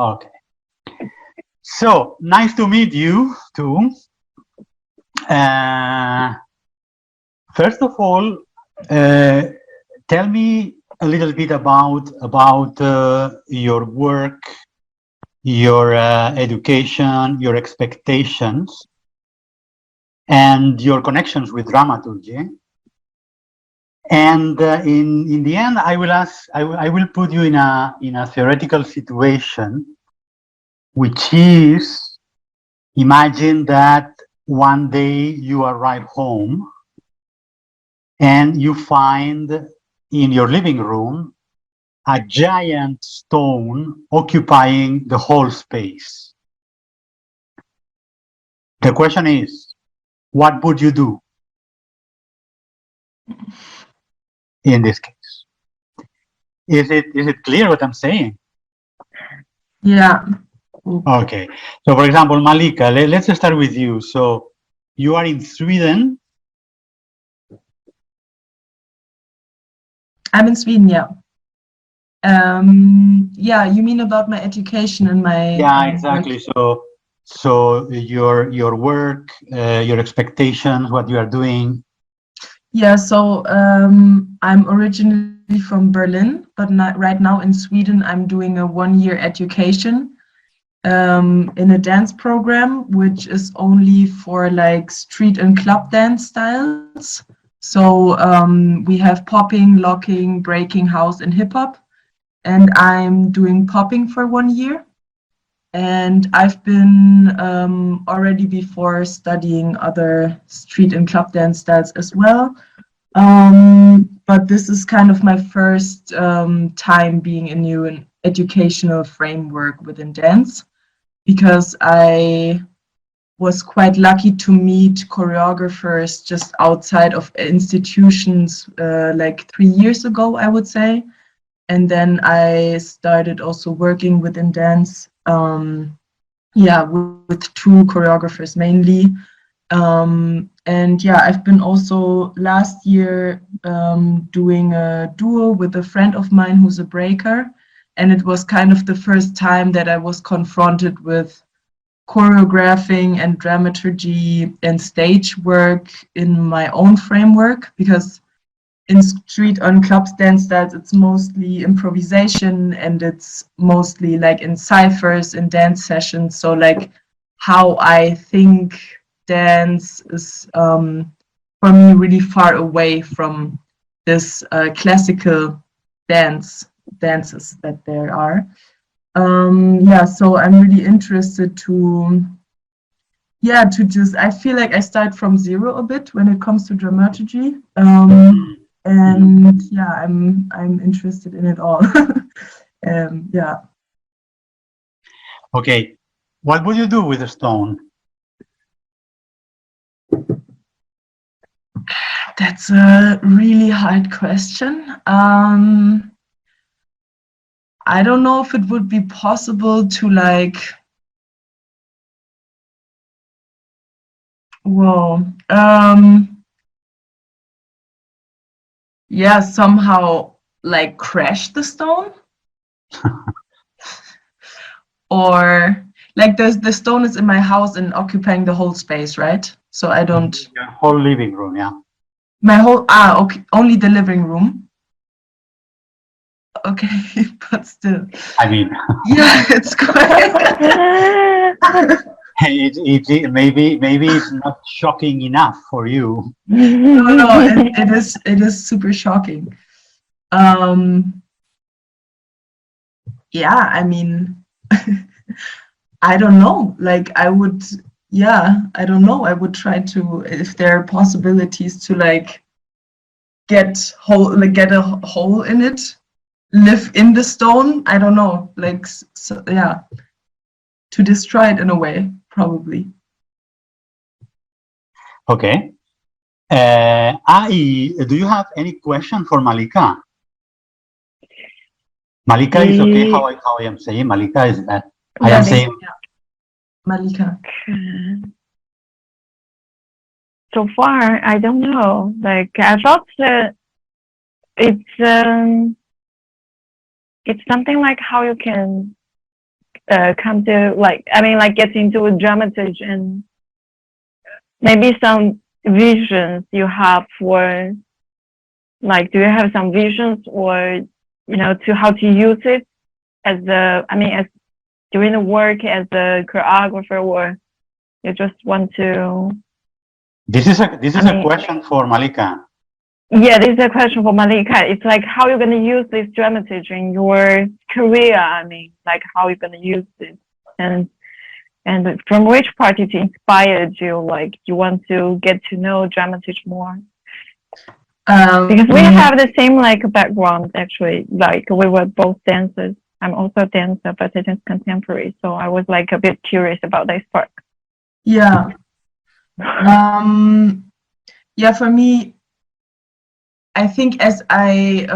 Okay. So nice to meet you too. First of all, tell me a little bit about your work, your education, your expectations, and your connections with dramaturgy. And in the end, I will put you in a theoretical situation, which is, imagine that one day you arrive home and you find in your living room a giant stone occupying the whole space. The question is, what would you do in this case? Is it clear what I'm saying? Yeah. Okay. So for example, Malika, let's start with you. So you are in Sweden. I'm in Sweden, yeah. Yeah, you mean about my education and my Yeah, exactly. work. So your work, your expectations, what you are doing. Yeah, so I'm originally from Berlin, but not, right now in Sweden, I'm doing a 1-year education in a dance program, which is only for like street and club dance styles. So we have popping, locking, breaking, house, and hip hop. And I'm doing popping for 1 year. And I've been already before studying other street and club dance styles as well. But this is kind of my first time being in new educational framework within dance, because I was quite lucky to meet choreographers just outside of institutions like 3 years ago, I would say. And then I started also working within dance, yeah, with 2 choreographers mainly. And yeah, I've been also last year doing a duo with a friend of mine who's a breaker. And it was kind of the first time that I was confronted with choreographing and dramaturgy and stage work in my own framework, because in street on club dance styles, it's mostly improvisation and it's mostly like in ciphers and dance sessions. So like how I think dance is for me really far away from this classical dances that there are. Yeah, so I'm really interested to, yeah, to just, I feel like I start from zero a bit when it comes to dramaturgy. And yeah, I'm interested in it all. Yeah. Okay. What would you do with a stone? That's a really hard question. I don't know if it would be possible to like, whoa, yeah, somehow like crash the stone, or like the stone is in my house and occupying the whole space, right? So I don't. Your whole living room, yeah. My whole okay, only the living room. Okay, but still. I mean, Yeah, it's quite. maybe it's not shocking enough for you. No, it is super shocking. Yeah, I mean, I don't know. Like I would, yeah, I don't know. I would try to, if there are possibilities to like get a hole in it, live in the stone. I don't know. Like, so, yeah, to destroy it in a way, probably. Okay. Do you have any question for Malika? Malika is okay. How I am saying Malika is that I am saying. Yeah. Malika. So far, I don't know. Like I thought it's something like how you can come to like, I mean, like get into a dramaturgy and maybe some visions you have for, like, do you have some visions or, you know, to how to use it as a, I mean, as doing the work as a choreographer, or you just want to? This is a mean, question for Malika. Yeah, this is a question for Malika. It's like how you're going to use this dramaturgy in your career. I mean, like how you're going to use it, and from which part it inspired you, like you want to get to know dramaturgy more. Because we have the same like background actually, like we were both dancers. I'm also a dancer, but it is contemporary. So I was like a bit curious about this part. Yeah. Yeah, for me, I think as I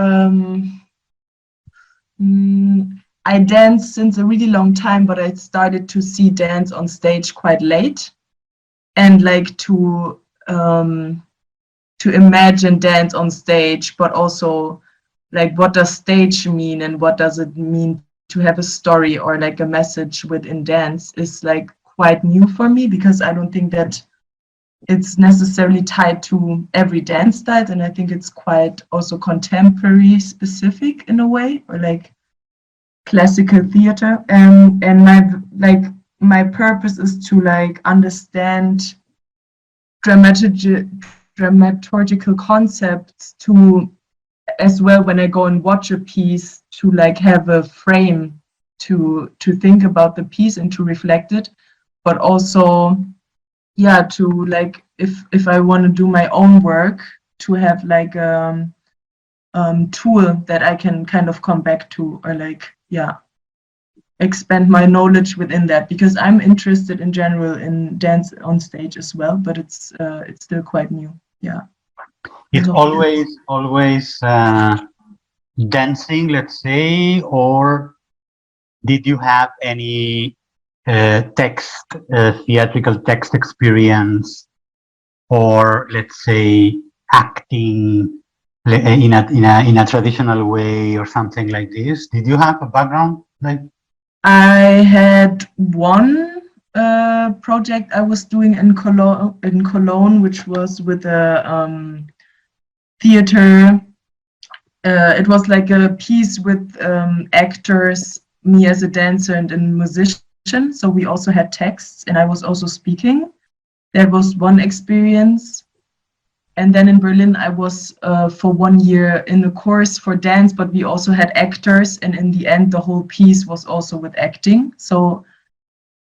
danced since a really long time, but I started to see dance on stage quite late, and like to imagine dance on stage, but also like what does stage mean and what does it mean to have a story or like a message within dance is like quite new for me, because I don't think that it's necessarily tied to every dance style, and I think it's quite also contemporary specific in a way, or like classical theater. And my purpose is to like understand dramaturgical concepts to, as well, when I go and watch a piece, to like have a frame to think about the piece and to reflect it, but also, yeah, to like if I want to do my own work, to have like tool that I can kind of come back to, or like, yeah, expand my knowledge within that, because I'm interested in general in dance on stage as well, but it's still quite new. Yeah. It's always dancing, let's say, or did you have any theatrical text experience, or let's say acting in a traditional way or something like this? Did you have a background like? I had one project I was doing in Cologne, which was with a theater. It was like a piece with actors, me as a dancer and a musician. So we also had texts, and I was also speaking. That was one experience. And then in Berlin, I was for 1 year in a course for dance, but we also had actors. And in the end, the whole piece was also with acting. So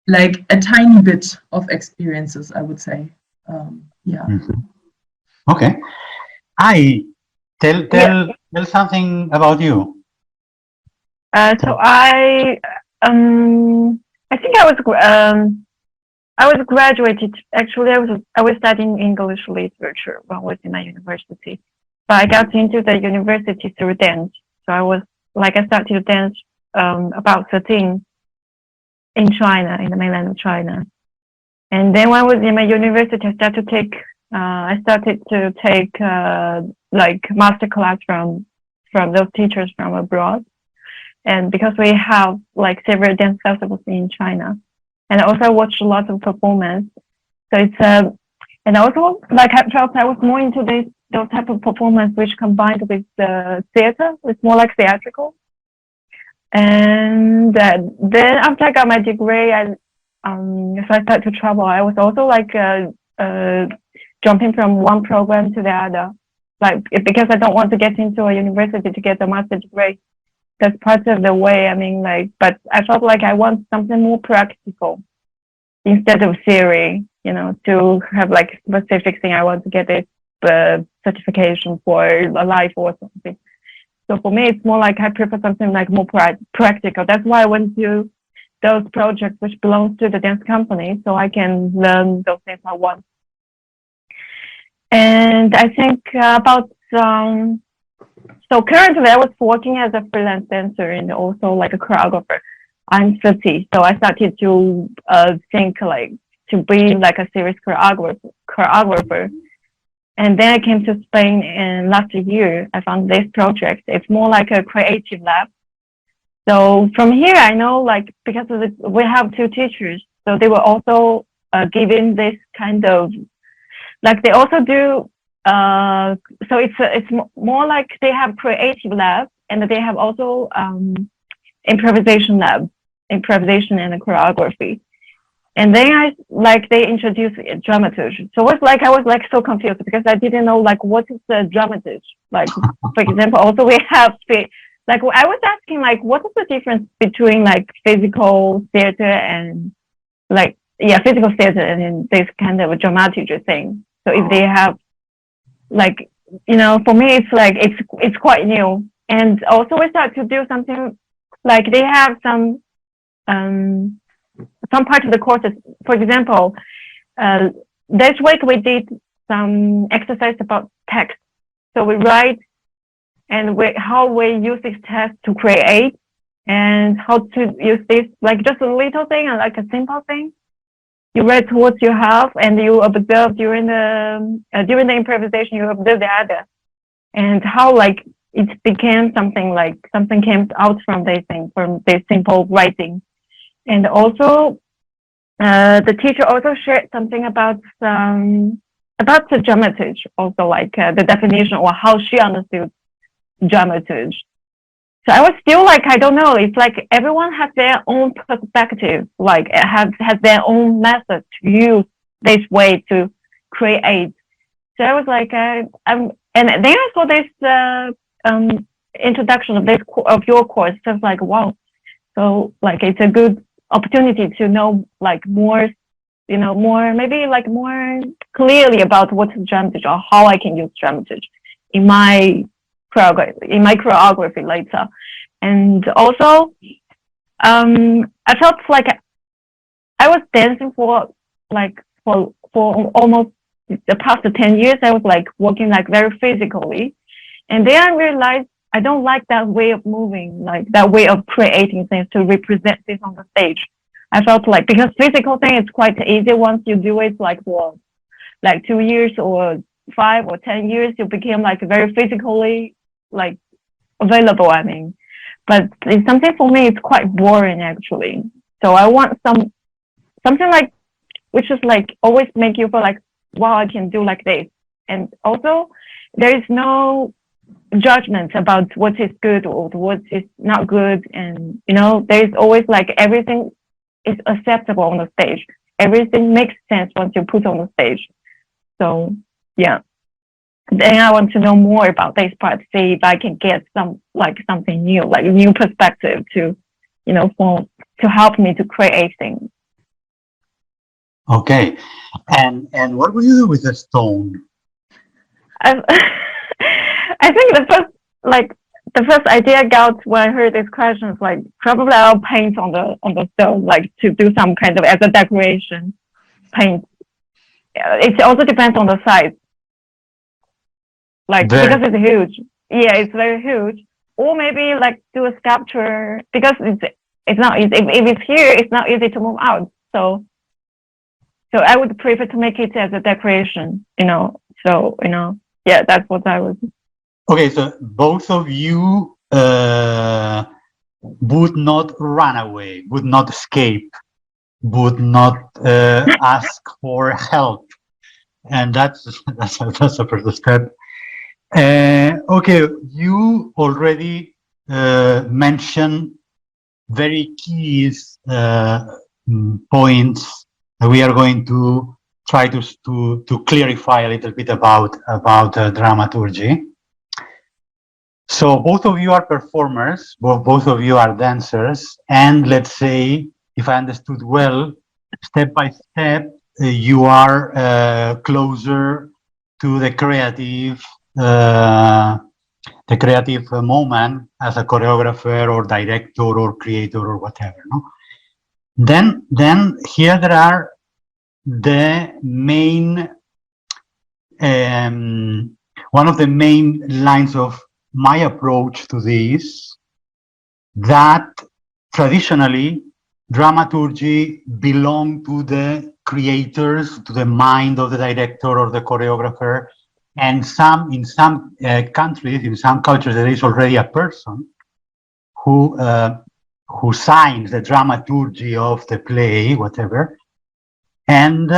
like a tiny bit of experiences, I would say. Yeah. Mm-hmm. Okay. Tell something about you. So I think I was graduated. Actually, I was studying English literature when I was in my university, but I got into the university through dance. So I started to dance about 13 in China, in the mainland of China, and then when I was in my university, I started to take like master class from those teachers from abroad, and because we have like several dance festivals in China. And also I watched a lot of performance. So it's and also like I felt I was more into those type of performance which combined with the theater. It's more like theatrical. And then after I got my degree, so I started to travel. I was also like jumping from one program to the other, like because I don't want to get into a university to get a master degree. That's part of the way. I mean, like, but I felt like I want something more practical instead of theory, you know, to have like specific thing. I want to get this certification for a life or something. So for me, it's more like I prefer something like more practical. That's why I went to those projects which belongs to the dance company, so I can learn those things I want. And I think about so currently I was working as a freelance dancer and also like a choreographer. I'm 30, so I started to think like to be like a serious choreographer. And then I came to Spain, and last year I found this project. It's more like a creative lab. So from here, I know like because of we have two teachers, so they were also giving this kind of like they also do. So it's more like they have creative lab and they have also improvisation lab, improvisation and choreography. And then they introduced dramaturgy. So it's like I was like so confused because I didn't know like what is the dramaturgy. Like for example, also we have like I was asking like what is the difference between like physical theater and like physical theater and this kind of a dramaturgy thing. So if they have like for me it's like it's quite new. And also we start to do something like they have some part of the courses. For example, this week we did some exercise about text. So we write and how we use this text to create and how to use this, like just a little thing and like a simple thing. You write what you have and you observe during the improvisation, you observe the other and how like it became something like something came out from this thing, from this simple writing. And also, the teacher also shared something about the dramaturgy, also like the definition or how she understood dramaturgy. So I was still like, I don't know. It's like everyone has their own perspective, like has their own method to use this way to create. So I was like, and then I saw this introduction of your course. So I was like, wow. So like it's a good opportunity to know like more, maybe like more clearly about what's dramaturgy or how I can use dramaturgy in my choreography later. And also, I felt like I was dancing for almost the past 10 years. I was like working like very physically, and then I realized I don't like that way of moving, like that way of creating things to represent this on the stage. I felt like because physical thing is quite easy once you do it like for like 2 years or 5 or 10 years, you become like very physically like available. I mean, but it's something for me, it's quite boring actually. So I want something like which is like always make you feel like, wow, I can do like this. And also there is no judgment about what is good or what is not good, and there is always like everything is acceptable on the stage. Everything makes sense once you put on the stage. So yeah, then I want to know more about this part, see if I can get something new, like a new perspective to to help me to create things. Okay, and what will you do with the stone? I think the first idea I got when I heard this question is like probably I'll paint on the stone, like to do some kind of as a decoration paint. It also depends on the size, like because it's huge. Yeah, it's very huge. Or maybe like do a sculpture because it's not easy. If it's here, it's not easy to move out. So I would prefer to make it as a decoration. So yeah, that's what I would. Okay, so both of you would not run away, would not escape, would not ask for help, and that's a first step. Okay, you already mentioned very key points that we are going to try to clarify a little bit about dramaturgy. So both of you are performers, both of you are dancers, and let's say, if I understood well, step by step, you are closer to the creative moment as a choreographer or director or creator or whatever. No? Then here there are the main one of the main lines of my approach to this, that traditionally dramaturgy belong to the creators, to the mind of the director or the choreographer, and in some countries, in some cultures, there is already a person who who signs the dramaturgy of the play, whatever. And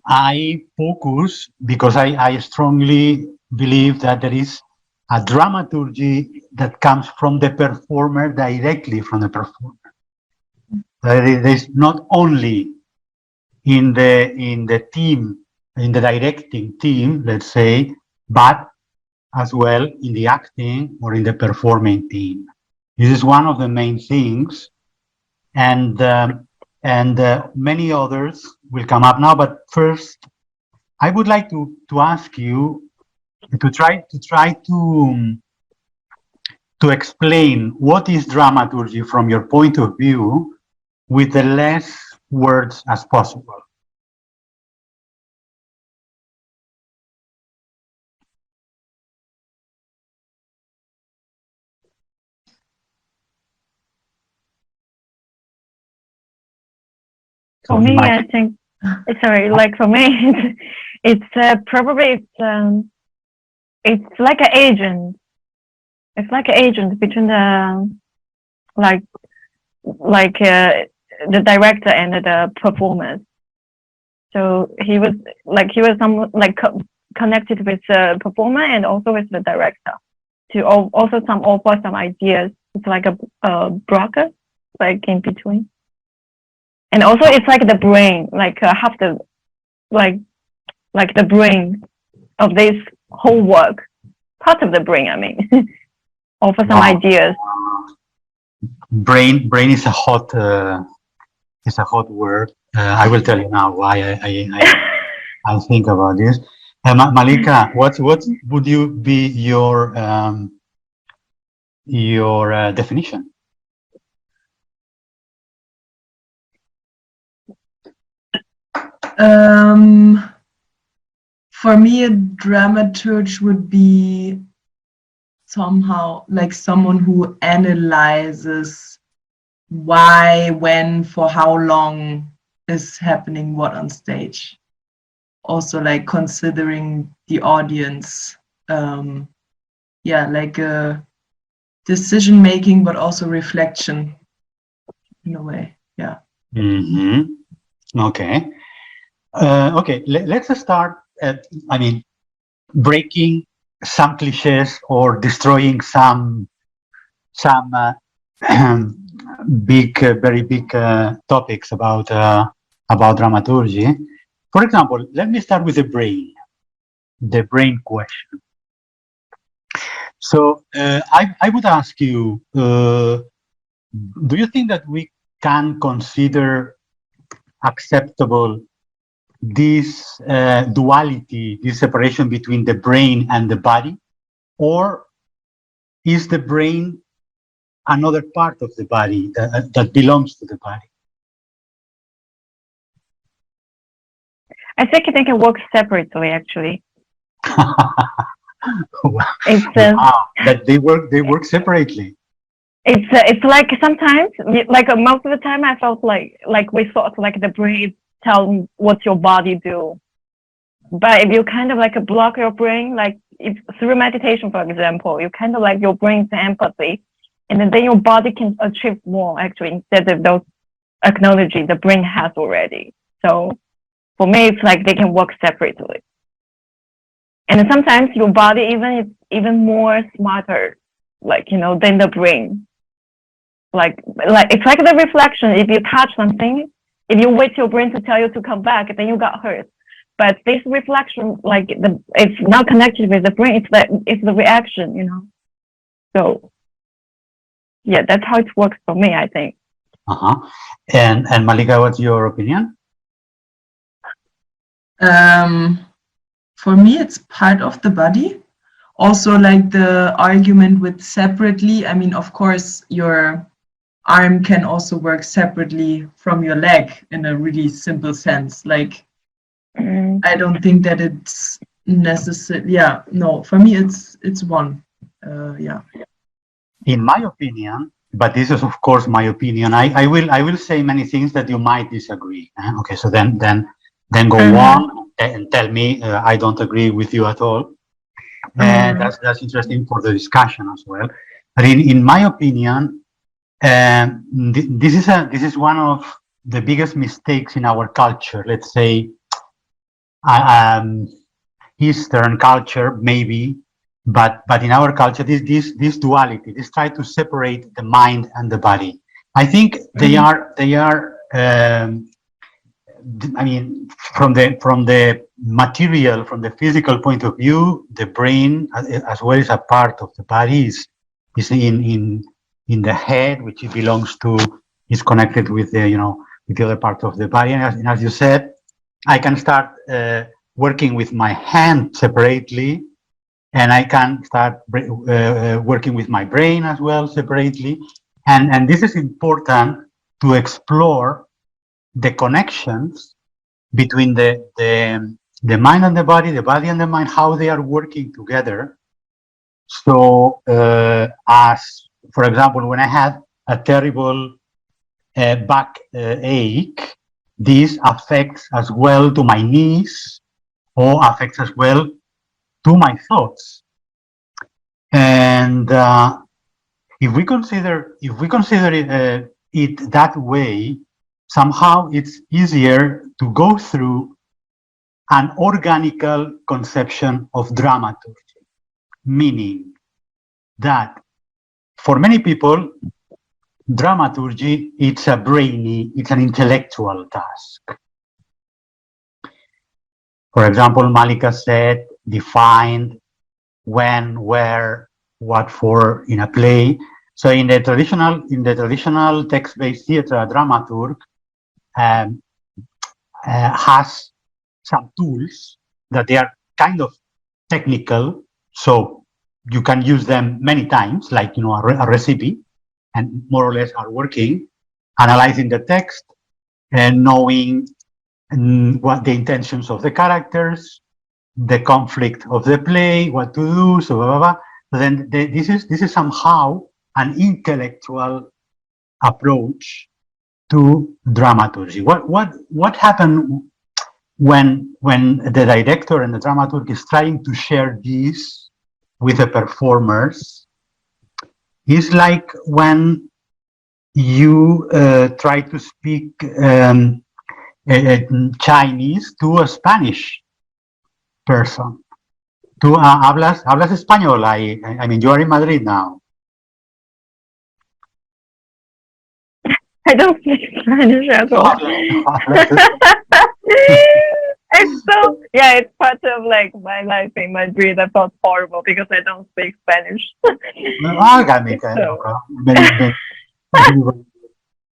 I focus because I strongly believe that there is a dramaturgy that comes from the performer, directly from the performer. There is not only in the team, in the directing team, let's say, but as well in the acting or in the performing team. This is one of the main things, and many others will come up now. But first, I would like to ask you to try to explain what is dramaturgy from your point of view, with the less words as possible. For me, I think, sorry, like for me, it's probably it's like an agent. It's like an agent between the the director and the performers. So he was some connected with the performer and also with the director to also offer some ideas. It's like a broker, like in between. And also it's like the brain, like half the like the brain of this whole work, part of the brain, I mean. Offer some ideas. Brain is a hot word. I will tell you now why I think about this. Malika, what would you be your definition? For me, a dramaturge would be somehow like someone who analyzes why, when, for how long is happening what on stage. Also like considering the audience. Like a decision making, but also reflection in a way. Yeah. Mm-hmm. Okay. Okay. Let's start at, breaking some cliches or destroying some very big topics about dramaturgy. For example, let me start with the brain question. So I would ask you, do you think that we can consider acceptable this duality, this separation between the brain and the body? Or is the brain another part of the body that belongs to the body? I think they can work separately, actually. That they work separately. It's like sometimes, like most of the time, I felt like we thought like the brain tell what your body do, but if you kind of like block your brain, like if through meditation, for example, you kind of like your brain's empathy, and then your body can achieve more actually instead of those acknowledging the brain has already. So for me, it's like they can work separately. And sometimes your body is even more smarter, than the brain. Like it's like the reflection. If you touch something, if you wait your brain to tell you to come back, then you got hurt. But this reflection, it's not connected with the brain. It's the reaction, So yeah, that's how it works for me, I think. And Malika, what's your opinion? For me, it's part of the body. Also, like the argument with separately, of course, your arm can also work separately from your leg in a really simple sense. Like, I don't think that it's necessary. Yeah, no, for me, it's one. In my opinion, but this is of course my opinion, I will say many things that you might disagree. Okay, so then go on and tell me I don't agree with you at all. And that's interesting for the discussion as well. But in my opinion, This is one of the biggest mistakes in our culture. Let's say Eastern culture, maybe, but in our culture, this duality, this try to separate the mind and the body. I think they are. I mean, from the material, from the physical point of view, the brain, as well as a part of the body, is in the head, which it belongs to, is connected with the with the other part of the body. And as you said, I can start working with my hand separately, and I can start working with my brain as well separately. And this is important to explore the connections between the mind and the body and the mind, how they are working together. So, as for example, when I had a terrible back ache, this affects as well to my knees, or affects as well to my thoughts. And if we consider it that way, somehow it's easier to go through an organical conception of dramaturgy, meaning that for many people, dramaturgy, it's an intellectual task. For example, Malika said, defined when, where, what for in a play. So in the traditional text-based theater, a dramaturg has some tools that they are kind of technical, so you can use them many times, like a recipe, and more or less are working, analyzing the text and knowing what the intentions of the characters, the conflict of the play, what to do, so blah, blah, blah. So then this is somehow an intellectual approach to dramaturgy. What happened when the director and the dramaturg is trying to share this with the performers? It's like when you try to speak Chinese to a Spanish person. Tú hablas español. I mean, you are in Madrid now. I don't speak Spanish at all. It's so, yeah, it's part of like my life in Madrid. I felt horrible because I don't speak Spanish.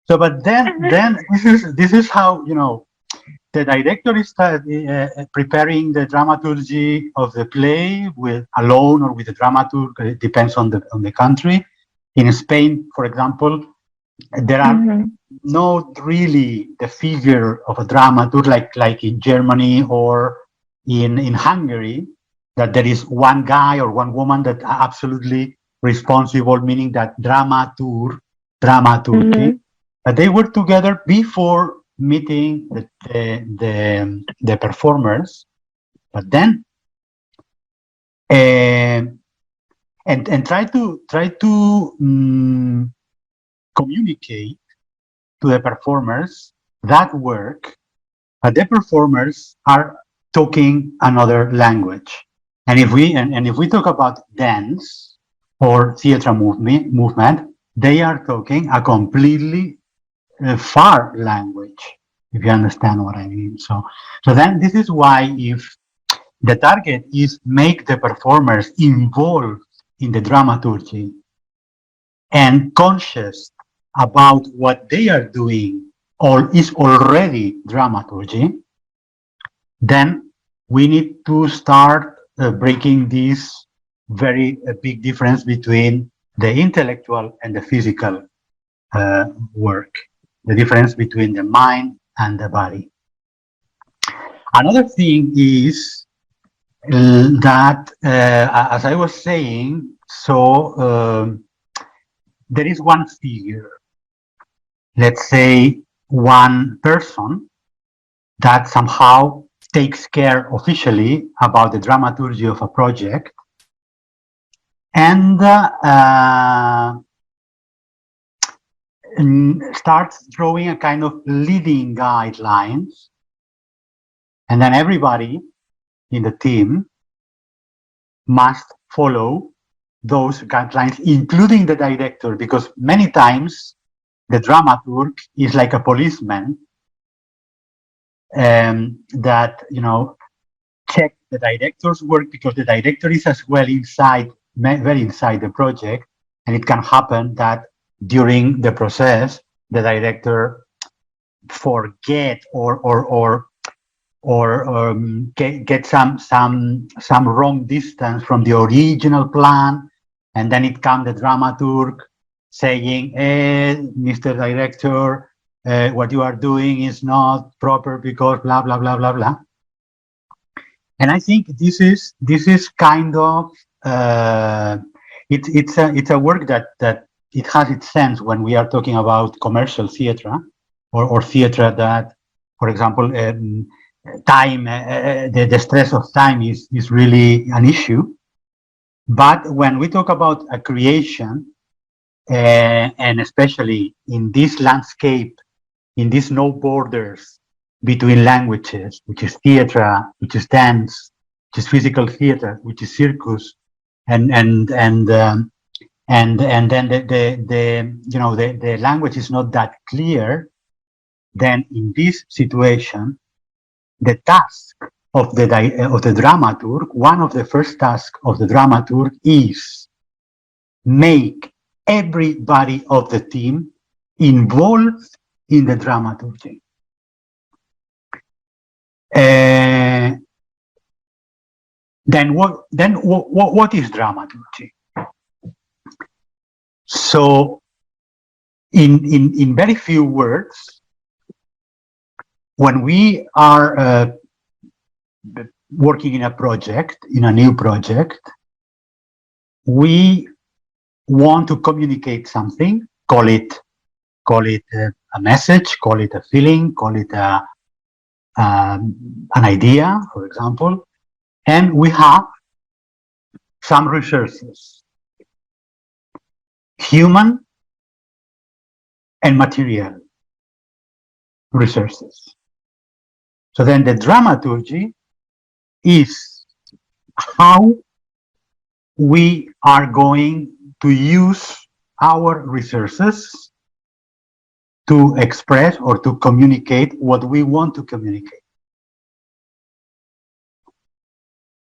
So, but then this is how the director is preparing the dramaturgy of the play with alone or with the dramaturg. It depends on the country. In Spain, for example, there are not really the figure of a dramaturg like in Germany or in Hungary, that there is one guy or one woman that are absolutely responsible, meaning that dramaturgy. But they work together before meeting the performers, but then and try to communicate to the performers that work, but the performers are talking another language. And if we talk about dance or theater movement, they are talking a completely far language, if you understand what I mean. So then this is why, if the target is make the performers involved in the dramaturgy and conscious about what they are doing or is already dramaturgy, then we need to start breaking this very big difference between the intellectual and the physical work, the difference between the mind and the body. Another thing is that, as I was saying, so there is one figure, let's say one person, that somehow takes care officially about the dramaturgy of a project, and starts drawing a kind of leading guidelines, and then everybody in the team must follow those guidelines, including the director, because many times the dramaturg is like a policeman that, you know, check the director's work, because the director is as well inside, very inside the project, and it can happen that during the process the director forget or get some wrong distance from the original plan, and then it comes the dramaturg saying, Mr. Director, what you are doing is not proper because blah blah blah blah blah. And I think this is kind of it's a work that it has its sense when we are talking about commercial theater, or theater that, for example, time, the stress of time is really an issue. But when we talk about a creation, and especially in this landscape, in these no borders between languages, which is theater, which is dance, which is physical theater, which is circus, and then the language is not that clear, then in this situation, the task of the dramaturg, one of the first tasks of the dramaturg is make everybody of the team involved in the dramaturgy. Then what is dramaturgy? So in very few words, when we are working in a project, in a new project, we want to communicate something, call it a message, call it a feeling, call it an idea, for example, and we have some resources, human and material resources. So then the dramaturgy is how we are going to use our resources to express or to communicate what we want to communicate.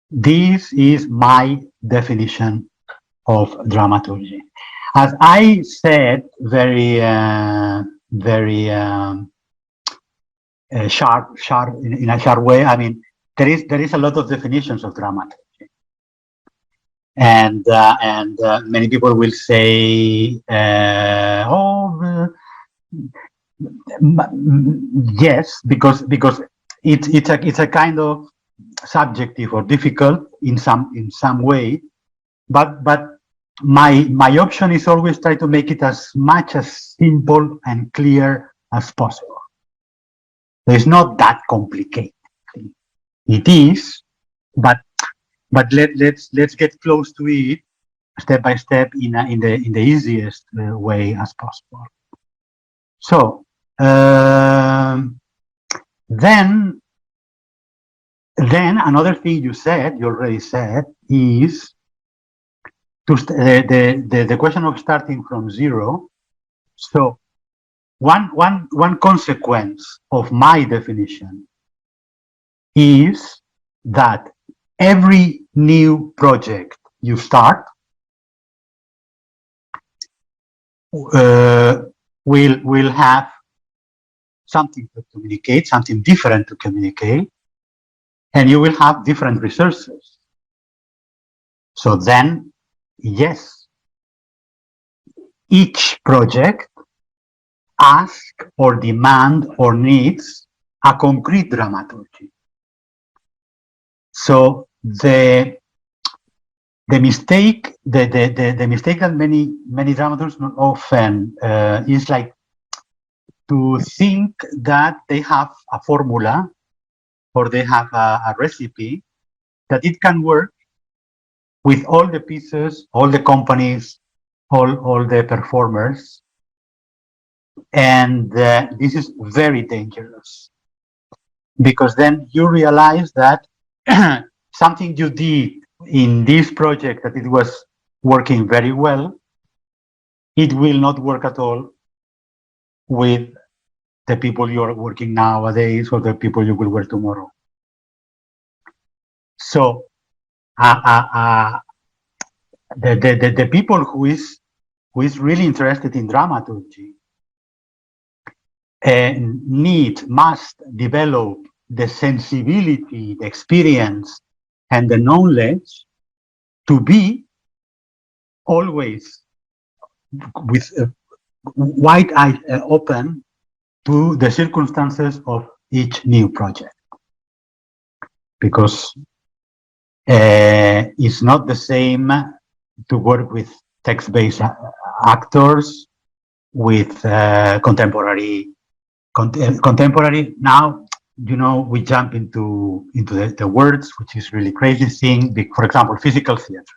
This is my definition of dramaturgy. As I said, very sharp in a sharp way. I mean, there is a lot of definitions of dramaturgy, and many people will say, yes, because it's a kind of subjective or difficult in some way, but my option is always try to make it as much as simple and clear as possible. It's not that complicated. It is, but let's get close to it step by step in the easiest way as possible. So then another thing you already said, is the question of starting from zero. So one consequence of my definition is that every new project you start will have something to communicate, something different to communicate, and you will have different resources. So then, yes, each project asks or demands or needs a concrete dramaturgy. So the mistake that many dramaturgs often is like to think that they have a formula or they have a recipe that it can work with all the pieces, all the companies, all the performers And this is very dangerous, because then you realize that something you did in this project, that it was working very well, it will not work at all with the people you are working nowadays or the people you will work tomorrow. So the people who is really interested in dramaturgy must develop the sensibility, the experience, and the knowledge to be always with wide eyes open to the circumstances of each new project, because it's not the same to work with text-based actors, with contemporary. Now, you know, we jump into the words, which is really crazy thing. For example, physical theater.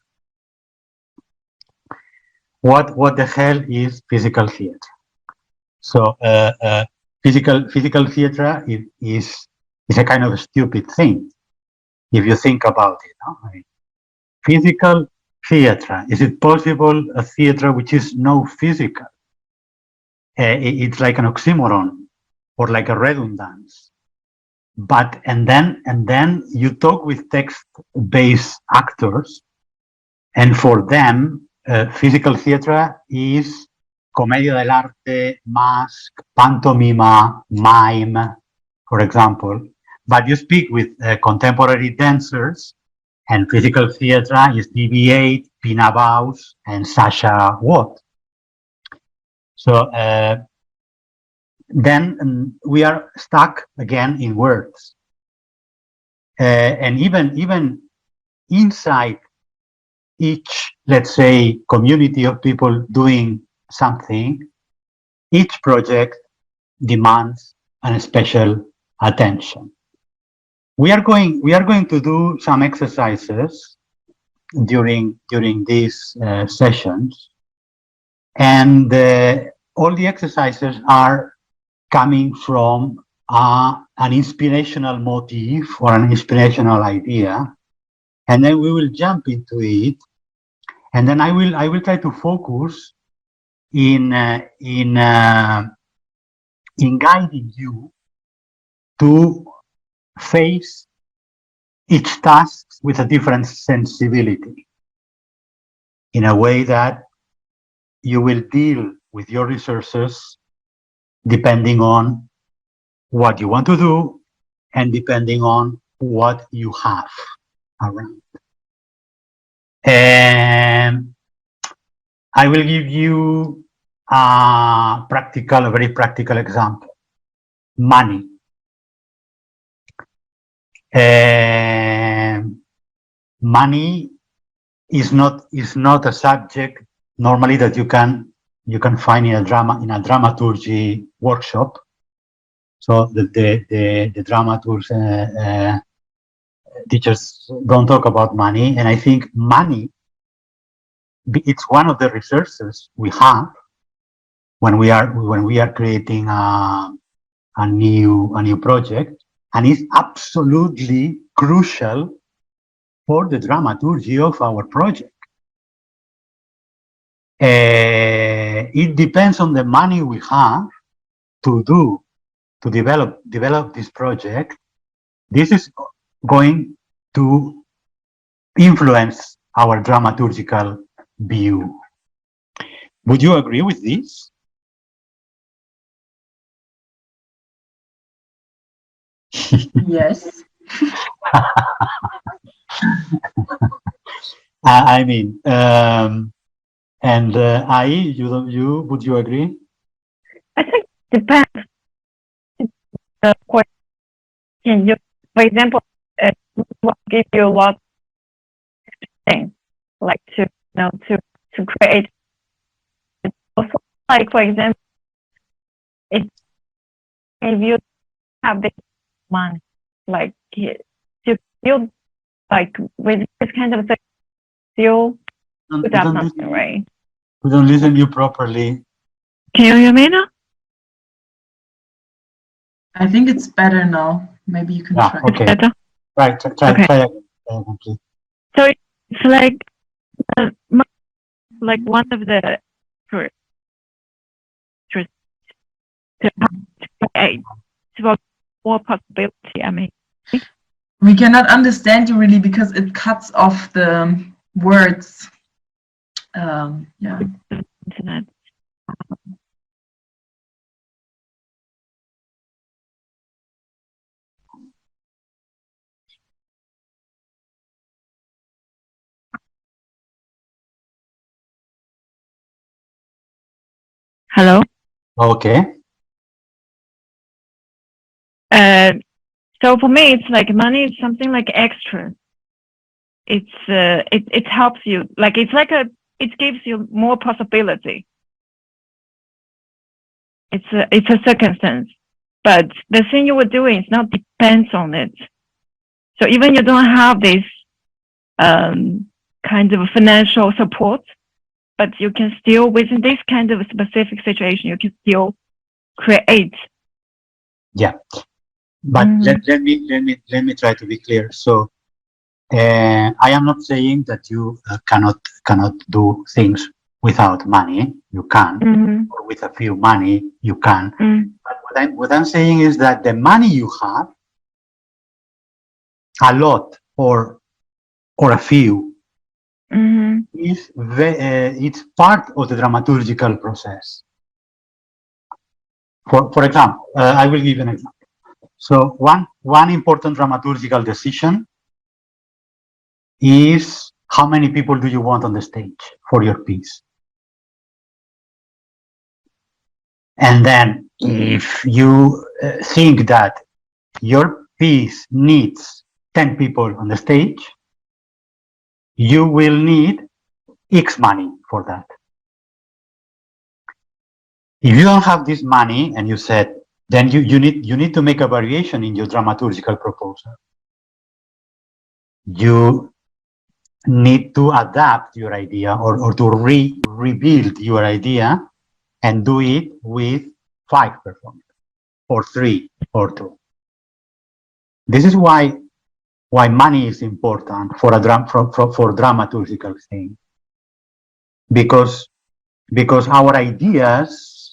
What the hell is physical theater? So physical theater is a kind of a stupid thing if you think about it. No? I mean, physical theater, is it possible a theater which is no physical? It's like an oxymoron or like a redundance. But and then you talk with text-based actors, and for them physical theater is comedia dell'arte, mask, pantomima, mime, for example. But you speak with contemporary dancers, and physical theater is DB8, Pina Bausch, and Sasha Watt. So then we are stuck again in words. And even inside each, let's say, community of people doing something, each project demands a special attention. We are going to do some exercises during these sessions, and all the exercises are coming from an inspirational motif or an inspirational idea, and then we will jump into it, and then I will try to focus in guiding you to face each task with a different sensibility, in a way that you will deal with your resources depending on what you want to do and depending on what you have around. And I will give you a very practical example. Money. Money is not a subject normally that you can find in a dramaturgy workshop. So the dramaturgs teachers don't talk about money, and I think money, it's one of the resources we have when we are creating a new project, and it's absolutely crucial for the dramaturgy of our project. It depends on the money we have to develop this project. This is going to influence our dramaturgical view. Would you agree with this? Yes. I mean, and would you agree? I think it depends. The question, for example, will give you a lot of things, like to create. Also, like for example, if you have this money, like to feel like with this kind of thing, feel without something, right? We don't listen to you properly. Can you hear me now? I think it's better now. Maybe you can try. Okay. Better? Right. Try Okay. again, please. So it's like one of the to create more possibility. I mean, We cannot understand you really because it cuts off the words. Yeah. internet. Hello. Okay. So for me, it's like money is something like extra. It helps you. Like it gives you more possibility. It's a circumstance, but the thing you were doing is not depends on it. So even you don't have this kind of financial support, but you can still, within this kind of specific situation, you can still create. Yeah. But let me try to be clear. So I am not saying that you cannot do things without money. You can, or with a few money you can. But what I'm saying is that the money you have, a lot or a few, is it's part of the dramaturgical process. For example, I will give an example. So one important dramaturgical decision is how many people do you want on the stage for your piece? And then if you think that your piece needs 10 people on the stage, you will need X money for that. If you don't have this money and you said, then you need to make a variation in your dramaturgical proposal. You need to adapt your idea or to rebuild your idea and do it with 5 performers or 3 or 2. This is why money is important for for dramaturgical thing, because our ideas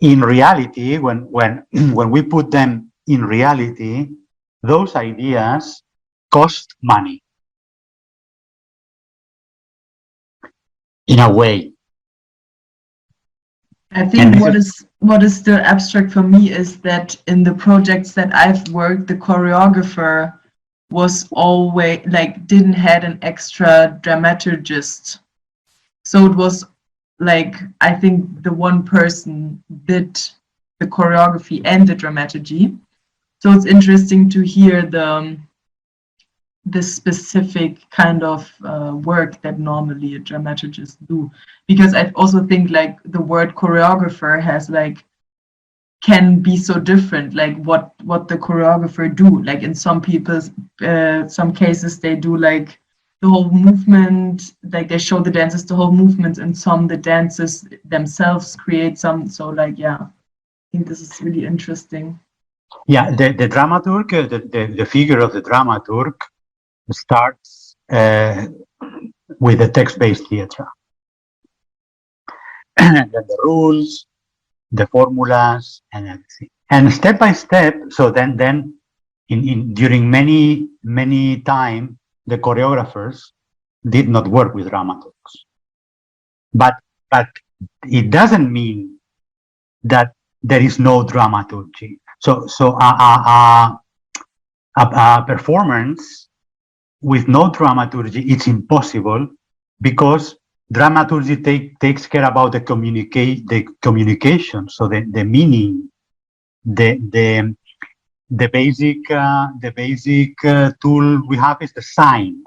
in reality, when we put them in reality, those ideas cost money in a way. I think what is still abstract for me is that in the projects that I've worked, the choreographer was always like didn't had an extra dramaturgist. So it was like I think the one person did the choreography and the dramaturgy. So it's interesting to hear the specific kind of work that normally a dramaturgist do, because I also think like the word choreographer has like can be so different, like what the choreographer do. Like in some people's some cases they do like the whole movement, like they show the dancers the whole movement, and some the dancers themselves create some. So like yeah, I think this is really interesting. Yeah, the dramaturg, the figure of the dramaturg starts with the text-based theater. And then the rules, the formulas, and everything. And step by step, so then during many time, the choreographers did not work with dramaturgs. But it doesn't mean that there is no dramaturgy. So a performance with no dramaturgy, it's impossible, because dramaturgy takes care about the communication. So the meaning, the basic tool we have is the sign,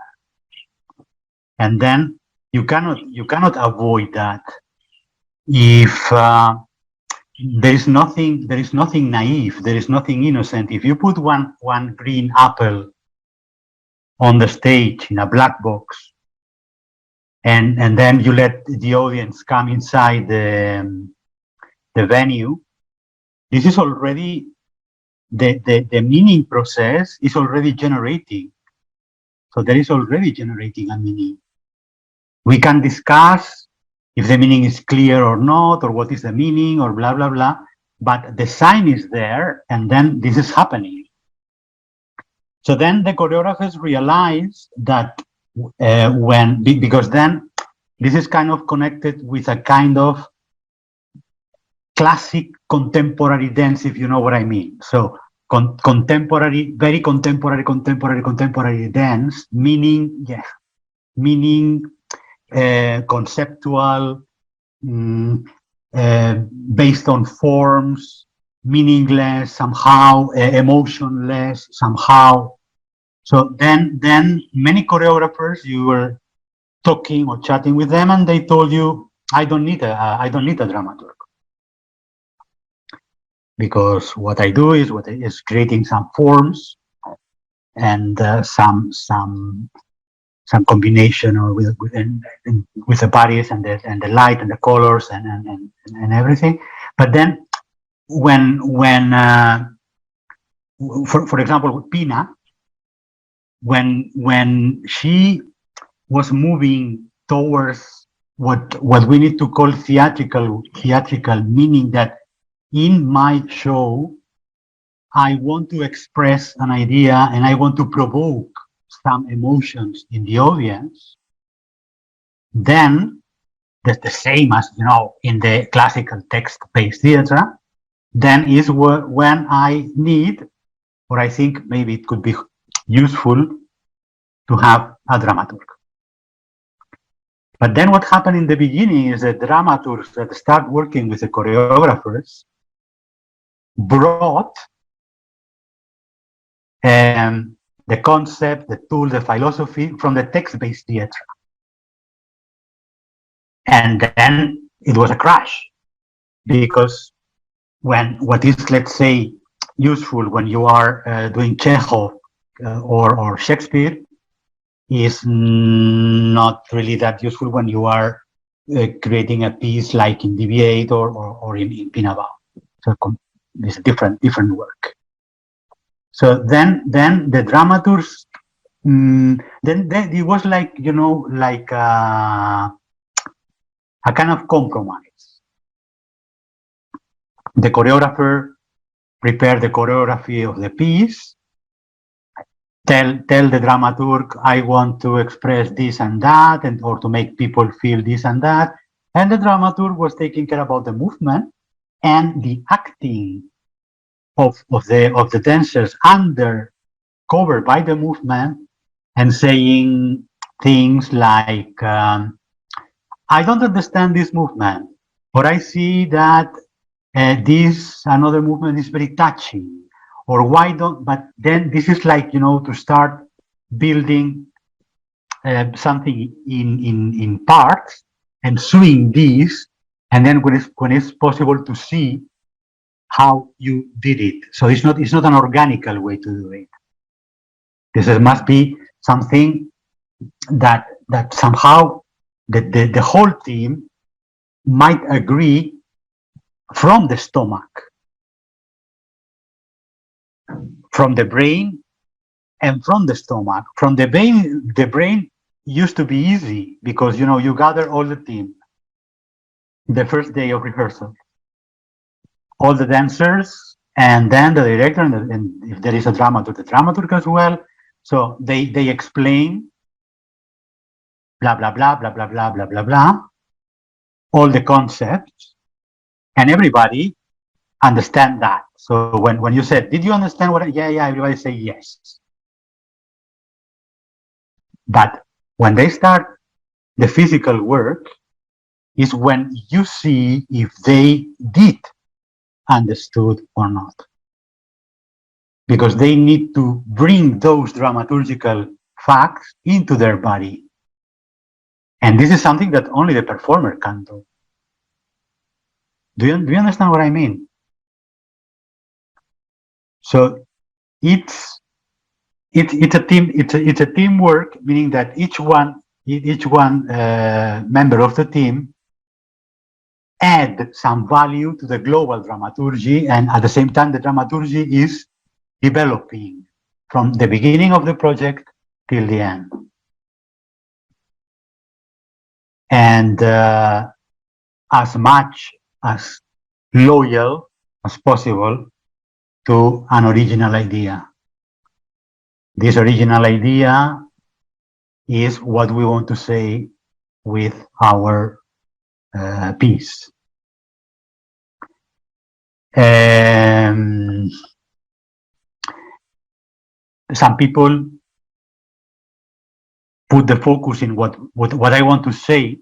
and then you cannot avoid that. If there is nothing naive, there is nothing innocent. If you put one green apple on the stage in a black box, and then you let the audience come inside the venue, this is already, the meaning process is already generating. So there is already generating a meaning. We can discuss if the meaning is clear or not, or what is the meaning, or blah, blah, blah. But the sign is there, and then this is happening. So then the choreographers realize that because then this is kind of connected with a kind of classic contemporary dance, if you know what I mean. So contemporary, very contemporary dance, meaning, conceptual, based on forms, meaningless, somehow emotionless, somehow. So then many choreographers, you were talking or chatting with them, and they told you, I don't need a dramaturg, because what I do is creating some forms and some combination or with the bodies and the light and the colors and everything. But then when for example with Pina, when she was moving towards what we need to call theatrical, meaning that in my show I want to express an idea and I want to provoke some emotions in the audience, then that's the same as, you know, in the classical text-based theater, then is when I need, or I think maybe it could be useful to have a dramaturg. But then what happened in the beginning is that dramaturgs that start working with the choreographers brought the concept, the tool, the philosophy from the text-based theater. And then it was a crash, because what is, let's say, useful when you are doing Chekhov or Shakespeare is not really that useful when you are creating a piece like in DB8 or in Pina Bausch. So it's different work. So then the dramaturgs, then it was like, you know, like a kind of compromise. The choreographer prepared the choreography of the piece, tell the dramaturg, I want to express this and that, or to make people feel this and that. And the dramaturg was taking care about the movement and the acting of the dancers under cover by the movement, and saying things like, I don't understand this movement, or I see that this another movement is very touching, or why don't, but then this is like, you know, to start building something in parts and suing this, and then when it's possible to see how you did it. So it's not an organical way to do it. This must be something that somehow the whole team might agree from the stomach, from the brain, and from the stomach. From the brain used to be easy, because, you know, you gather all the team the first day of rehearsal, all the dancers, and then the director, and if there is a dramaturg, the dramaturg as well. So they explain blah blah blah blah blah blah blah blah blah, all the concepts, and everybody understand that. So when you said, did you understand what? Yeah, everybody say yes. But when they start the physical work is when you see if they did understood or not, because they need to bring those dramaturgical facts into their body, and this is something that only the performer can do. Do you understand what I mean? So it's a team. It's a teamwork, meaning that each one member of the team add some value to the global dramaturgy, and at the same time, the dramaturgy is developing from the beginning of the project till the end. And as much as loyal as possible to an original idea. This original idea is what we want to say with our piece. Some people put the focus in what I want to say,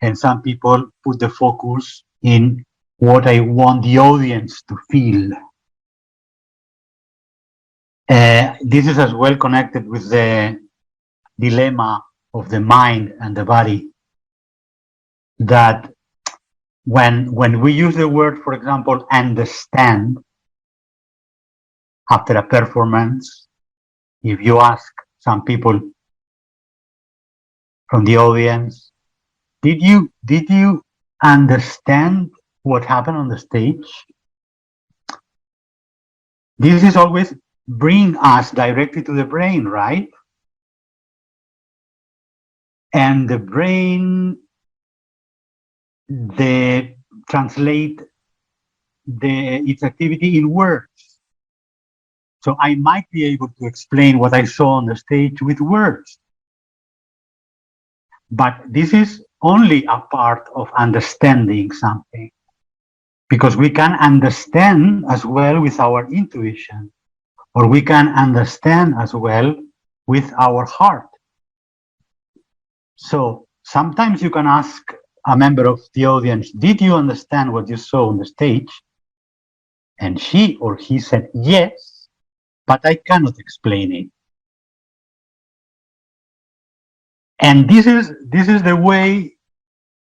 and some people put the focus in what I want the audience to feel. This is as well connected with the dilemma of the mind and the body, that when we use the word, for example, understand, after a performance, if you ask some people from the audience, did you understand what happened on the stage? This is always bring us directly to the brain, right? And the brain, they translate its activity in words. So I might be able to explain what I saw on the stage with words. But this is only a part of understanding something, because we can understand as well with our intuition, or we can understand as well with our heart. So sometimes you can ask a member of the audience, did you understand what you saw on the stage? And she or he said, yes, but I cannot explain it. And this is the way,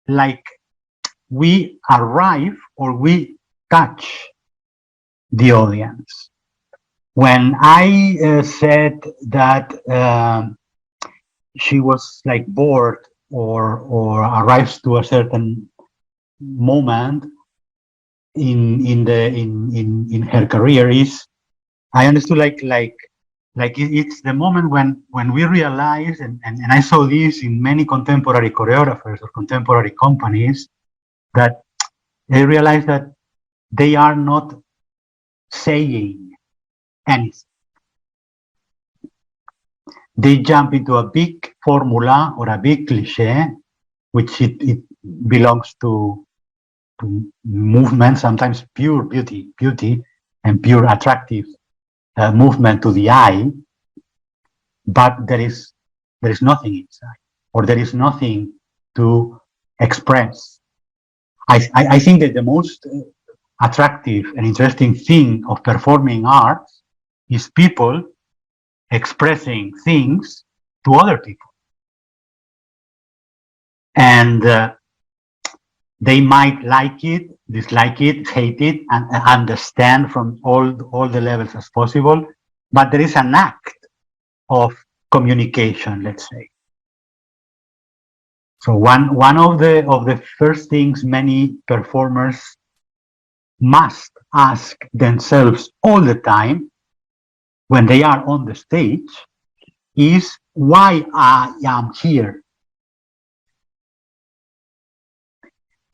like, we arrive or we touch the audience. When I said that she was like bored or arrives to a certain moment in her career, is I understood like it's the moment when we realize, and I saw this in many contemporary choreographers or contemporary companies, that they realize that they are not saying anything. They jump into a big formula or a big cliche, which it belongs to movement, sometimes pure beauty and pure attractive movement to the eye, but there is nothing inside, or there is nothing to express. I think that the most attractive and interesting thing of performing arts is people expressing things to other people. And they might like it, dislike it, hate it, and understand from all the levels as possible, but there is an act of communication, let's say. So one of the first things many performers must ask themselves all the time when they are on the stage is why I am here.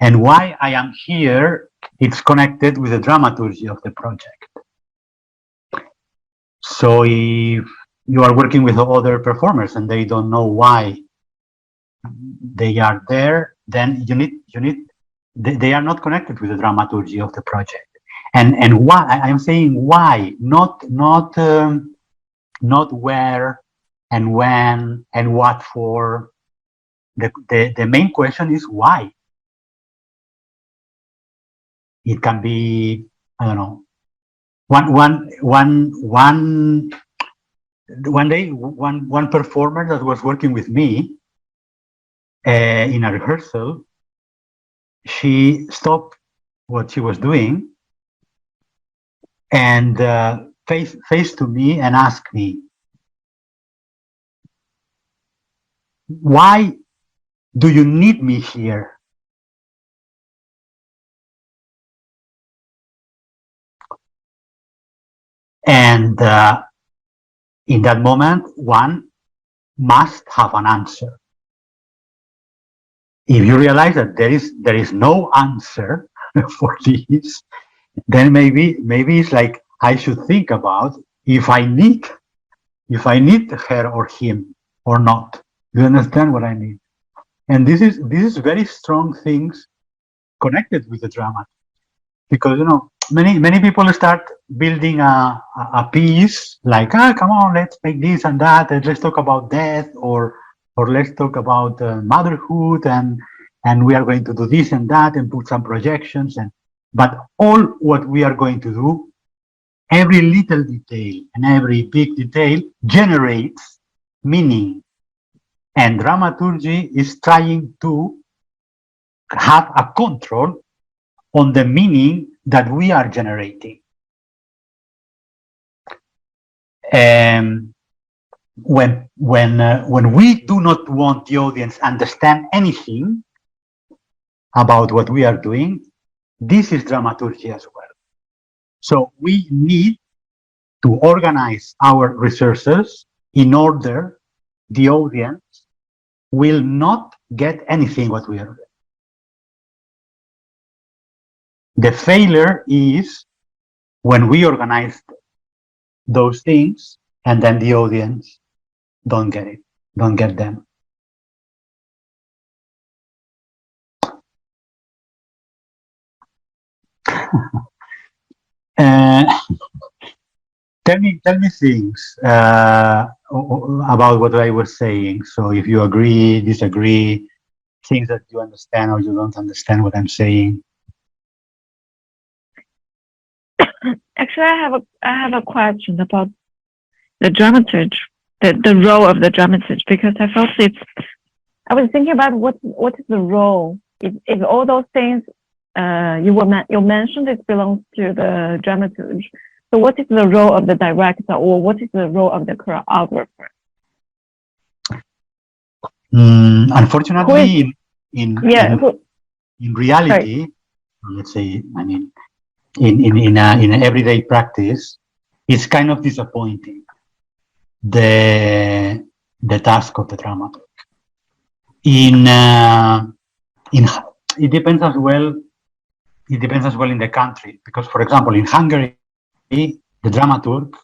And why I am here, it's connected with the dramaturgy of the project. So if you are working with other performers and they don't know why they are there, then they are not connected with the dramaturgy of the project. And why I'm saying why, not where and when and what for. The main question is why. It can be, I don't know, one day, one performer that was working with me in a rehearsal, she stopped what she was doing and faced to me and asked me, why do you need me here? And in that moment, one must have an answer. If you realize that there is no answer for this, then maybe it's like I should think about if I need her or him or not. Do you understand what I mean? And this is very strong things connected with the drama, because many people start building a piece like, come on, let's make this and that, and let's talk about death, or let's talk about motherhood, and we are going to do this and that and put some projections, but all what we are going to do, every little detail and every big detail generates meaning, and dramaturgy is trying to have a control on the meaning that we are generating. When we do not want the audience understand anything about what we are doing, this is dramaturgy as well. So we need to organize our resources in order the audience will not get anything what we are doing. The failure is when we organize those things and then the audience don't get it, don't get them. Tell me things about what I was saying. So if you agree, disagree, things that you understand or you don't understand what I'm saying. Actually, I have a question about the dramaturge, the role of the dramaturge, because I felt I was thinking about what is the role if all those things you mentioned it belongs to the dramaturge. So what is the role of the director, or what is the role of the choreographer? Unfortunately, in reality, let's say, I mean, in everyday practice, it's kind of disappointing, the task of the dramaturg. It depends as well. It depends as well in the country, because, for example, in Hungary, the dramaturg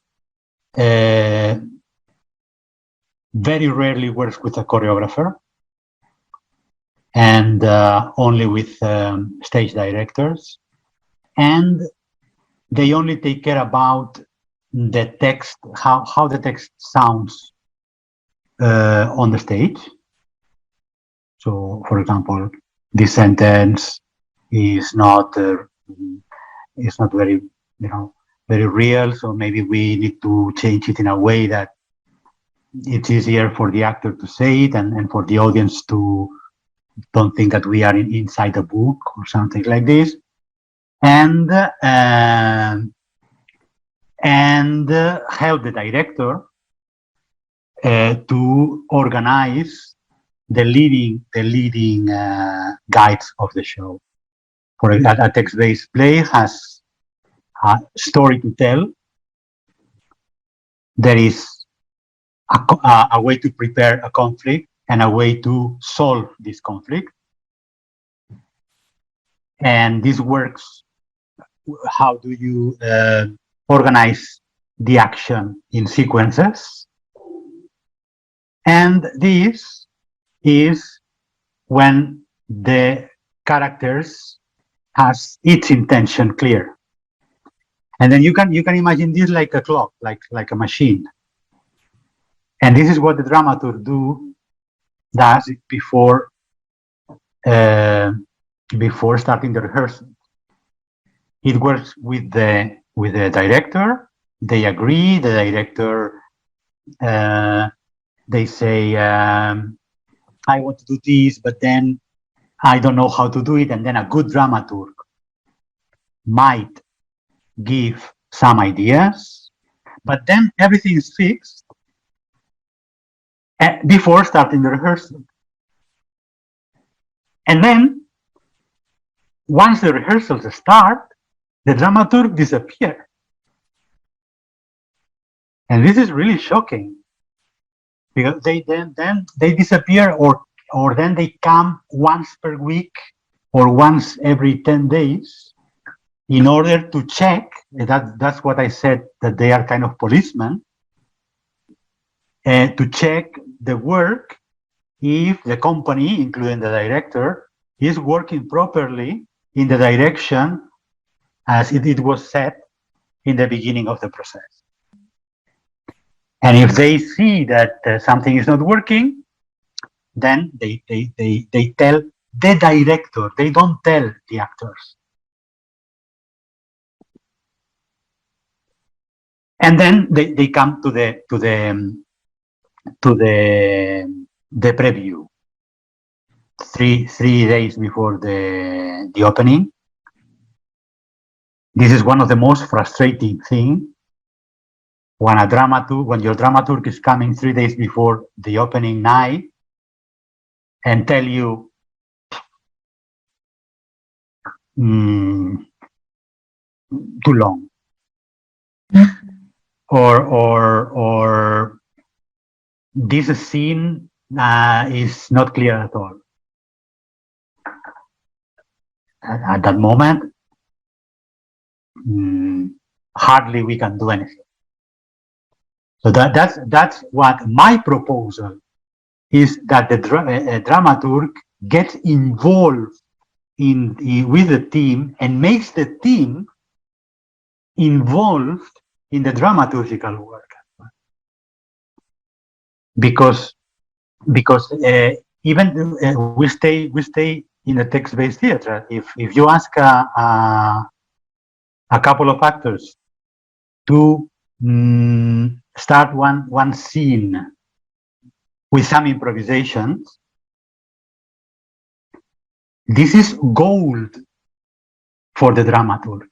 very rarely works with a choreographer, and only with stage directors, and they only take care about the text, how the text sounds on the stage. So, for example, this sentence is not very, very real. So maybe we need to change it in a way that it's easier for the actor to say it, and for the audience to don't think that we are inside a book or something like this. And help the director to organize the leading guides of the show. For a text-based play has a story to tell. There is a way to prepare a conflict and a way to solve this conflict. And this works. How do you organize the action in sequences? And this is when the characters has its intention clear. And then you can imagine this like a clock, like a machine. And this is what the dramaturg does before starting the rehearsal. It works with the director. They agree. The director, they say, I want to do this, but then I don't know how to do it. And then a good dramaturg might give some ideas, but then everything is fixed before starting the rehearsal. And then once the rehearsals start, the dramaturg disappears. And this is really shocking because then they disappear, or then they come once per week or once every 10 days in order to check. That's what I said, that they are kind of policemen, to check the work, if the company, including the director, is working properly in the direction as it was set in the beginning of the process. And if they see that something is not working, then they tell the director. They don't tell the actors. And then they come to the preview 3 days before the opening. This is one of the most frustrating things when your dramaturg is coming 3 days before the opening night and tell you, too long, or this scene is not clear at all. At that moment, hardly we can do anything. So that's what my proposal is, that the dramaturg gets involved with the team and makes the team involved in the dramaturgical work, because even we stay in a text-based theater. If you ask a couple of actors to start one scene with some improvisations, this is gold for the dramaturg,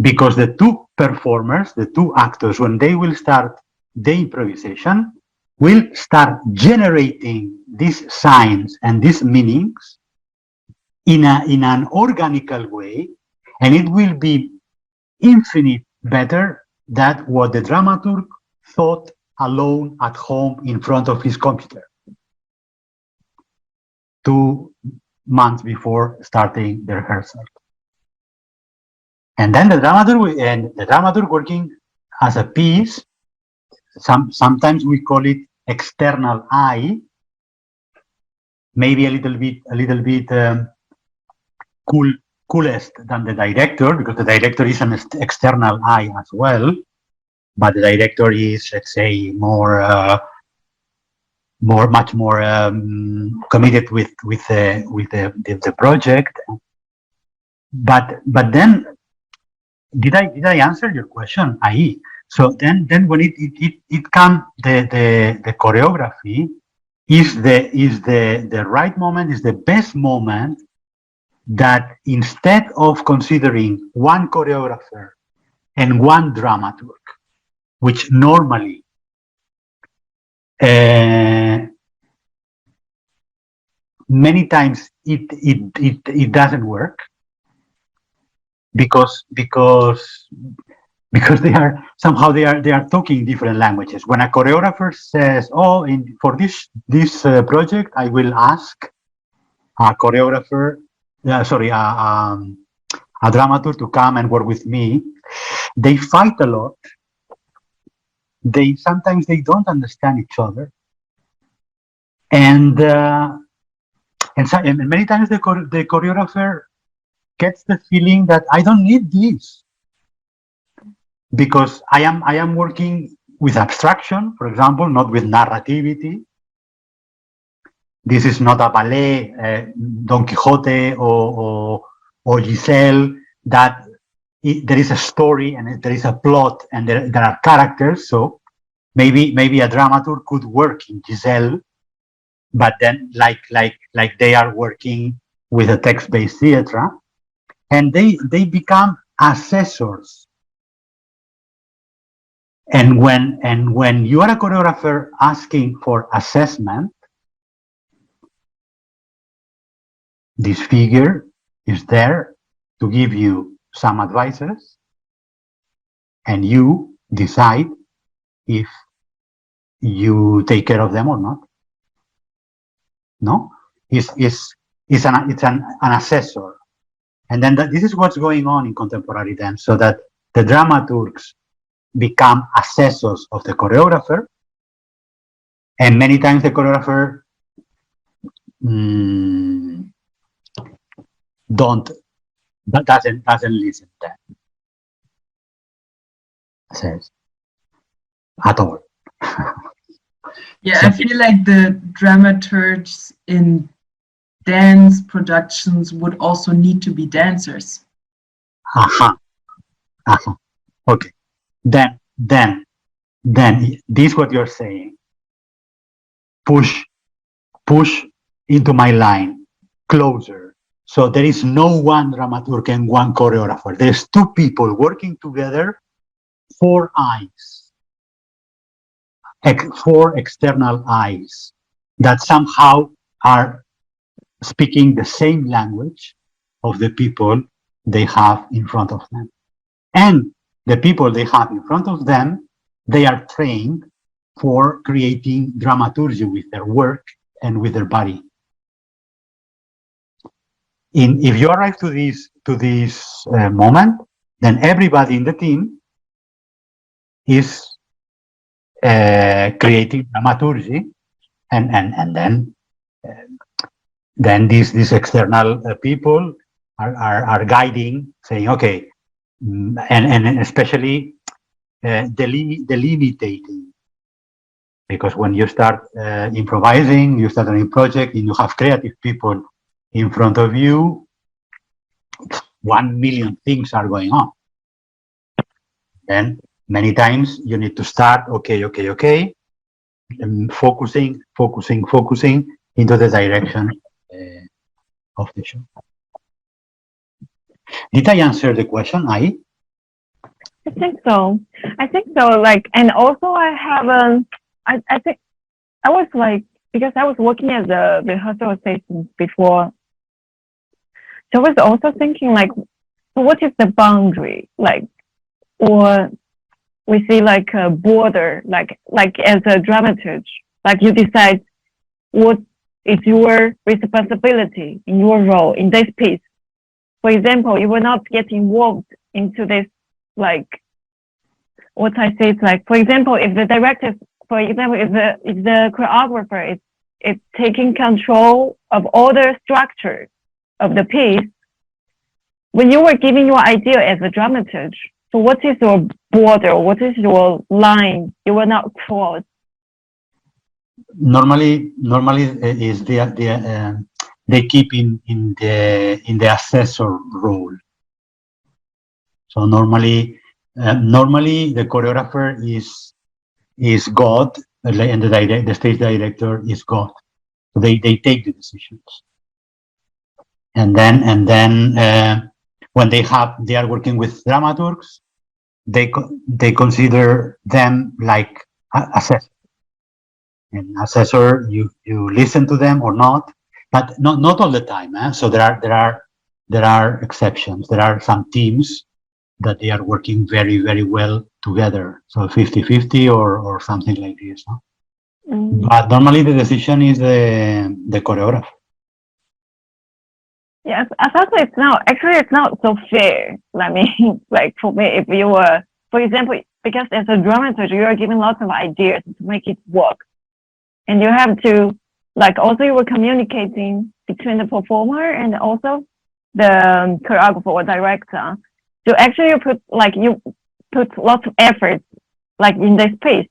because the two performers, the two actors, when they will start the improvisation, will start generating these signs and these meanings in an organical way, and it will be infinite better than what the dramaturg thought alone at home in front of his computer 2 months before starting the rehearsal. And then the dramaturg working as a piece, sometimes we call it external eye, maybe a little bit coolest than the director, because the director is an external eye as well, but the director is, let's say, much more committed with the project. But then, did I answer your question, Ai? So then when it comes, the choreography is the right moment, is the best moment, that instead of considering one choreographer and one dramaturg, which normally many times it doesn't work, because they are talking different languages. When a choreographer says, "Oh, for this project, I will ask a choreographer, a dramaturg to come and work with me," they fight a lot. Sometimes they don't understand each other, and many times the choreographer gets the feeling that I don't need this, because I am working with abstraction, for example, not with narrativity. This is not a ballet, Don Quixote or Giselle, that there is a story and there is a plot and there are characters. So maybe a dramaturg could work in Giselle, but then like they are working with a text-based theater, and they become assessors. And when you are a choreographer asking for assessment, this figure is there to give you some advices, and you decide if you take care of them or not. No, it's an assessor, and then this is what's going on in contemporary dance, so that the dramaturgs become assessors of the choreographer, and many times the choreographer doesn't listen to them, says at all. Yeah, I feel like the dramaturgs in dance productions would also need to be dancers. Okay. Then this is what you're saying. Push into my line closer. So there is no one dramaturg and one choreographer. There's two people working together, four eyes, four external eyes that somehow are speaking the same language of the people they have in front of them. And the people they have in front of them, they are trained for creating dramaturgy with their work and with their body. If you arrive to this moment, then everybody in the team is creating dramaturgy, and then these external people are guiding, saying, okay, and especially delimitating, because when you start improvising, you start a new project, and you have creative people in front of you, 1 million things are going on. Then many times you need to start, okay, and focusing into the direction of the show. Did I answer the question, Ai? I think so. Like, and also I have I think I was like, because I was working as a rehearsal assistant before, so I was also thinking like, what is the boundary, like, or we see like a border, like as a dramaturg, like you decide what is your responsibility in your role in this piece. For example, you will not get involved into this, like, what I say is like, for example, if the director, for example, if the choreographer is taking control of all the structure of the piece, when you were giving your idea as a dramaturg, so what is your border? What is your line you will not cross? Normally is they keep in the assessor role. So normally the choreographer is God, and the stage director is God. So they take the decisions, and then when they are working with dramaturgs, they consider them like assessor. And assessor, you listen to them or not, but not all the time. So there are exceptions. There are some teams that they are working very, very well together. So 50-50 or something like this. No? But normally the decision is the choreographer. Yes, I thought it's not so fair. I mean, like for me, if you were, for example, because as a dramaturg, you are given lots of ideas to make it work. And you have to, like, also you were communicating between the performer and also the choreographer or director. So actually you put lots of effort, like in this piece.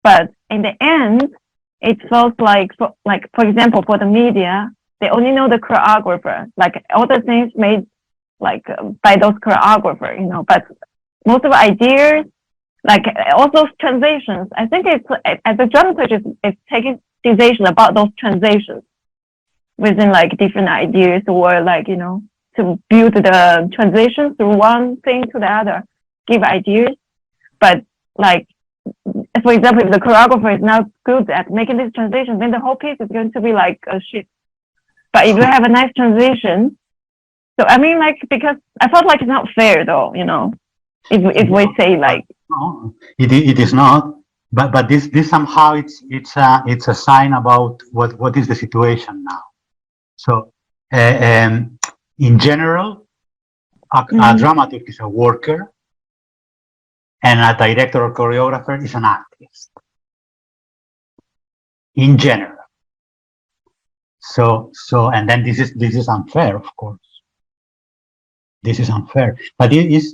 But in the end, it feels like, for example, for the media, they only know the choreographer, like all the things made like by those choreographers, you know, but most of the ideas, like all those transitions, I think it's, as a dramaturg, it's taking decision about those transitions within like different ideas, or like, you know, to build the transitions through one thing to the other, give ideas. But like, for example, if the choreographer is not good at making this transition, then the whole piece is going to be like a shit. But if you have a nice transition, so I mean, like, because I felt like it's not fair though, you know, if we say like. No, it is not. But this somehow it's a sign about what is the situation now. So in general, a dramaturg is a worker, and a director or choreographer is an artist. In general. So and then this is unfair, of course. This is unfair. But is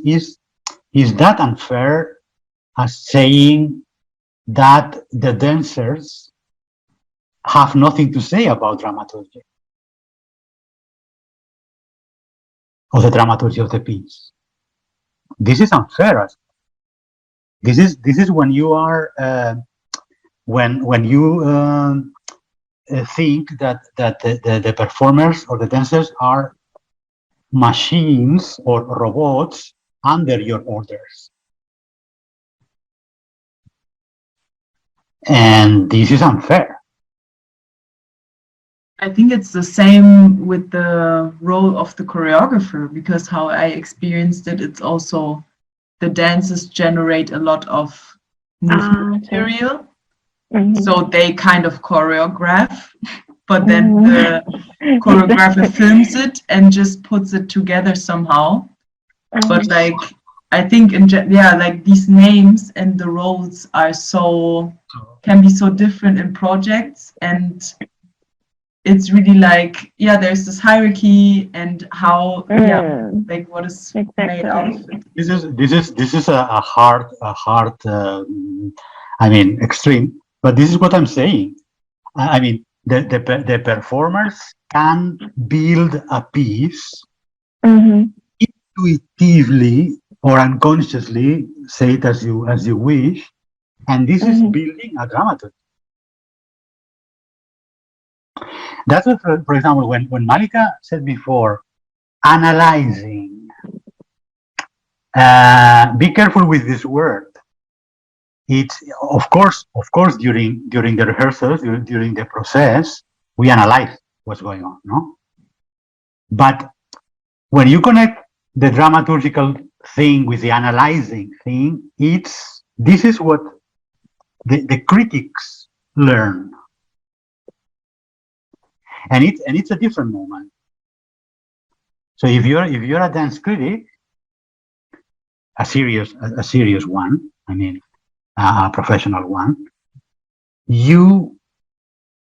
that unfair as saying that the dancers have nothing to say about dramaturgy or the dramaturgy of the piece? This is unfair. This is when you are when you think that the performers or the dancers are machines or robots under your orders. And this is unfair. I think it's the same with the role of the choreographer, because how I experienced it, it's also the dances generate a lot of movement material. So they kind of choreograph, but then the choreographer films it and just puts it together somehow. But like, I think like these names and the roles are can be so different in projects, and it's really like, there's this hierarchy and how, like what is made out of it. This is a hard, I mean, extreme. But this is what I'm saying. I mean, the performers can build a piece intuitively or unconsciously, say it as you wish, and this is building a dramaturgy. That's what, for example, when Malika said before, analyzing. Be careful with this word. It's of course during the rehearsals, during the process, we analyze what's going on, no? But when you connect the dramaturgical thing with the analyzing thing, this is what the critics learn, and it's a different moment. So if you're a dance critic, a serious one, I mean, a professional one, you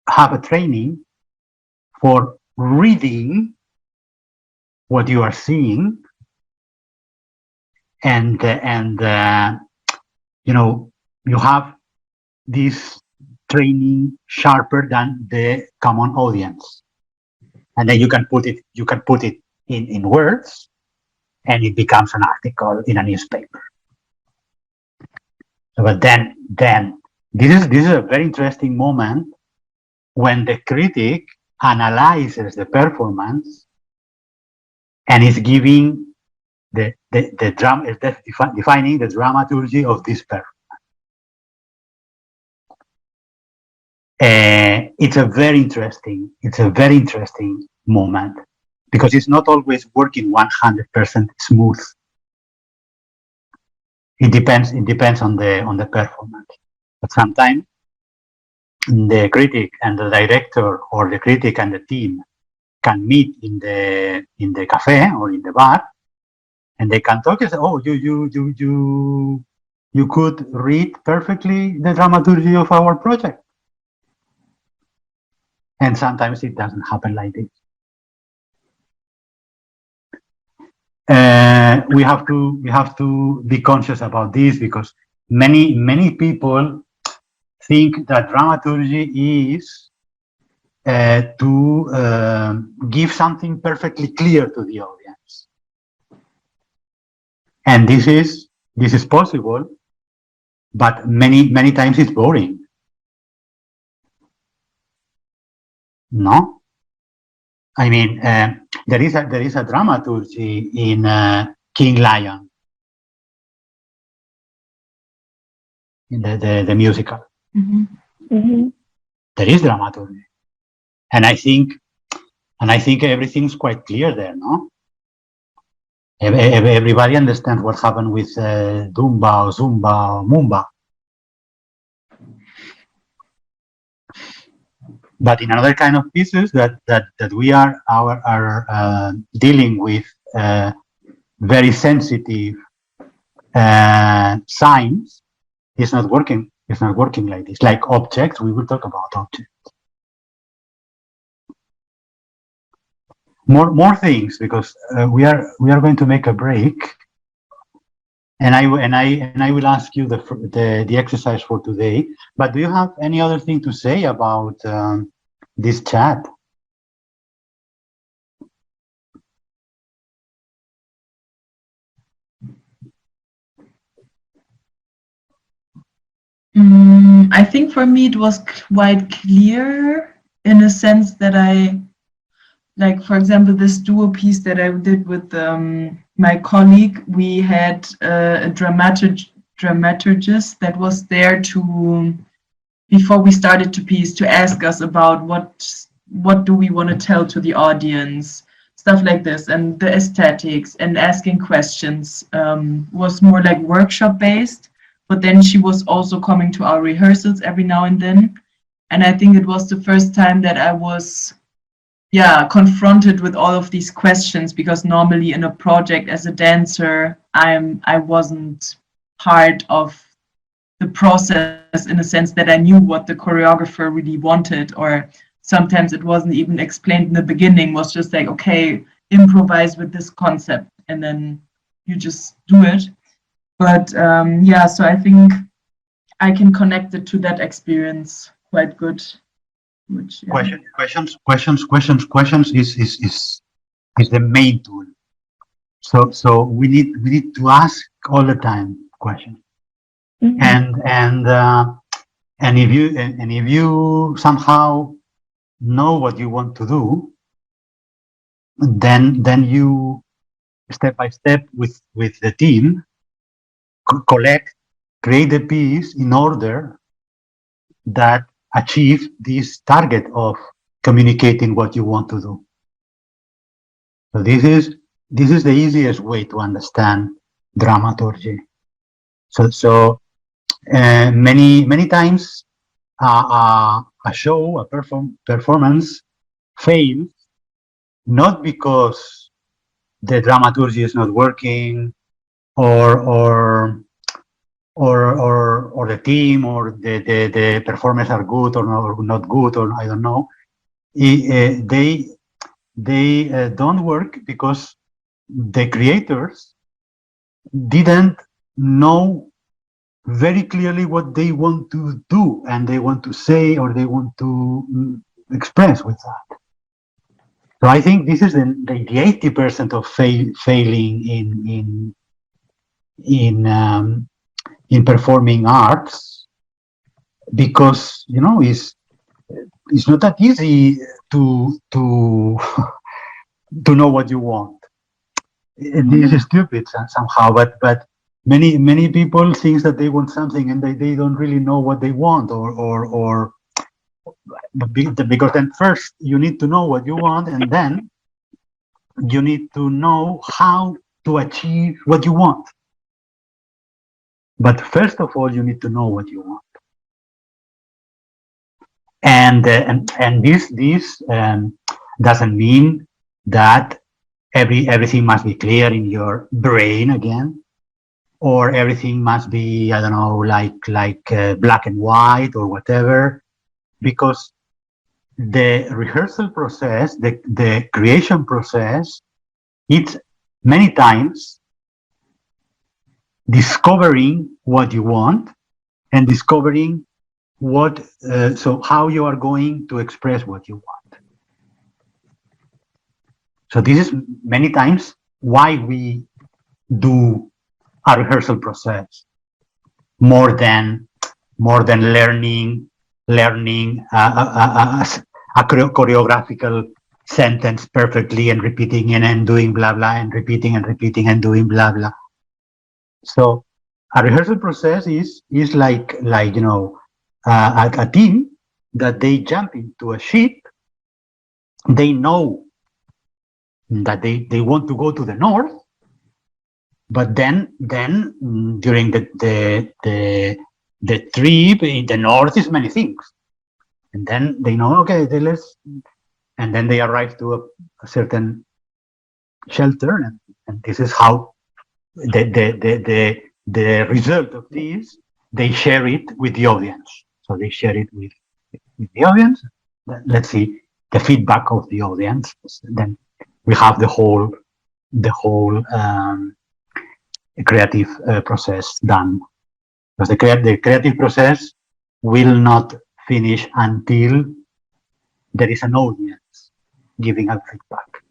have a training for reading what you are seeing, and you know, you have this training sharper than the common audience, and then you can put it in words, and it becomes an article in a newspaper. But then this is a very interesting moment when the critic analyzes the performance and is giving the drama, is defining the dramaturgy of this performance. It's a very interesting moment, because it's not always working 100% smooth. It depends on the performance. But sometimes the critic and the director, or the critic and the team, can meet in the cafe or in the bar, and they can talk and say, "Oh, you could read perfectly the dramaturgy of our project." And sometimes it doesn't happen like this. We have to be conscious about this, because many people think that dramaturgy is to give something perfectly clear to the audience, and this is possible, but many times it's boring. No, I mean, there is a dramaturgy in King Lion, in the musical. There is dramaturgy, and I think everything's quite clear there, no? Everybody understands what happened with Dumba or Zumba or Mumba. But in another kind of pieces that we are dealing with very sensitive signs, it's not working. It's not working like this. Like objects, we will talk about objects. More things, because we are going to make a break, and I will ask you the exercise for today. But do you have any other thing to say about this chat? I think for me it was quite clear in a sense that like, for example, this duo piece that I did with my colleague, we had a dramaturgist that was there to, before we started to piece, to ask us about what do we want to tell to the audience, stuff like this, and the aesthetics, and asking questions was more like workshop based. But then she was also coming to our rehearsals every now and then. And I think it was the first time that I was, confronted with all of these questions, because normally in a project as a dancer, I wasn't part of the process in a sense that I knew what the choreographer really wanted, or sometimes it wasn't even explained in the beginning, was just like, okay, improvise with this concept, and then you just do it. But so I think I can connect it to that experience quite good. Which, Questions is the main tool. So we need to ask all the time questions. Mm-hmm. And if you somehow know what you want to do, then you step by step with the team create the piece in order that achieve this target of communicating what you want to do. So this is the easiest way to understand dramaturgy. So many times a show, a performance fails not because the dramaturgy is not working, or the team or the performers are good or not good, or I don't know. They don't work because the creators didn't know very clearly what they want to do, and they want to say, or they want to express with that. So I think this is the 80% of failing in performing arts, because it's not that easy to know what you want. This is stupid somehow, but many people think that they want something and they don't really know what they want, or because then first you need to know what you want, and then you need to know how to achieve what you want. But first of all, you need to know what you want, and this doesn't mean that everything must be clear in your brain again, or everything must be, I don't know, like black and white or whatever, because the rehearsal process, the creation process, it's many times discovering what you want and discovering how you are going to express what you want. So this is many times why we do a rehearsal process more than learning a choreographical sentence perfectly and repeating and doing blah blah and repeating and doing blah blah. So a rehearsal process is like a team that they jump into a ship. They know that they want to go to the north, but then during the trip in the north is many things, and then they know, okay, and then they arrive to a certain shelter, and this is how the result of this, they share it with the audience. So they share it with the audience. Let's see the feedback of the audience. Then we have the whole creative process done. Because the creative process will not finish until there is an audience giving a feedback.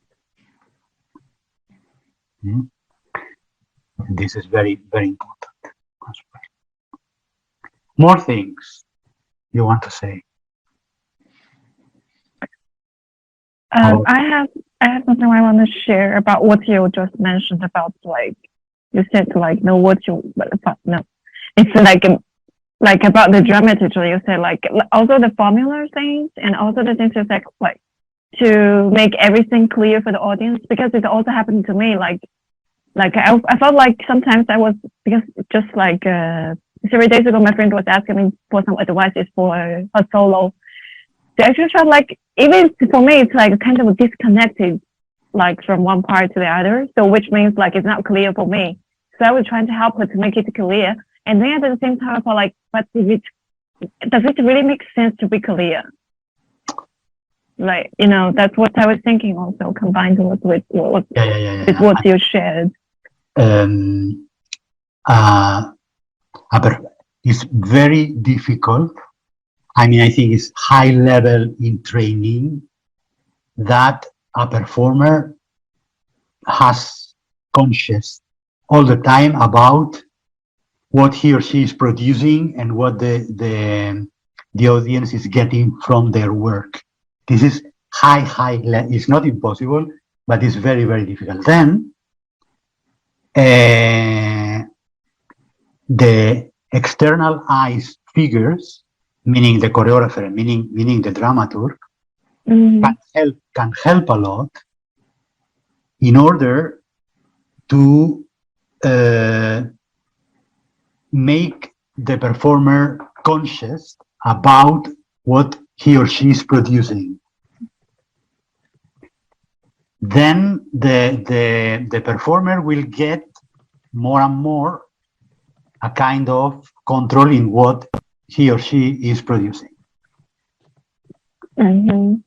This is very, very important as well. More things you want to say? I have something I want to share about what you just mentioned about, like, you said, like, know what you, no, it's like about the dramaturgy. You said, like, also the formula things, and also the things like to make everything clear for the audience, because it also happened to me. Like I felt like sometimes I was, because just like 3 days ago, my friend was asking me for some advices for a solo. So I actually felt like, even for me, it's like kind of disconnected, like from one part to the other. So which means like it's not clear for me. So I was trying to help her to make it clear. And then at the same time, I felt like, but does it really make sense to be clear? Like, that's what I was thinking also, combined with what you shared. It's very difficult. I mean, I think it's high level in training that a performer has conscious all the time about what he or she is producing and what the audience is getting from their work. This is high level. It's not impossible, but it's very, very difficult. Then the external eyes figures, meaning the choreographer, meaning the dramaturg, can help a lot in order to make the performer conscious about what he or she is producing. Then the performer will get more and more a kind of control in what he or she is producing. And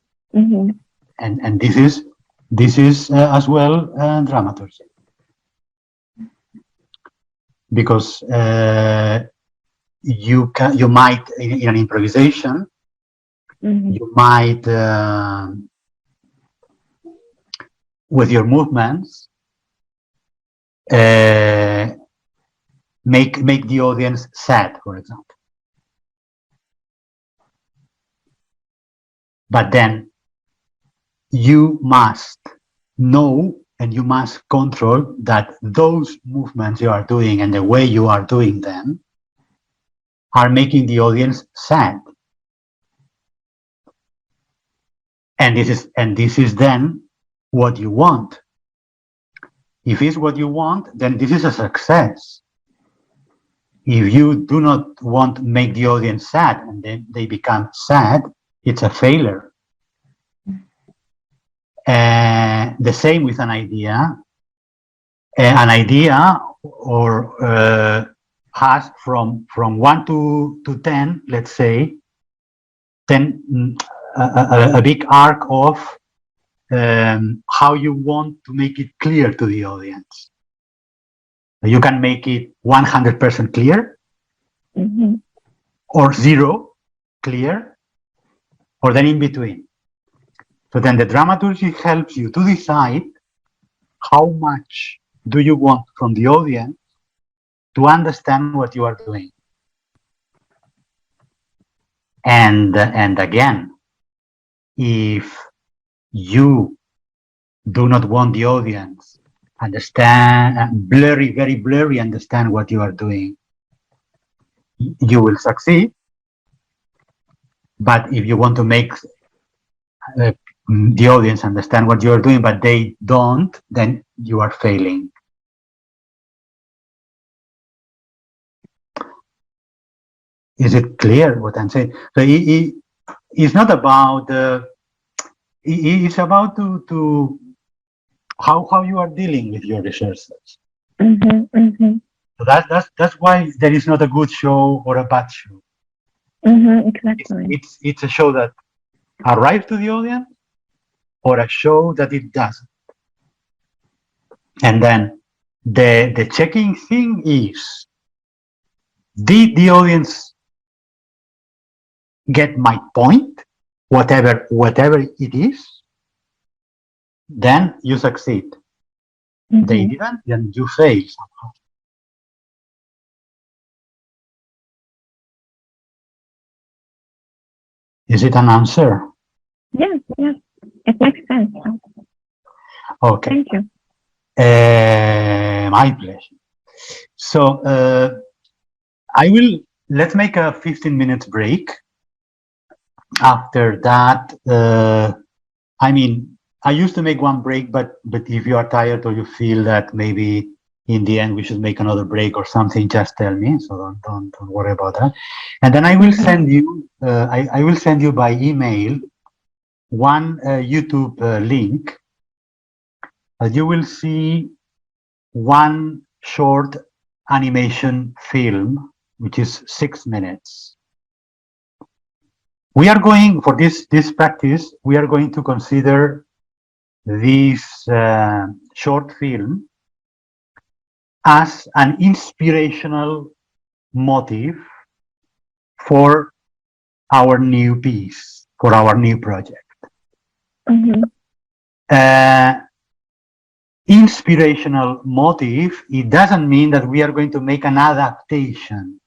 this is as well dramaturgy, because you might in an improvisation you might with your movements make the audience sad, for example. But then you must know and you must control that those movements you are doing and the way you are doing them are making the audience sad. And this is then what you want. If it's what you want, then this is a success. If you do not want to make the audience sad and then they become sad, it's a failure. The same with an idea. An idea has from 1 to 10, let's say, 10, a big arc of how you want to make it clear to the audience. You can make it 100% clear, or 0 clear, or then in between. So then the dramaturgy helps you to decide how much do you want from the audience to understand what you are doing. And again, if you do not want the audience understand, very blurry understand what you are doing, you will succeed. But if you want to make the audience understand what you are doing, but they don't, then you are failing. Is it clear what I'm saying? So it's not about it's about to how you are dealing with your researchers. So that's why there is not a good show or a bad show. Exactly. It's a show that arrives to the audience or a show that it doesn't. And then the checking thing is, did the audience get my point? Whatever it is, then you succeed. They didn't, then you fail somehow. Is it an answer? Yes, yes, it makes sense. Okay. Thank you. My pleasure. So let's make a 15 minutes break. After that, I mean, I used to make one break, but if you are tired or you feel that maybe in the end we should make another break or something, just tell me. So don't worry about that. And then I will send you, I will send you by email one YouTube link. You will see one short animation film, which is 6 minutes. We are going, for this practice, we are going to consider this short film as an inspirational motive for our new piece, for our new project. Inspirational motive, it doesn't mean that we are going to make an adaptation.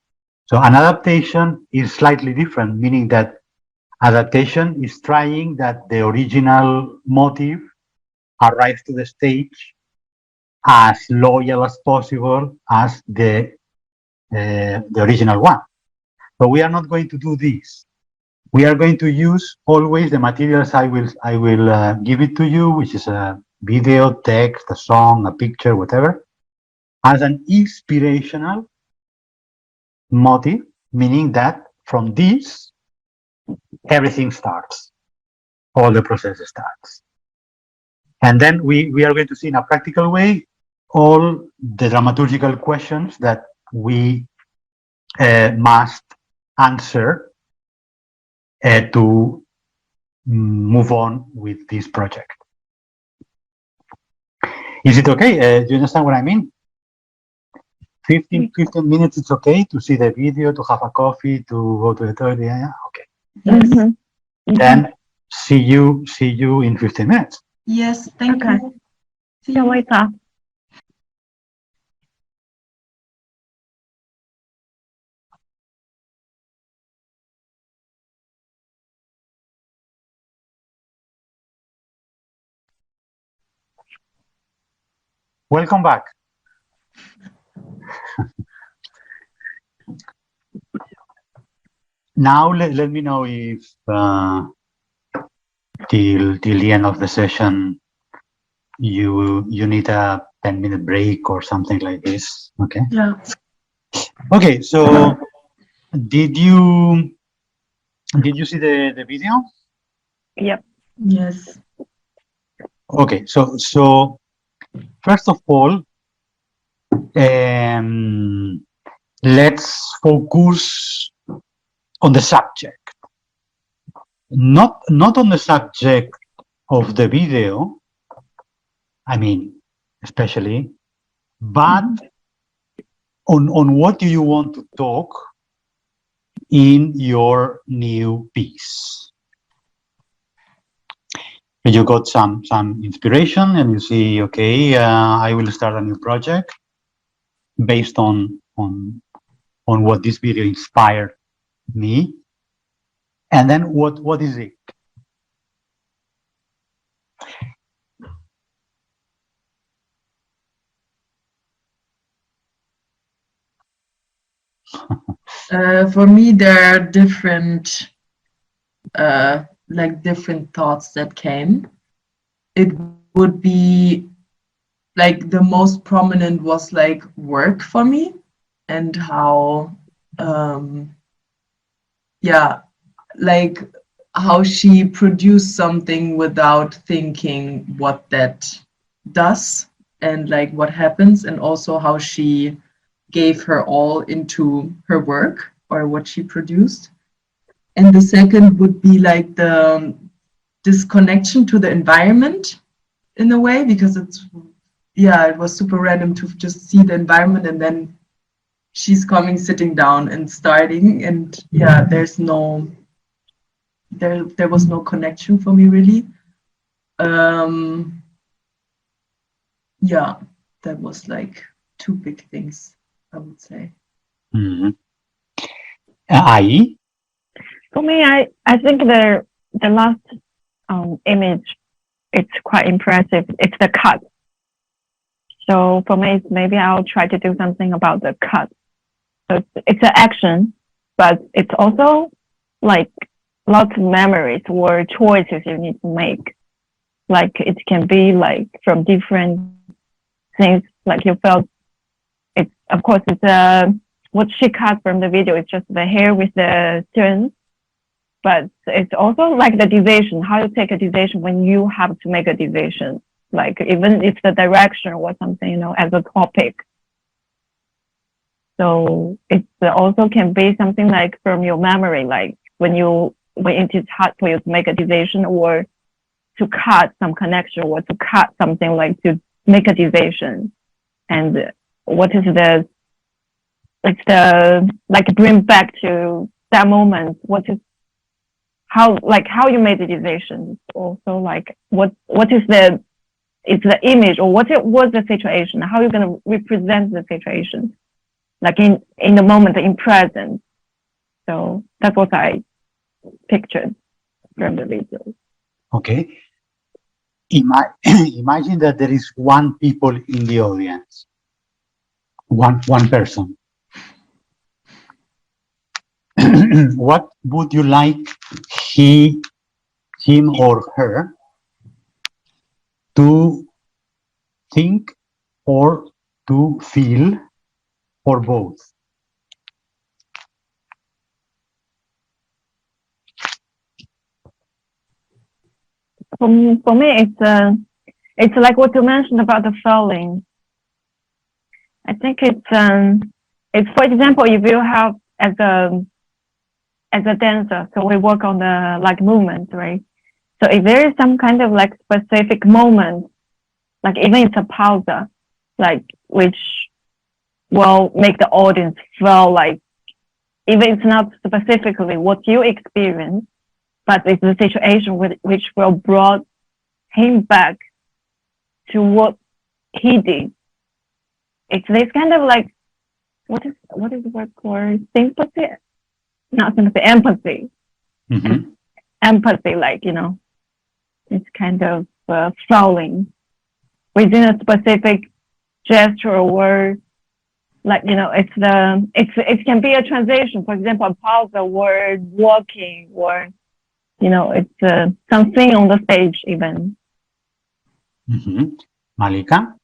So an adaptation is slightly different, meaning that adaptation is trying that the original motive arrives to the stage as loyal as possible as the original one. But we are not going to do this. We are going to use always the materials I will give it to you, which is a video, text, a song, a picture, whatever, as an inspirational motive, meaning that from this, everything starts. All the process starts. And then we are going to see in a practical way all the dramaturgical questions that we must answer to move on with this project. Is it okay? Do you understand what I mean? 15 minutes, it's okay to see the video, to have a coffee, to go to the toilet. Yeah, okay. Yes. Then see you in 15 minutes. Yes, thank you. See you later. Welcome back. Now let me know if till the end of the session you need a 10-minute break or something like this. Okay. Yeah. Okay. So did you see the video? Yep. Yes. Okay. So first of all, let's focus on the subject, not on the subject of the video, I mean, especially, but on what do you want to talk in your new piece. You got some inspiration and you see, okay, I will start a new project based on what this video inspired me. And then what is it? For me, there are different different thoughts that came. It would be like the most prominent was like work for me and how yeah, like how she produced something without thinking what that does and like what happens, and also how she gave her all into her work or what she produced. And the second would be like the disconnection to the environment in a way, because it's, yeah, it was super random to just see the environment and then she's coming, sitting down and starting, and yeah, there's no, there was no connection for me really. Yeah, that was like two big things, I would say. Mhm. Ai? For me, I think the last image, it's quite impressive. It's the cut. So for me, maybe I'll try to do something about the cut. So it's an action, but it's also like lots of memories or choices you need to make. Like it can be like from different things. Like you felt it's, of course, it's what she cut from the video is just the hair with the strands, but it's also like the decision, how you take a decision when you have to make a decision. Like even if the direction or something, as a topic. So it also can be something like from your memory, like when it is hard for you to make a decision or to cut some connection or to cut something, like to make a decision. And what is like bring back to that moment, how you made the decision. Also like what is the image, or what it was the situation, how you're going to represent the situation, like in the moment, in present. So that's what I pictured from the video. Okay. Imagine that there is one people in the audience, one person. What would you like him or her to think or to feel, or both? For me, it's like what you mentioned about the feeling. I think it's for example, if you have as a dancer, so we work on the like movement, right? So if there is some kind of like specific moment, like even it's a pause, like which will make the audience feel like, even it's not specifically what you experience, but it's the situation which will brought him back to what he did. It's this kind of like, what is the word for sympathy? Not sympathy, empathy. Mm-hmm. Empathy, like, it's kind of falling within a specific gesture or word. Like, it can be a transition. For example, a pause, a word, walking, or, it's something on the stage even. Mm-hmm. Malika?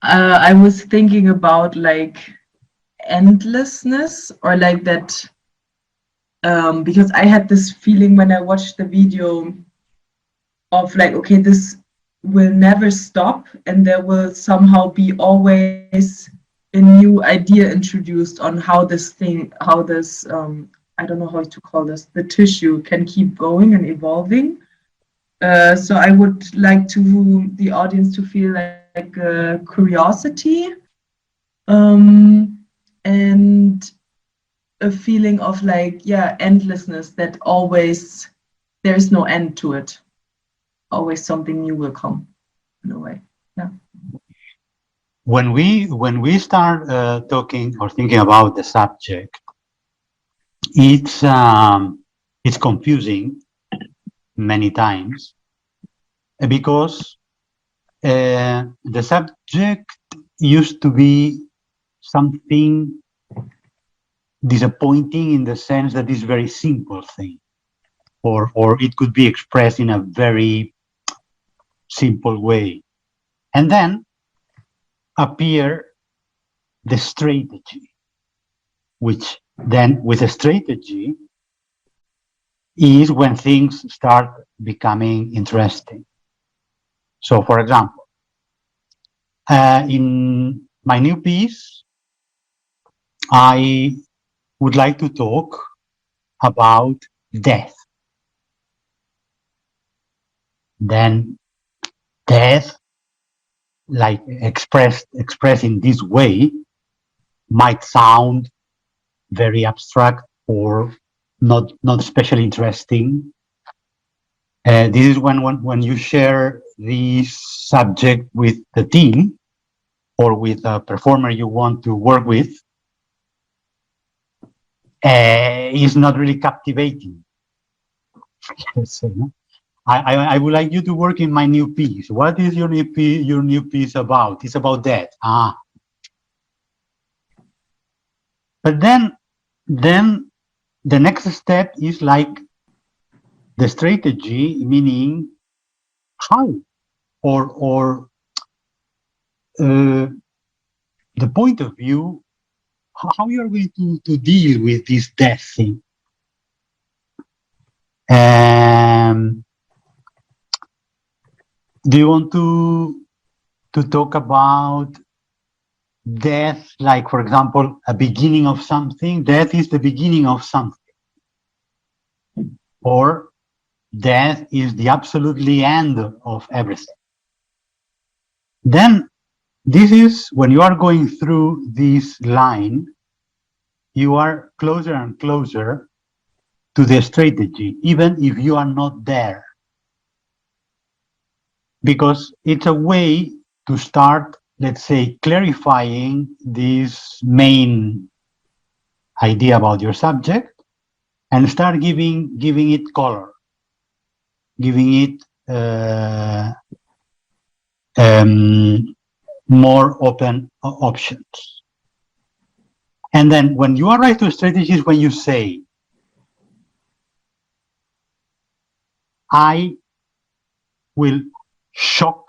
I was thinking about like endlessness, or like that, because I had this feeling when I watched the video of like, okay, this will never stop, and there will somehow be always a new idea introduced on how this, I don't know how to call this, the tissue can keep going and evolving. So I would like the audience to feel like curiosity, and a feeling of like, yeah, endlessness, that always there's no end to it. Always something new will come in a way. Yeah. When we start talking or thinking about the subject, it's confusing many times, because the subject used to be something disappointing, in the sense that it's very simple thing, or it could be expressed in a very simple way, and then appear the strategy, which then with a strategy is when things start becoming interesting. So, for example, in my new piece, I would like to talk about death. Then death, like expressed in this way, might sound very abstract or not especially interesting. This is when you share this subject with the team or with a performer you want to work with, is not really captivating. So, no? I would like you to work in my new piece. What is your new piece about? It's about death. But then the next step is like the strategy, meaning how or the point of view, how you are going to deal with this death thing. Do you want to talk about death, like, for example, a beginning of something? Death is the beginning of something. Or death is the absolutely end of everything. Then this is when you are going through this line, you are closer and closer to the strategy, even if you are not there. Because it's a way to start, let's say, clarifying this main idea about your subject and start giving it color, giving it more open options. And then when you arrive to strategies, when you say, I will shock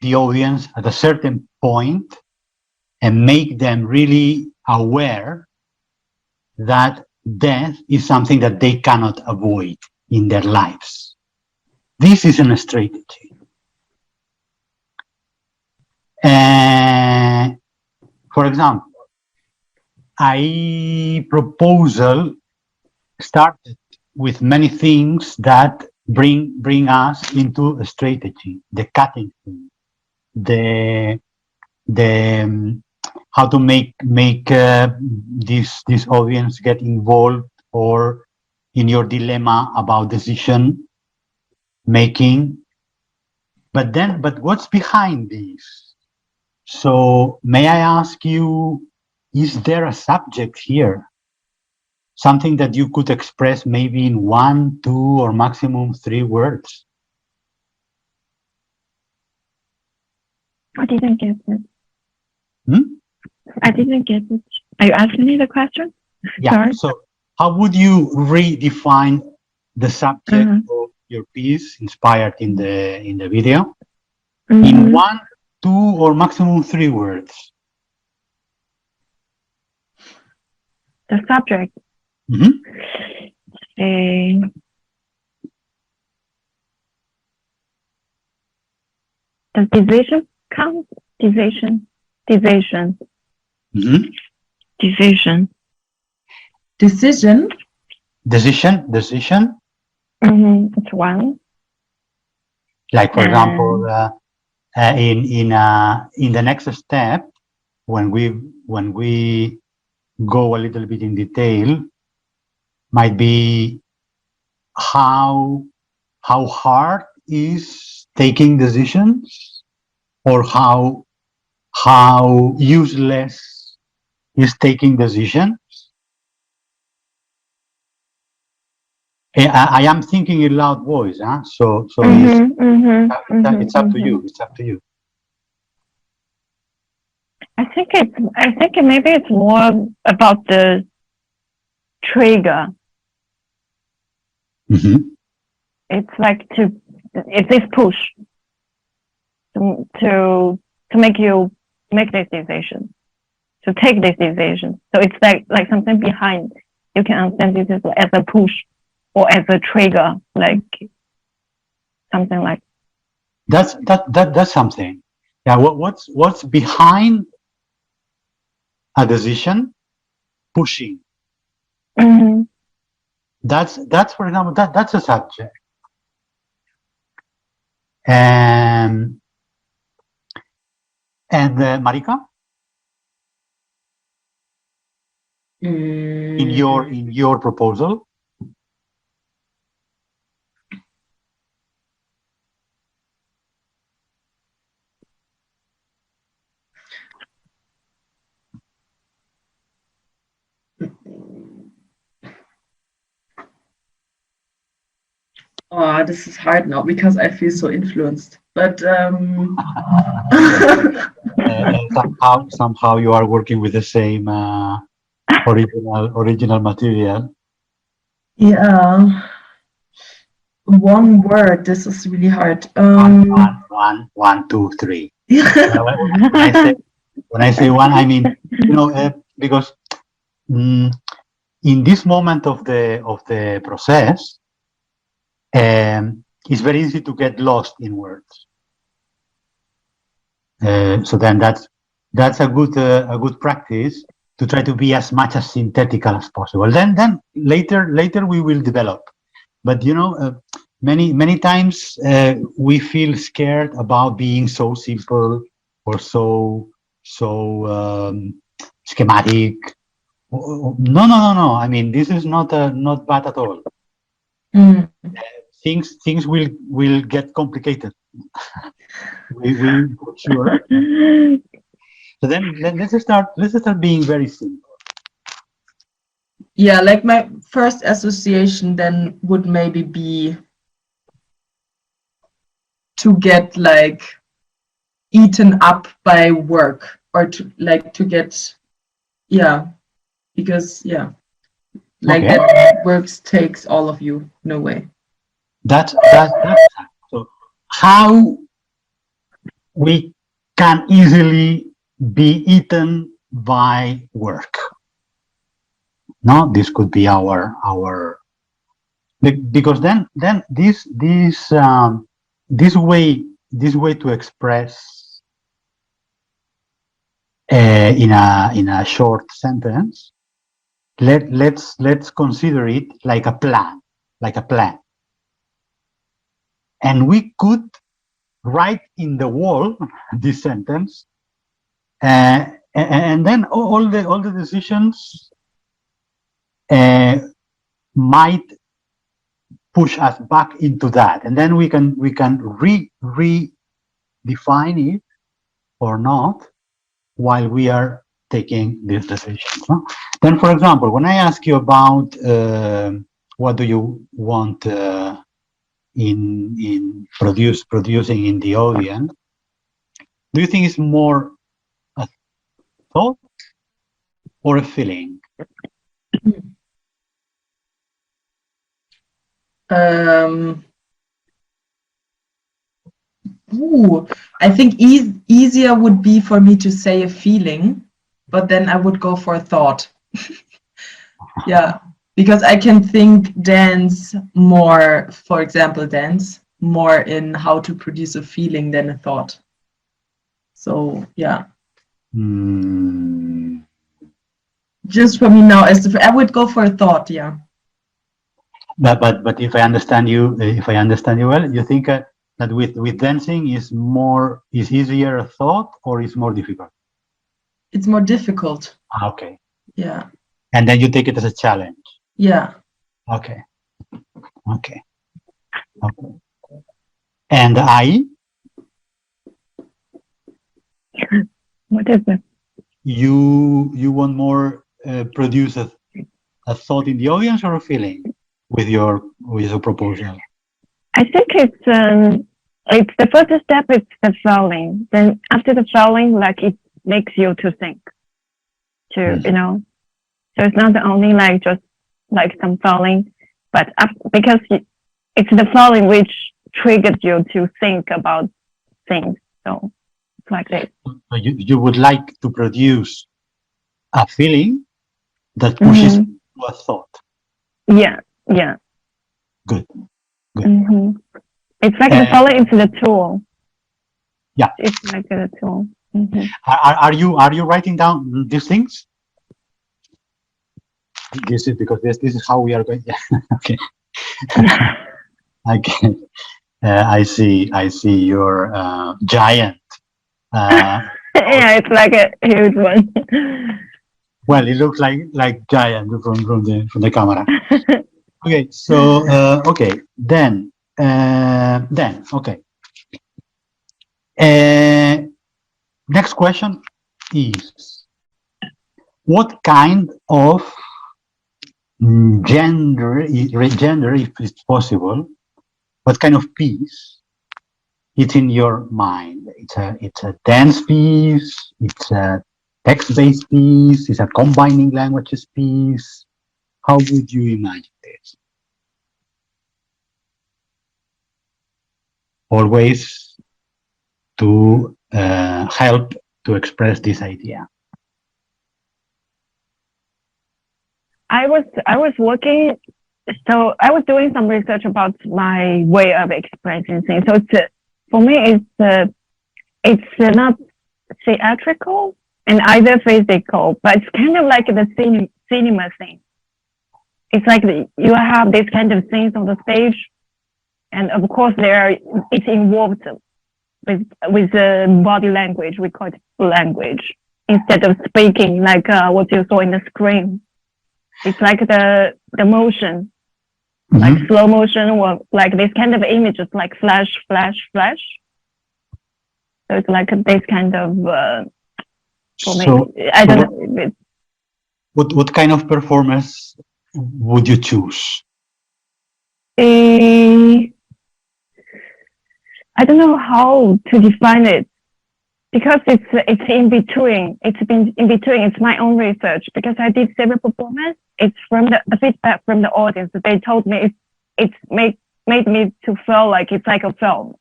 the audience at a certain point and make them really aware that death is something that they cannot avoid in their lives. This is a strategy. For example, a proposal started with many things that bring us into a strategy, the cutting thing, the how to make this audience get involved or in your dilemma about decision making. But what's behind this? So may I ask you, is there a subject here? Something that you could express maybe in 1, 2, or maximum 3 words? I didn't get it. I didn't get it. Are you asking me the question? Yeah. Sorry. So how would you redefine the subject of your piece inspired in the video in 1, 2, or maximum 3 words? The subject. Does division count? Division. Decision. It's one. Like, for example, in the next step, when we go a little bit in detail, might be how hard is taking decisions, or how useless is taking decisions. I am thinking in loud voice, huh? So it's up to you. It's up to you. I think maybe it's more about the trigger. It's like it's this push to make you make this decision, to take this decision. So it's like something behind. You can understand this as a push or as a trigger, like something like. That's something. Yeah. What's behind a decision? Pushing. Mm-hmm. That's for example that's a subject. And Marika, in your proposal. Oh, this is hard now because I feel so influenced. But Somehow you are working with the same original material. yeah, one word. This is really hard. One, two, three. When I say one, I mean because in this moment of the process, it's very easy to get lost in words. So then that's a good practice to try to be as much as synthetical as possible. Then later we will develop. But many times we feel scared about being so simple or so schematic. No. I mean, this is not bad at all. Mm. Things will get complicated. we for sure. So then let's start being very simple. Yeah, like my first association then would maybe be to get like eaten up by work or to get, yeah, because like Okay. that works takes all of you, no way. That's so how we can easily be eaten by work. No, this could be our because then this way to express in a short sentence. Let's consider it like a plan, and we could write in the wall this sentence, and then all the decisions might push us back into that, and then we can redefine it or not while we are taking these decisions. No? Then, for example, when I ask you about what do you want in producing in the audience, do you think it's more a thought or a feeling? I think easier would be for me to say a feeling, but then I would go for a thought. Yeah, because I can think dance more, for example, dance more in how to produce a feeling than a thought. So yeah. Just for me now, I would go for a thought, yeah. But if I understand you well, you think that with dancing is easier a thought or is more difficult? It's more difficult. Okay. Yeah. And then you take it as a challenge. Yeah. Okay. And I? What is it? You want more produce a thought in the audience or a feeling with your proposal? I think it's the first step is the feeling. Then after the feeling, like it makes you to think, so it's not only like just like some feeling, but because it's the feeling which triggered you to think about things. So it's like this. So you would like to produce a feeling that pushes Mhm. to a thought. Yeah, yeah. Good. Hmm. It's like the Uh, follow into the tool. Yeah. It's like the tool. Hmm. Are you writing down these things? This is because this is how we are going. Yeah. Okay. Okay. I see your giant. Yeah, it's like a huge one. Well, it looks like giant from the camera. Okay, so okay, then okay. Next question is, what kind of gender, if it's possible, what kind of piece it's in your mind? It's a dance piece, it's a text-based piece, it's a combining languages piece. How would you imagine this? Always to help to express this idea. I was working, so I was doing some research about my way of expressing things. So for me, it's not theatrical and either physical, but it's kind of like the cinema thing. It's like you have this kind of things on the stage, and of course it's involved with body language. We call it language instead of speaking like what you saw in the screen. It's like the motion, like slow motion, or like this kind of images, like flash, flash, flash. So it's like this kind of. For me, I don't know. What kind of performance would you choose? I don't know how to define it because it's in between. It's been in between. It's my own research because I did several performances. It's from the feedback from the audience. They told me it's made me to feel like it's like a film.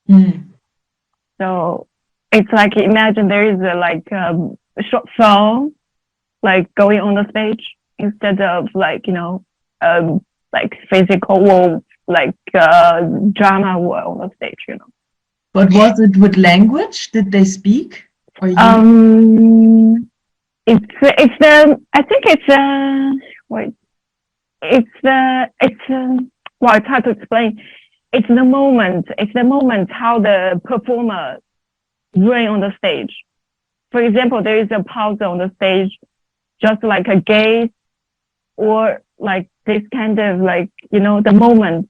Mm. So it's like imagine there is a short film like going on the stage instead of like like physical or like drama on the stage. But was it with language? Did they speak? Or you? It's the I think it's wait well, it's hard to explain. It's the moment how the performer ran on the stage. For example, there is a pause on the stage, just like a gaze, or like this kind of like the moment.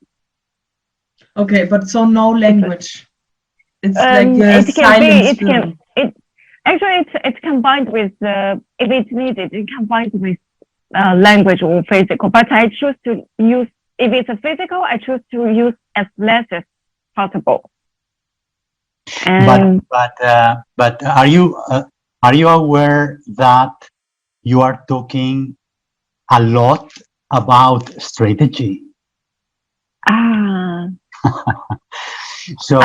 Okay, but so no language. It's like it can silence be. Actually it's combined with if it's needed, it's combined with language or physical. But I choose to use if it's a physical, I choose to use as less as possible. And but are you aware that you are talking a lot about strategy? So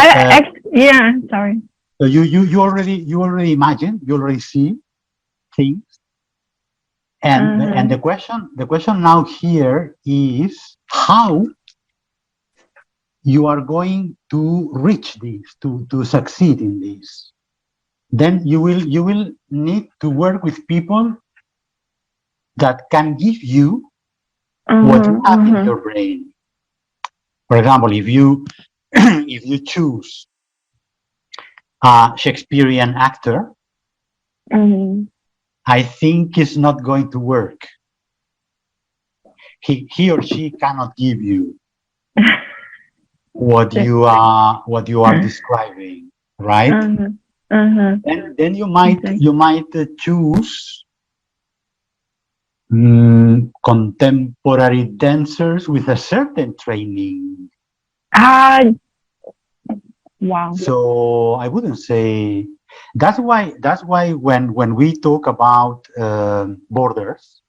yeah, sorry. So you already imagine, you already see things, and the question now here is how you are going to reach this, to succeed in this. Then you will need to work with people that can give you what you have in your brain. For example, if you choose a Shakespearean actor, I think it's not going to work. He or she cannot give you what you are describing, right? Then you might choose contemporary dancers with a certain training. Wow. So I wouldn't say that's why when we talk about borders,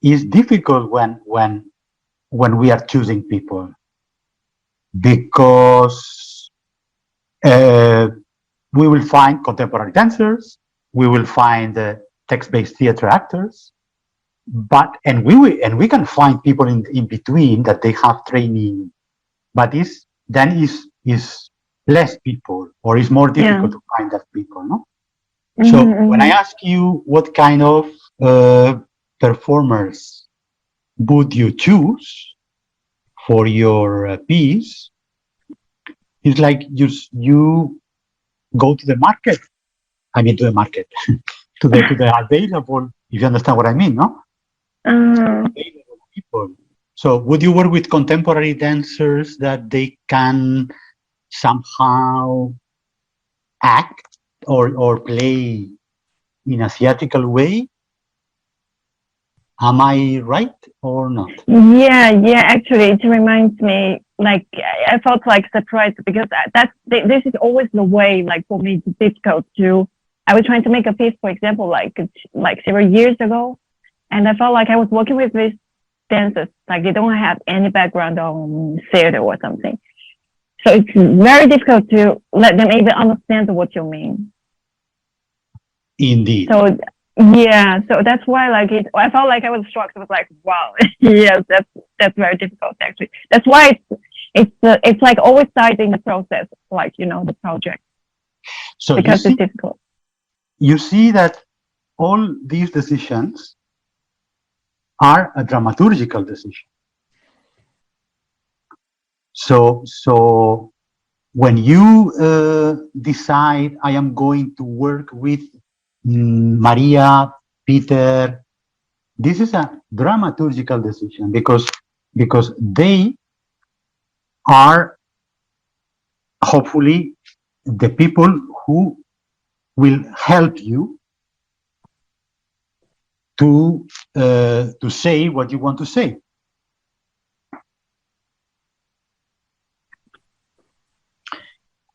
it's difficult when we are choosing people, because we will find contemporary dancers, we will find text-based theater actors, and we can find people in between that they have training, but is less people, or is more difficult to find that people, no? So when I ask you what kind of performers would you choose for your piece, it's like you go to the market. I mean, to the market, to the available. If you understand what I mean, no? Available people. So, would you work with contemporary dancers that they can somehow act or play in a theatrical way? Am I right or not? Yeah. Actually, it reminds me. Like I felt like surprised because this is always the way. Like for me, it's difficult to. I was trying to make a piece, for example, like several years ago, and I felt like I was working with these dancers. Like they don't have any background on theater or something. So it's very difficult to let them even understand what you mean. Indeed. So yeah, so that's why I felt like I was shocked. I was like, wow, yes, that's very difficult actually. That's why it's like always starting the process, like the project. So because it's difficult. You see that all these decisions are a dramaturgical decision. So when you decide I am going to work with Maria, Peter, this is a dramaturgical decision because they are hopefully the people who will help you to say what you want to say.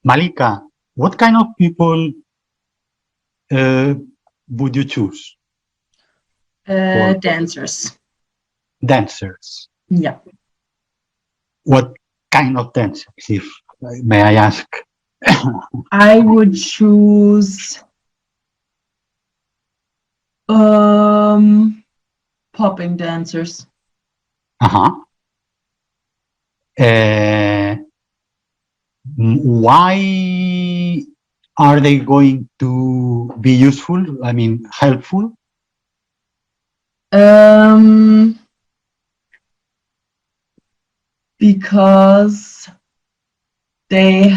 Malika, what kind of people would you choose? Dancers. Dancers. Yeah. What kind of dancers, if may I ask? I would choose popping dancers. Why are they going to be useful? I mean, helpful? Because they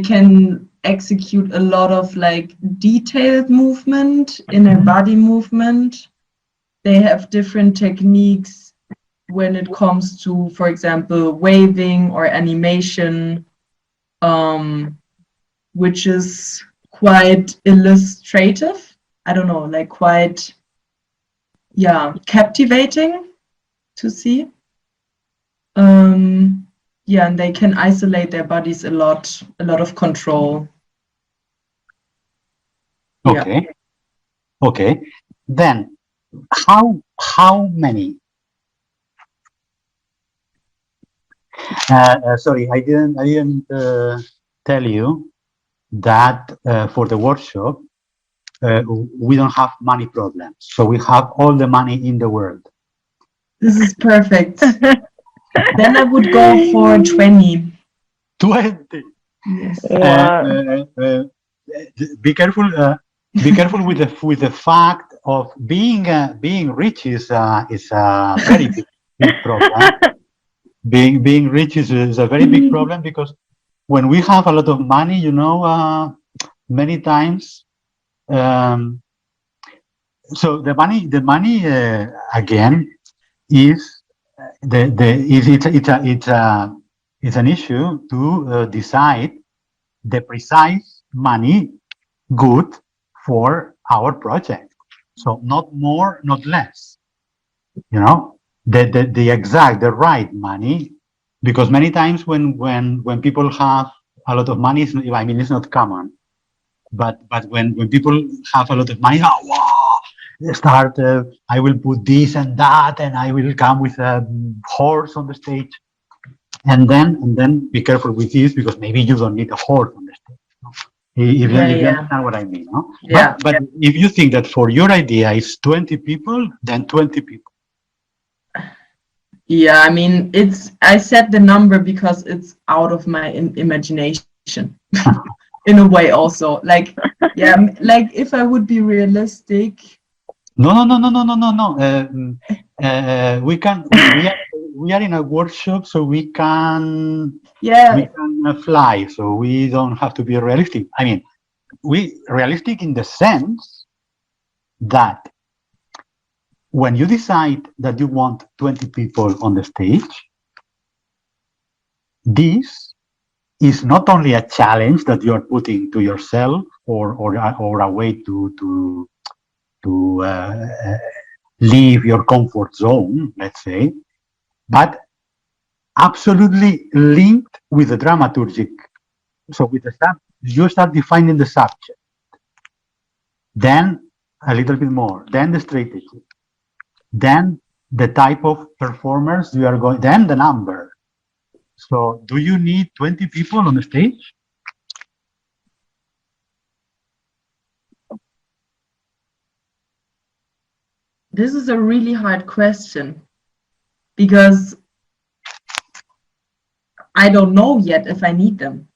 can execute a lot of like detailed movement, inner body movement. They have different techniques when it comes to, for example, waving or animation, which is quite illustrative. I don't know, like quite, captivating to see. And they can isolate their bodies a lot of control. Okay. Yeah. Okay. Then how many? Sorry, I didn't tell you that for the workshop we don't have money problems, so we have all the money in the world. This is perfect. Then I would go for 20. 20. Yes. Be careful. Be careful with the fact of being rich is a very big problem. Being rich is a very big problem because when we have a lot of money, many times. So the money again is it's an issue to decide the precise money good for our project. So not more, not less. The right money, because many times when people have a lot of money, it's not common. But when people have a lot of money, I will put this and that, and I will come with a horse on the stage. And then be careful with this, because maybe you don't need a horse on the stage. No? If you understand what I mean, no? Yeah. But if you think that for your idea is 20 people, then 20 people. Yeah, I mean, I set the number because it's out of my imagination in a way also. Like, yeah, like if I would be realistic. No. We are in a workshop, so we can fly, so we don't have to be realistic. I mean, we realistic in the sense that when you decide that you want 20 people on the stage, this is not only a challenge that you are putting to yourself or a way to leave your comfort zone, let's say, but absolutely linked with the dramaturgic. So with the you start defining the subject, then a little bit more, then the strategy, then the type of performers you are going, then the number. So do you need 20 people on the stage? This is a really hard question because I don't know yet if I need them.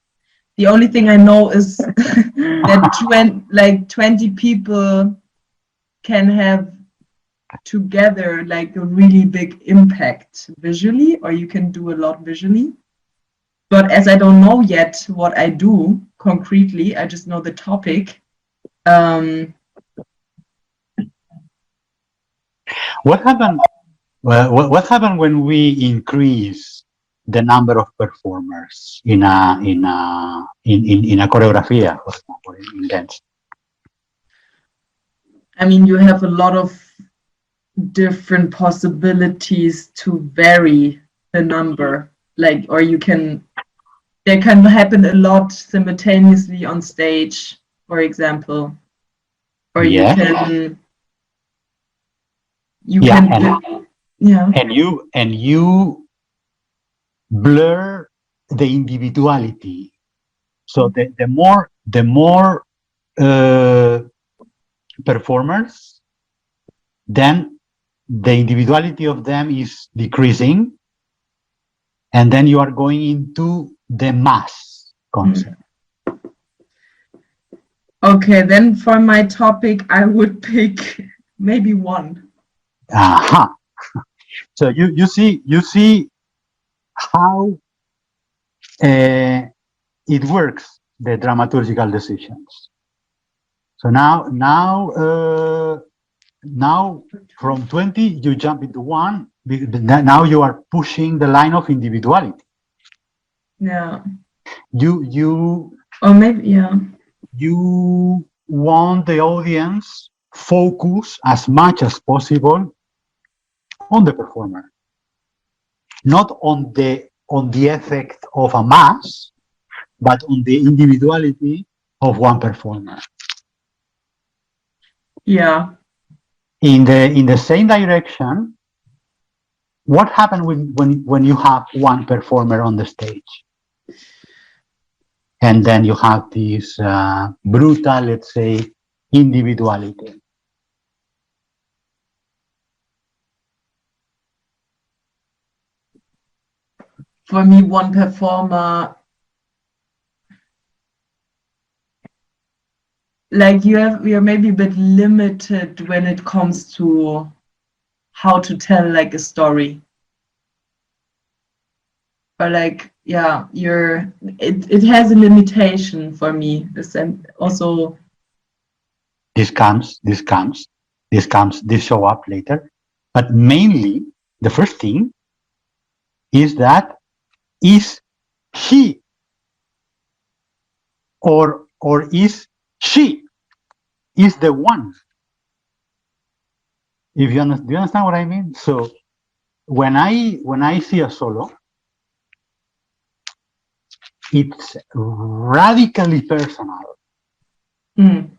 The only thing I know is that 20 people can have together like a really big impact visually, or you can do a lot visually. But as I don't know yet what I do concretely, I just know the topic. What happened? What happened when we increase the number of performers in a choreografía, for example, in dance? I mean, you have a lot of different possibilities to vary the number, like, or there can happen a lot simultaneously on stage, for example, or Yeah. And you blur the individuality. So the more performers, then the individuality of them is decreasing, and then you are going into the mass concept. Okay, then for my topic, I would pick maybe one. Aha. So you see how it works, the dramaturgical decisions. So now from 20 you jump into one. Now you are pushing the line of individuality. Yeah. Or maybe, yeah. You want the audience focus as much as possible on the performer, not on the effect of a mass, but on the individuality of one performer. Yeah. In the same direction, what happens when you have one performer on the stage, and then you have this brutal, let's say, individuality? For me, one performer, like you're maybe a bit limited when it comes to how to tell like a story. Or like, yeah, it has a limitation for me. This show up later. But mainly, the first thing is that is he or is she is the one. If you understand, do you understand what I mean? So when I see a solo, it's radically personal. Then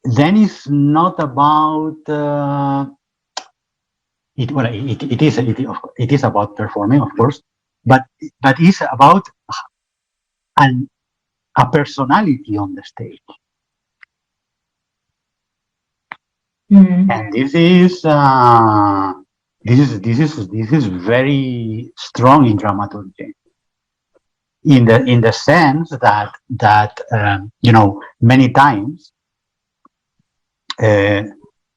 it's not about it is about performing, of course, but it's about a personality on the stage. Mm. And this is very strong in dramaturgy, in the sense that you know, many times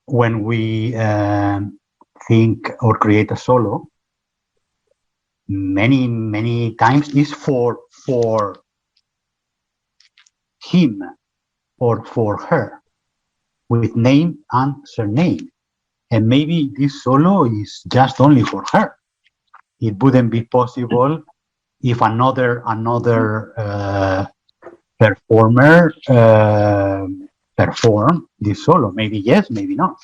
when we think or create a solo, many times is for him or for her, with name and surname. And maybe this solo is just only for her. It wouldn't be possible if another performer perform this solo. Maybe yes, maybe not.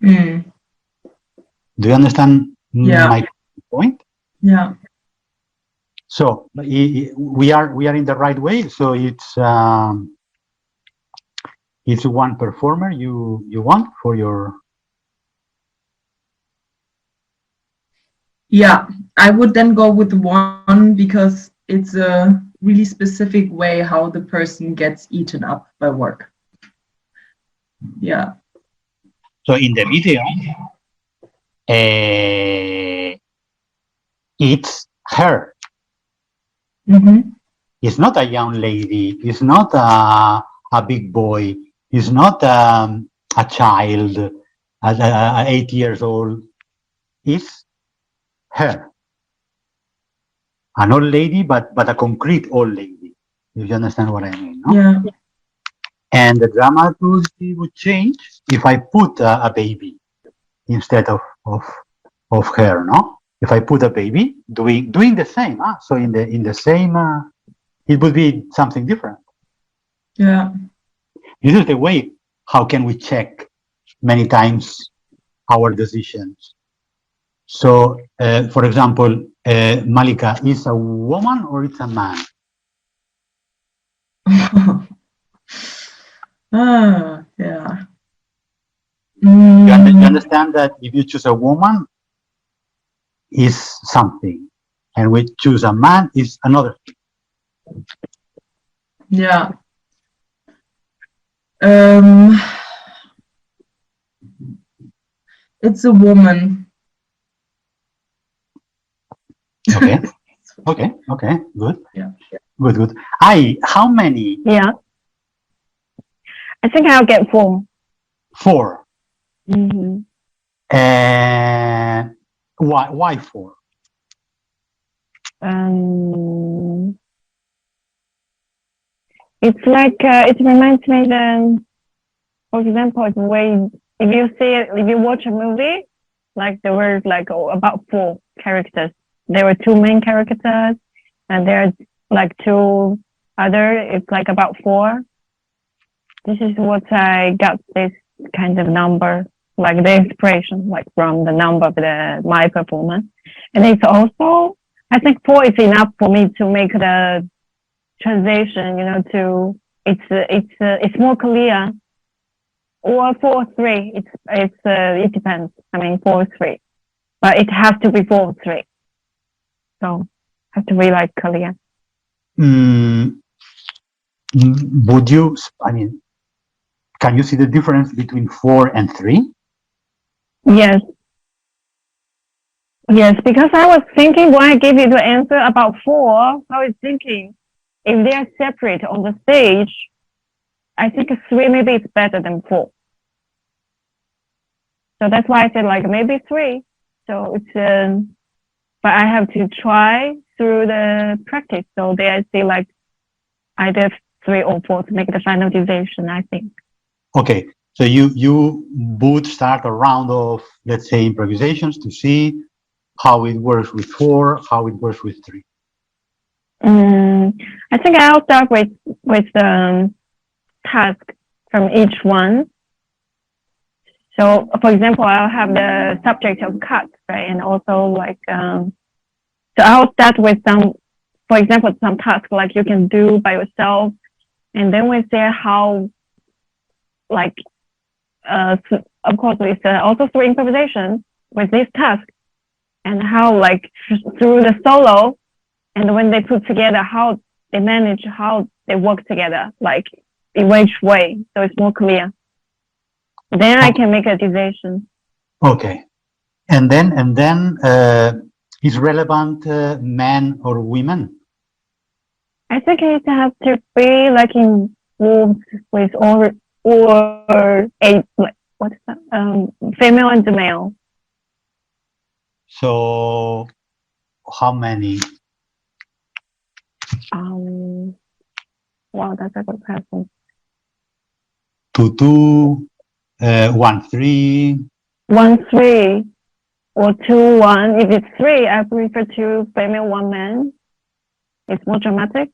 Mm. Do you understand Yeah. my point? Yeah. So we are in the right way. So it's one performer you want for your. Yeah, I would then go with one because it's a really specific way how the person gets eaten up by work. Yeah. So in the video, it's her. Mm-hmm. It's not a young lady. It's not a big boy. It's not a child, 8 years old. It's her. An old lady, but a concrete old lady. If you understand what I mean, no? Yeah. And the dramaturgy would change if I put a baby instead of her, no? If I put a baby doing the same, so in the same, it would be something different. Yeah. This is the way. How can we check many times our decisions? So, for example, Malika, is a woman or it's a man? Yeah. You understand that if you choose a woman, is something, and we choose a man is another thing. Yeah. It's a woman. Okay. Okay. Good. Yeah. Good. How many? Yeah. I think I'll get 4. 4. Mm-hmm. Why 4? It's like it reminds me then, for example, the way if you watch a movie, like there were like about 4 characters. There were 2 main characters, and there are like 2 other. It's like about 4. This is what I got this kind of number, like the inspiration, like from the number of my performance. And it's also, I think 4 is enough for me to make the transition, you know, to it's more clear. Or 4/3, it depends. I mean 4/3, but it has to be 4/3. So have to be like clear. Would you? I mean, can you see the difference between 4 and 3? Yes. Yes, because I was thinking when I gave you the answer about 4, I was thinking if they are separate on the stage, I think 3 maybe it's better than 4. So that's why I said like maybe 3. So it's but I have to try through the practice. So there I see like either 3 or 4 to make the final decision, I think. Okay, so you would start a round of, let's say, improvisations to see how it works with 4, how it works with 3. I think I'll start with the task from each one. So, for example, I'll have the subject of cuts, right? And also like, so I'll start with some, for example, some tasks like you can do by yourself. And then we say how, like, of course, it's also through improvisation. with this task, and how like through the solo, and when they put together, how they manage, how they work together, like in which way, so it's more clear. Then I can make a decision. Okay. And then is relevant men or women? I think it has to be like involved with or a like what's that? Female and male. So how many? Wow, that's a good question. 2-2, 1-3. 1-3 or 2-1. If it's 3, I prefer 2 female, 1 man. It's more dramatic.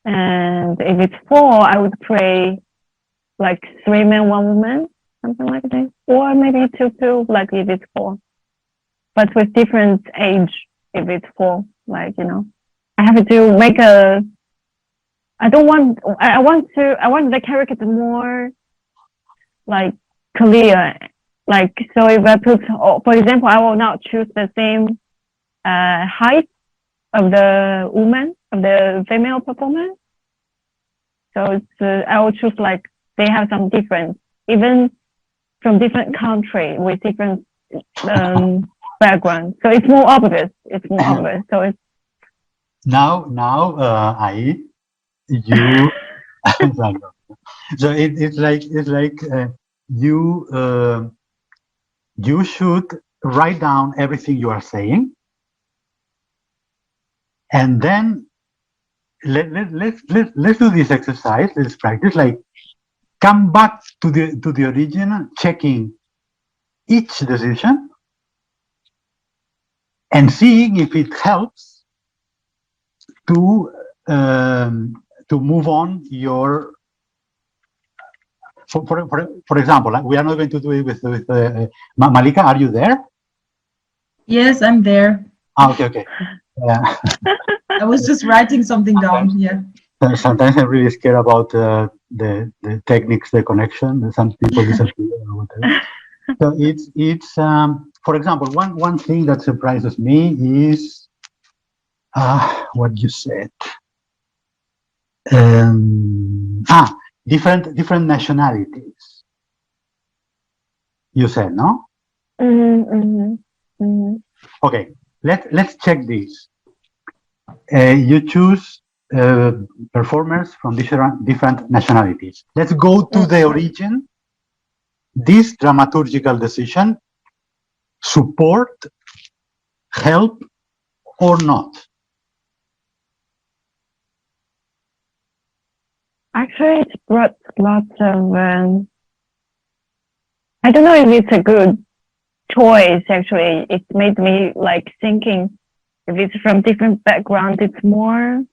And if it's 4, I would play like 3 men, 1 woman, something like that. Or maybe 2-2, like if it's 4. But with different age, if it's 4, like, you know, I have to make a. I want the character more like clear. Like, so if I put, for example, I will not choose the same height of the woman, of the female performer. So it's, I will choose like they have some difference, even from different country with different background. So it's more obvious. It's more obvious. So it's Now, you. So it's like you should write down everything you are saying, and then let's do this exercise. Let's practice. Like, come back to the original, checking each decision and seeing if it helps to move on your. For example, we are not going to do it with Malika. Are you there? Yes, I'm there. Okay. Yeah. I was just writing something down. Yeah. Sometimes I'm really scared about the techniques, the connection. Some people disappear or whatever. So it's for example, one thing that surprises me is what you said. Different nationalities. You said, no? Okay, let's check this. You choose performers from different nationalities. Let's go to the origin. This dramaturgical decision support, help, or not? Actually, it's brought lots of. I don't know if it's a good choice. Actually, it made me like thinking. If it's from different background, it's more.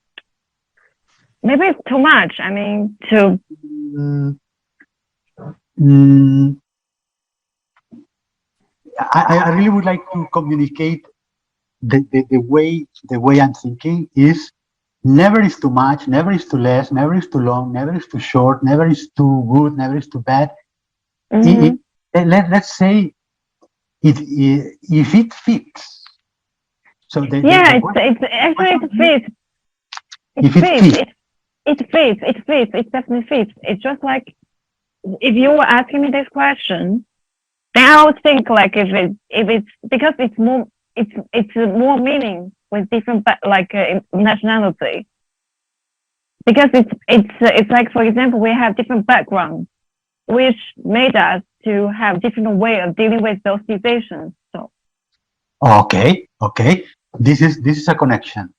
Maybe it's too much. I mean, to. I really would like to communicate the way I'm thinking is never is too much, never is too less, never is too long, never is too short, never is too good, never is too bad. Let's say if it fits. So it's actually it fits. It definitely fits. It's just like if you were asking me this question, then I would think like if it's because it's more meaning with different like nationality. Because it's like, for example, we have different backgrounds, which made us to have different way of dealing with those situations. So okay, this is a connection.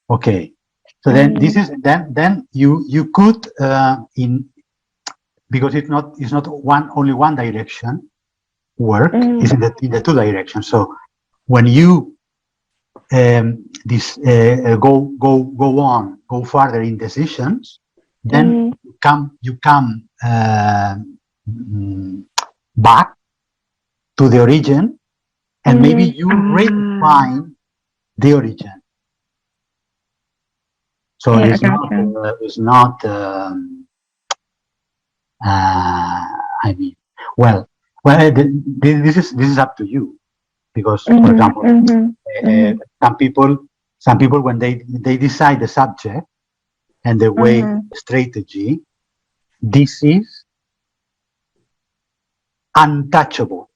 Okay, so then this is then you could because it's not only one direction work, is in the two directions. So when you go further in decisions, then you come back to the origin, and maybe you redefine the origin. So it's not I mean, well, Well, this is up to you, because, for Mhm, example, mhm, mhm, some people when they decide the subject and the way mhm, strategy, this is untouchable.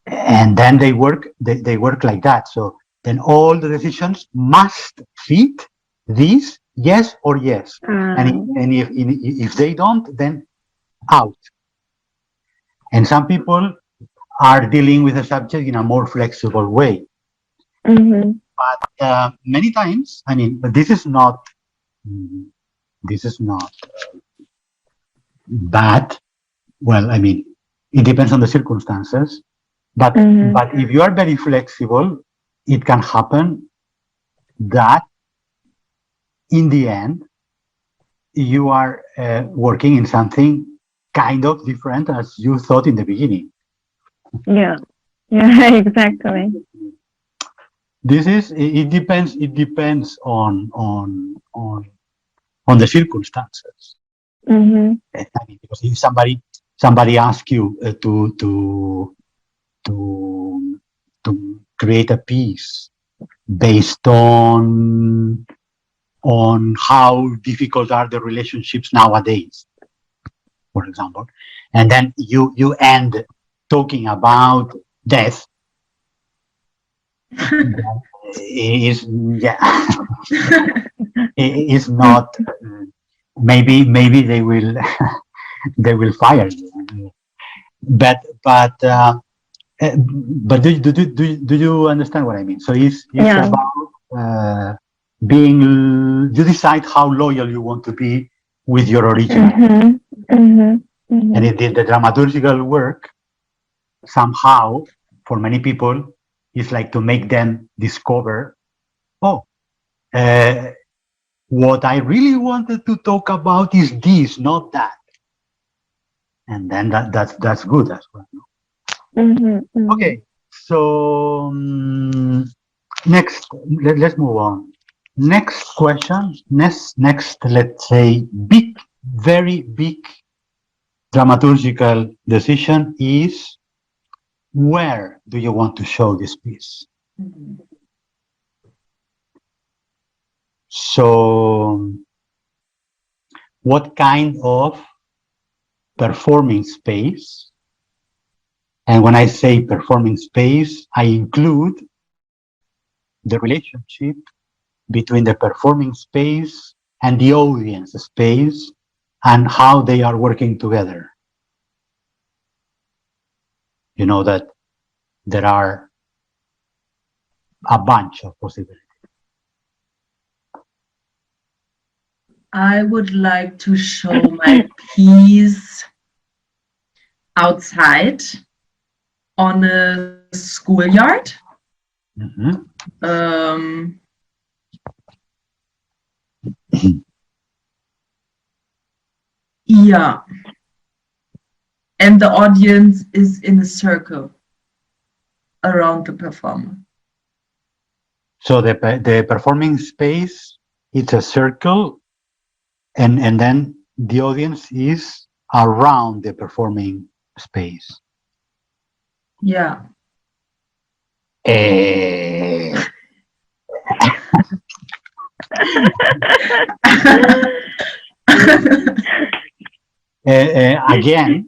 And then they work like that. So then all the decisions must fit this, yes or yes. And if they don't, then out. And some people are dealing with the subject in a more flexible way. mhm, Many times, I mean, but mm, this is not bad. Well, I mean, it depends on the circumstances. mhm, But if you are very flexible, it can happen that in the end you are working in something kind of different as you thought in the beginning. yeah, yeah, exactly. This is it depends. It depends on the circumstances. Mhm, I mean, because if somebody asks you to to create a piece based on how difficult are the relationships nowadays, for example, and then you end talking about death, is, yeah, it is not. Maybe they will they will fire you. But do you understand what I mean? So it's yeah. about being. You decide how loyal you want to be with your original, Mhm, mhm, and mhm, the dramaturgical work somehow for many people is like to make them discover, oh, uh, what I really wanted to talk about is this, not that, and then that's good as well. mhm, mhm. Okay, so next, let's move on. Next question. Next, let's say big, very big dramaturgical decision is, where do you want to show this piece? So, what kind of performing space? And when I say performing space, I include the relationship between the performing space and the audience space and how they are working together. You know that there are a bunch of possibilities. I would like to show my piece outside on a schoolyard. Mhm. Um, yeah, and the audience is in a circle around the performer. So the performing space, it's a circle, and then the audience is around the performing space. Yeah. Eh, again,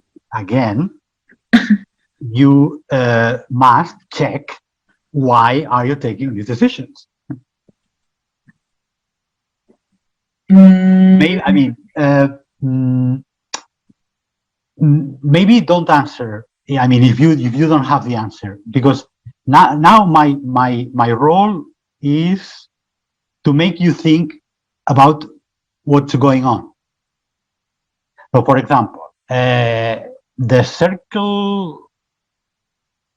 you must check why are you taking these decisions. Maybe, I mean, maybe don't answer. I mean, if you don't have the answer, because now my role is to make you think about what's going on. So, for example, the circle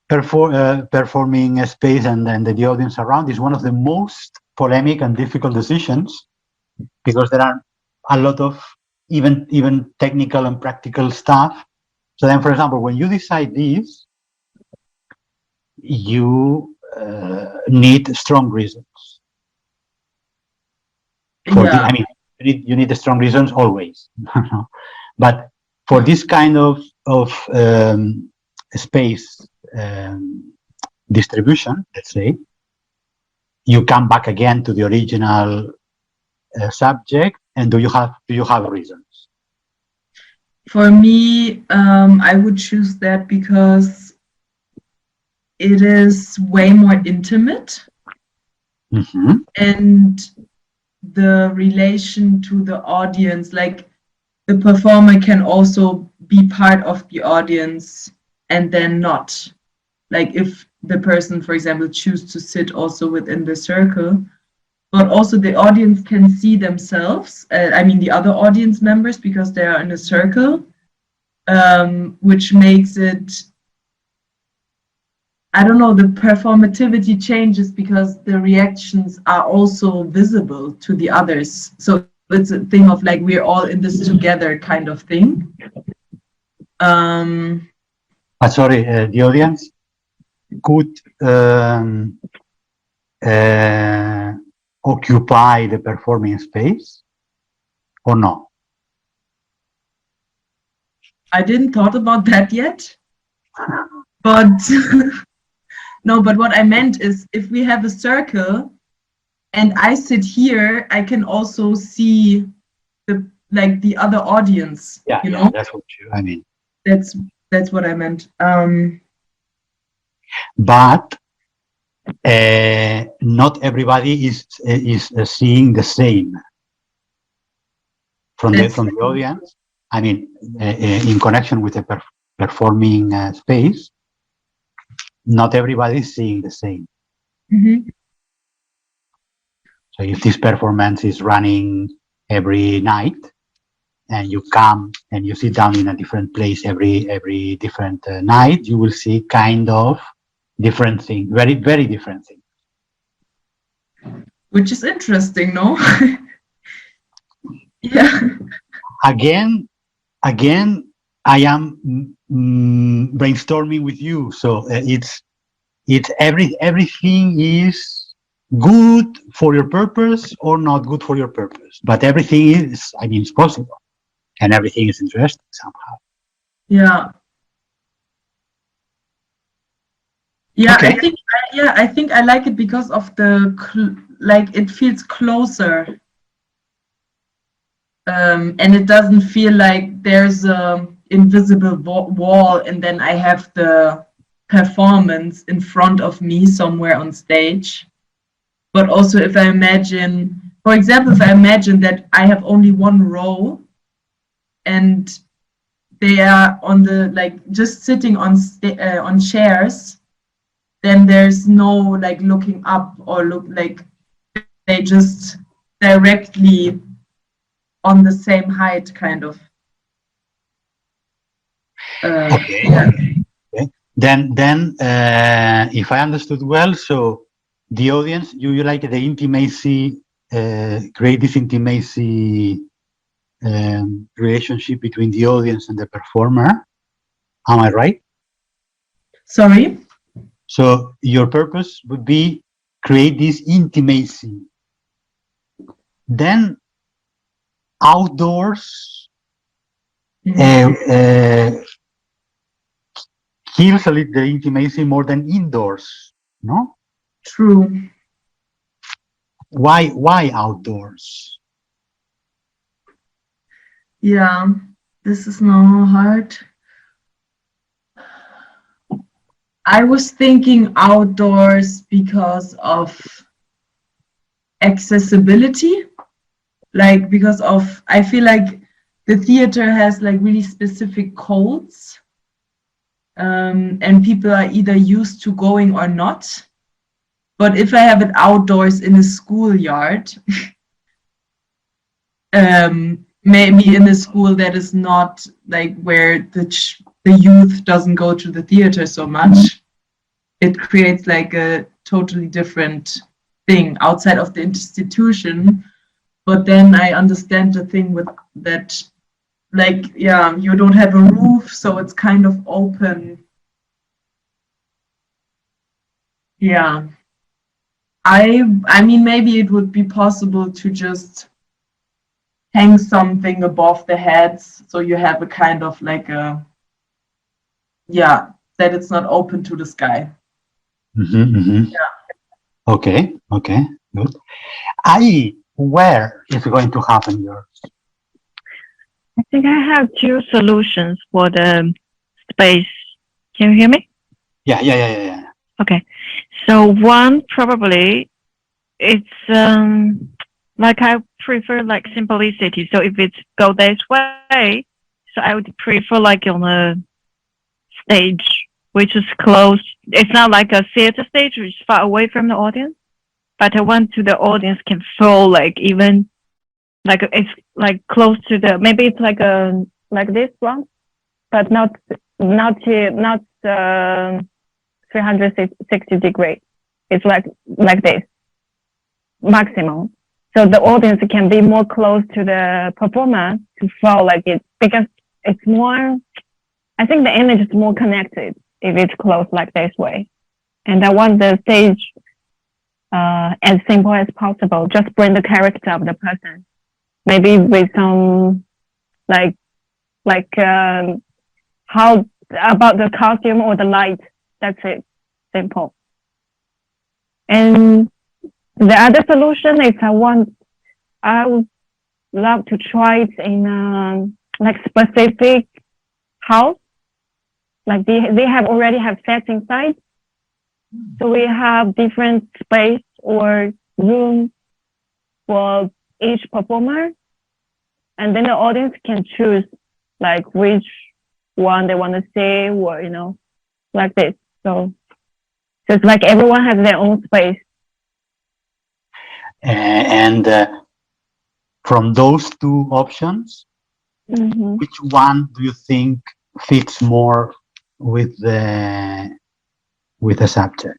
performing space and then the audience around is one of the most polemic and difficult decisions, because there are a lot of even technical and practical stuff. So then, for example, when you decide this, you need strong reasons for the. Yeah. I mean, you need the strong reasons always. But for this kind of space distribution, let's say, you come back again to the original subject, and do you have reasons? For me, I would choose that because it is way more intimate, Mm-hmm. and the relation to the audience, like the performer can also be part of the audience and then not. Like if the person, for example, choose to sit also within the circle, but also the audience can see themselves, I mean the other audience members, because they are in a circle, which makes it, I don't know, the performativity changes because the reactions are also visible to the others. So it's a thing of like, we're all in this together kind of thing. Sorry, the audience could occupy the performing space or no? I didn't thought about that yet, but no, but what I meant is if we have a circle and I sit here, I can also see the other audience. Yeah, you yeah, know, that's what I mean. That's what I meant. But not everybody is seeing the same from the audience. I mean, in connection with the performing space, not everybody is seeing the same. Mm-hmm. So if this performance is running every night, and you come and you sit down in a different place every different night, you will see kind of different things, very, very different things. Which is interesting, no? Yeah. Again, I am brainstorming with you. So it's everything is good for your purpose or not good for your purpose, but everything is, I mean, it's possible, and everything is interesting somehow. Yeah. Yeah, Okay. I think I like it because of like it feels closer. And it doesn't feel like there's a invisible wall and then I have the performance in front of me somewhere on stage. But also if I imagine, for example, if I imagine that I have only one row and they are on the, like, just sitting on chairs, then there's no like looking up or look, like they just directly on the same height, kind of. Okay. Yeah. Okay. Then, if I understood well, so the audience, you like the intimacy, create this intimacy relationship between the audience and the performer. Am I right? Sorry? So your purpose would be create this intimacy. Then outdoors kills a little the intimacy more than indoors, no? True. Why outdoors? Yeah, this is now hard. I was thinking outdoors because of accessibility, like because of, I feel like the theater has like really specific codes, and people are either used to going or not. But if I have it outdoors in a schoolyard, maybe in a school that is not like where the youth doesn't go to the theater so much, it creates like a totally different thing outside of the institution. But then I understand the thing with that, like, yeah, you don't have a roof, so it's kind of open. Yeah. I mean, maybe it would be possible to just hang something above the heads, so you have a kind of like a, yeah, that it's not open to the sky. Yeah. Okay, good. Where is going to happen yours? I think I have two solutions for the space. Can you hear me? Yeah. Okay. So one probably it's like I prefer like simplicity. So if it's go this way, so I would prefer like on a stage which is close. It's not like a theater stage which is far away from the audience, but I want to the audience can feel like even like it's like close to the, maybe it's like like this one, but not 360 degree. It's like this maximum. So the audience can be more close to the performer to feel like it, because it's more, I think the image is more connected if it's close like this way. And I want the stage as simple as possible. Just bring the character of the person. Maybe with some how about the costume or the light. That's it. Simple. And the other solution is I would love to try it in like specific house. Like they already have sets inside. So we have different space or room for each performer. And then the audience can choose like which one they want to see, or, you know, like this. So it's like everyone has their own space. And from those two options, which one do you think fits more with the subject?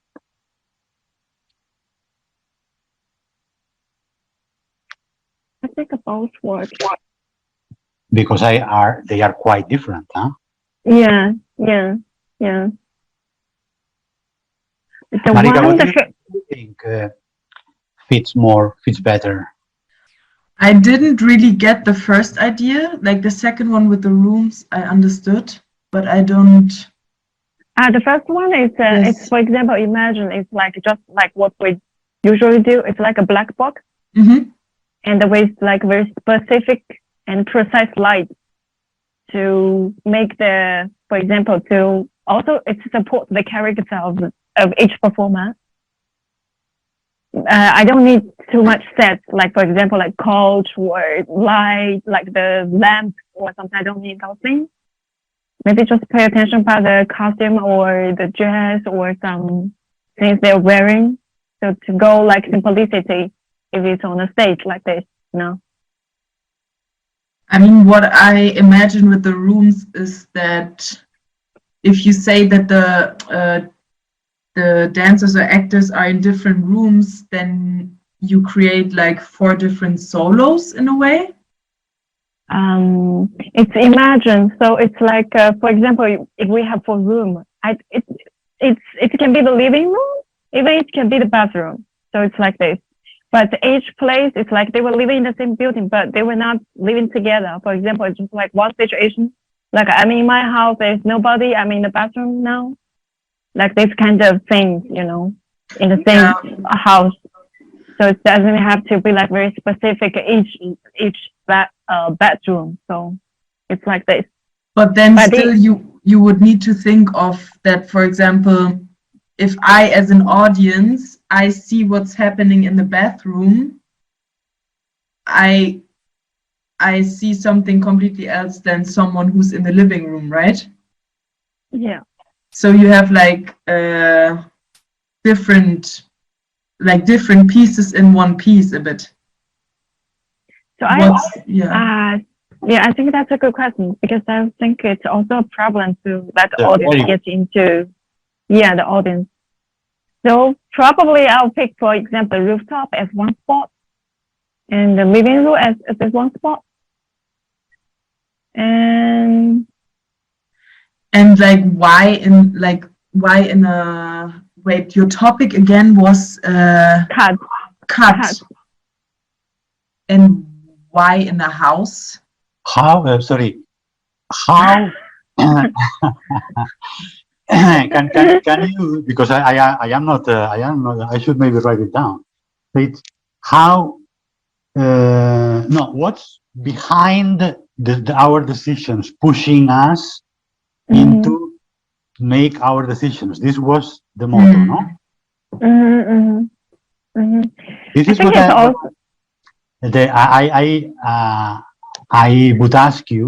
I think both work. Because they are quite different, huh? Yeah. The Marika, one what do you think fits better? I didn't really get the first idea, like the second one with the rooms, I understood, but I don't. The first one is Yes. it's, for example, imagine it's like just like what we usually do. It's like a black box, and with like very specific and precise light to make the, for example, to also it support the character of each performer. I don't need too much sets, like for example, like couch or light, like the lamp or something. I don't need those things. Maybe just pay attention about the costume or the dress or some things they're wearing. So to go like simplicity if it's on a stage like this, you know. I mean, what I imagine with the rooms is that if you say that the dancers or actors are in different rooms, then you create like 4 different solos in a way. It's imagined, so it's like for example, if we have 4 rooms, it can be the living room, even it can be the bathroom. So it's like this. But each place, it's like they were living in the same building, but they were not living together. For example, it's just like one situation. Like I'm in my house, there's nobody. I'm in the bathroom now. Like this kind of things, you know, in the same house. So it doesn't have to be like very specific each bedroom. So it's like this. But then still you would need to think of that, for example, if I, as an audience, I see what's happening in the bathroom, I see something completely else than someone who's in the living room, right? Yeah. So you have like different pieces in one piece a bit. So I think that's a good question, because I think it's also a problem to let the audience get into the audience. So probably I'll pick, for example, the rooftop as one spot and the living room as one spot. And like why in a wait, your topic again was cut. And why in a house? How? Sorry. How? Can you? Because I am not. I am not. I should maybe write it down. It's how. No. What's behind our decisions, pushing us into make our decisions? This was the motto, no? This is I think what it's also. I would ask you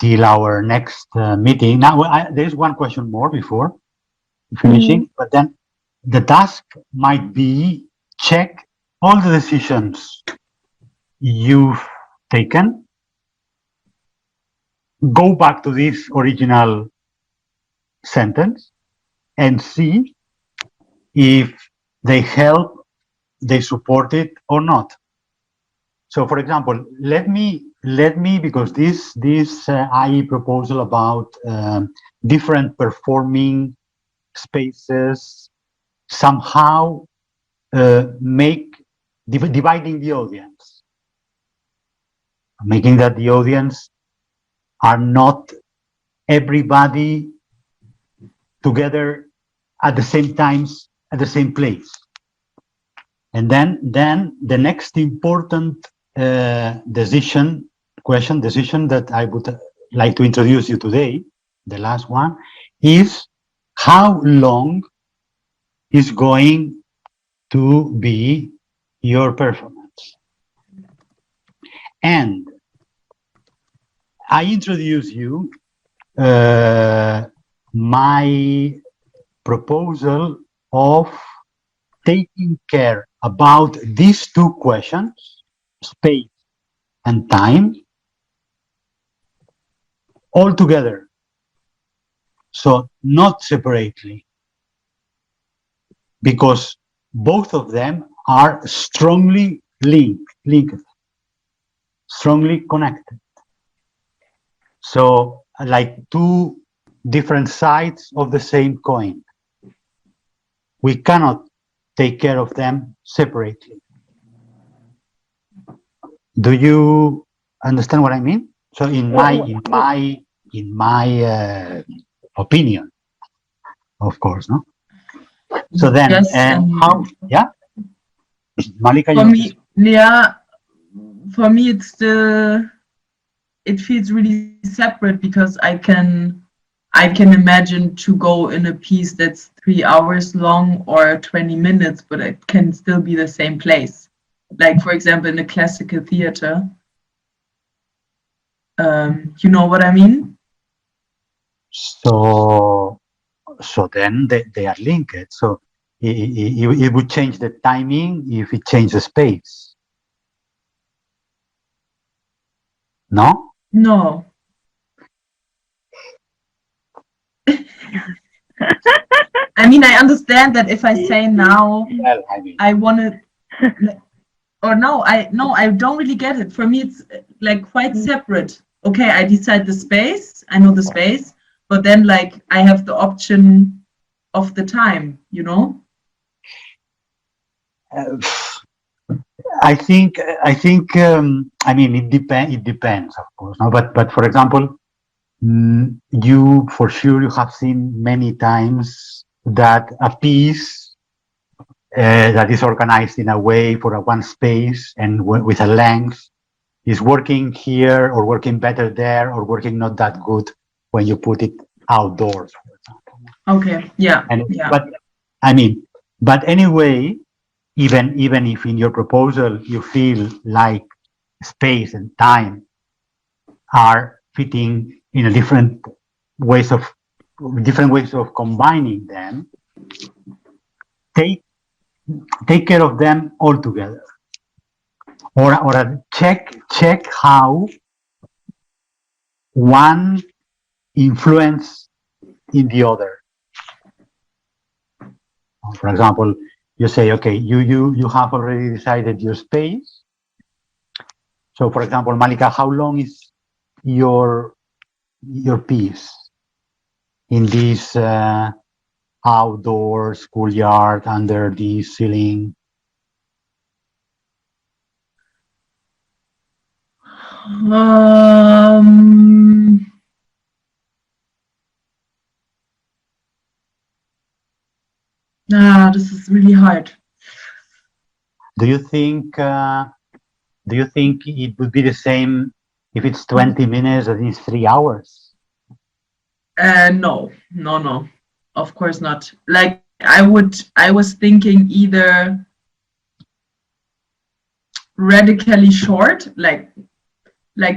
till our next meeting. Now, there's one question more before finishing, but then the task might be check all the decisions you've taken, go back to this original sentence and see if they help, they support it or not. So, for example, let me because this IE proposal about different performing spaces somehow make dividing the audience, making that the audience are not everybody together at the same times at the same place. And then the next important decision that I would like to introduce you today, the last one, is how long is going to be your performance. And I introduce you my proposal of taking care about these two questions, space and time, all together. So not separately, because both of them are strongly linked, strongly connected. So like two different sides of the same coin. We cannot take care of them separately. Do you understand what I mean? So in my opinion, of course, no. So then, Yes, how? Yeah, Malika. For me, yeah, for me, it's it feels really separate because I can imagine to go in a piece that's 3 hours long or 20 minutes, but it can still be the same place. Like, for example, in a classical theater. You know what I mean? So then they are linked. So it would change the timing if it changed the space. No? No. I mean, I understand that if I say now, Well, I mean, I want to, or no, I don't really get it. For me, it's like quite separate. Okay, I decide the space, I know the space, but then like I have the option of the time, you know? I think I mean it depends, of course, no? But for example, you for sure you have seen many times that a piece that is organized in a way for a one space and with a length is working here or working better there or working not that good when you put it outdoors, for example. Okay, yeah. But I mean, but anyway, even if in your proposal you feel like space and time are fitting in a different ways of combining them, take care of them all together, or check how one influence in the other. For example, you say, okay, you have already decided your space. So, for example, Malika, how long is your piece in this outdoor schoolyard under the ceiling? This is really hard. Do you think it would be the same if it's 20 minutes or it's 3 hours? No. Of course not. Like I was thinking either radically short, like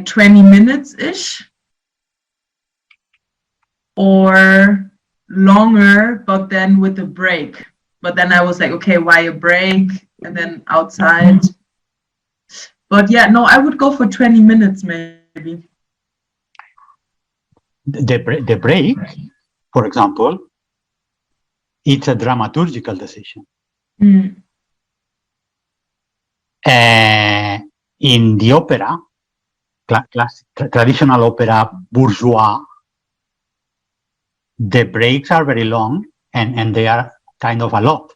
20 minutes ish, or longer, but then with a break. But then I was like, okay, why a break? And then outside. But yeah, no, I would go for 20 minutes maybe. The break, for example, it's a dramaturgical decision. In the opera, traditional opera, bourgeois, the breaks are very long and they are kind of a lot.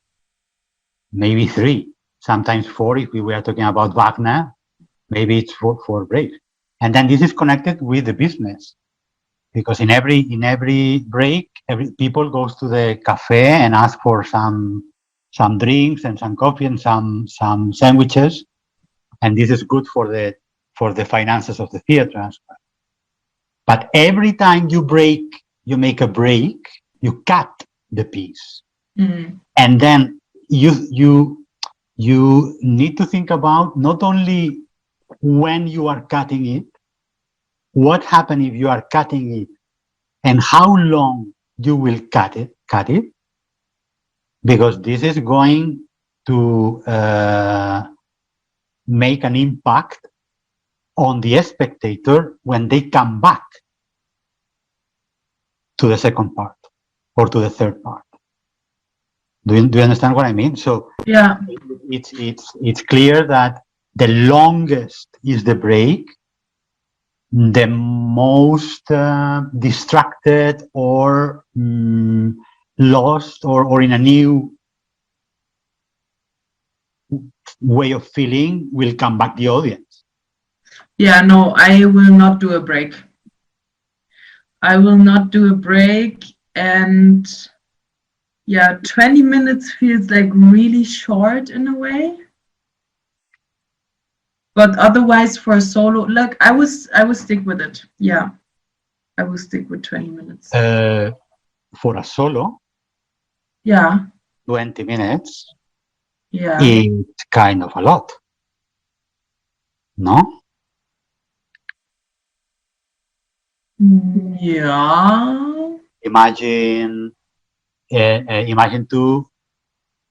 Maybe 3, sometimes 4 if we were talking about Wagner, maybe it's 4 breaks. And then this is connected with the business. Because in every break, people goes to the cafe and ask for some drinks and some coffee and some sandwiches, and this is good for the finances of the theater. But every time you make a break, you cut the piece, and then you need to think about not only when you are cutting it, what happens if you are cutting it, and how long you will cut it, because this is going to make an impact on the spectator when they come back to the second part or to the third part. Do you understand what I mean? So yeah, it's clear that the longest is the break, the most distracted or lost or in a new way of feeling will come back the audience. Yeah, no, I will not do a break. And yeah, 20 minutes feels like really short in a way. But otherwise, for a solo, look, I will stick with it. Yeah, I will stick with 20 minutes. For a solo, yeah, 20 minutes yeah, is kind of a lot, no? Yeah. Imagine to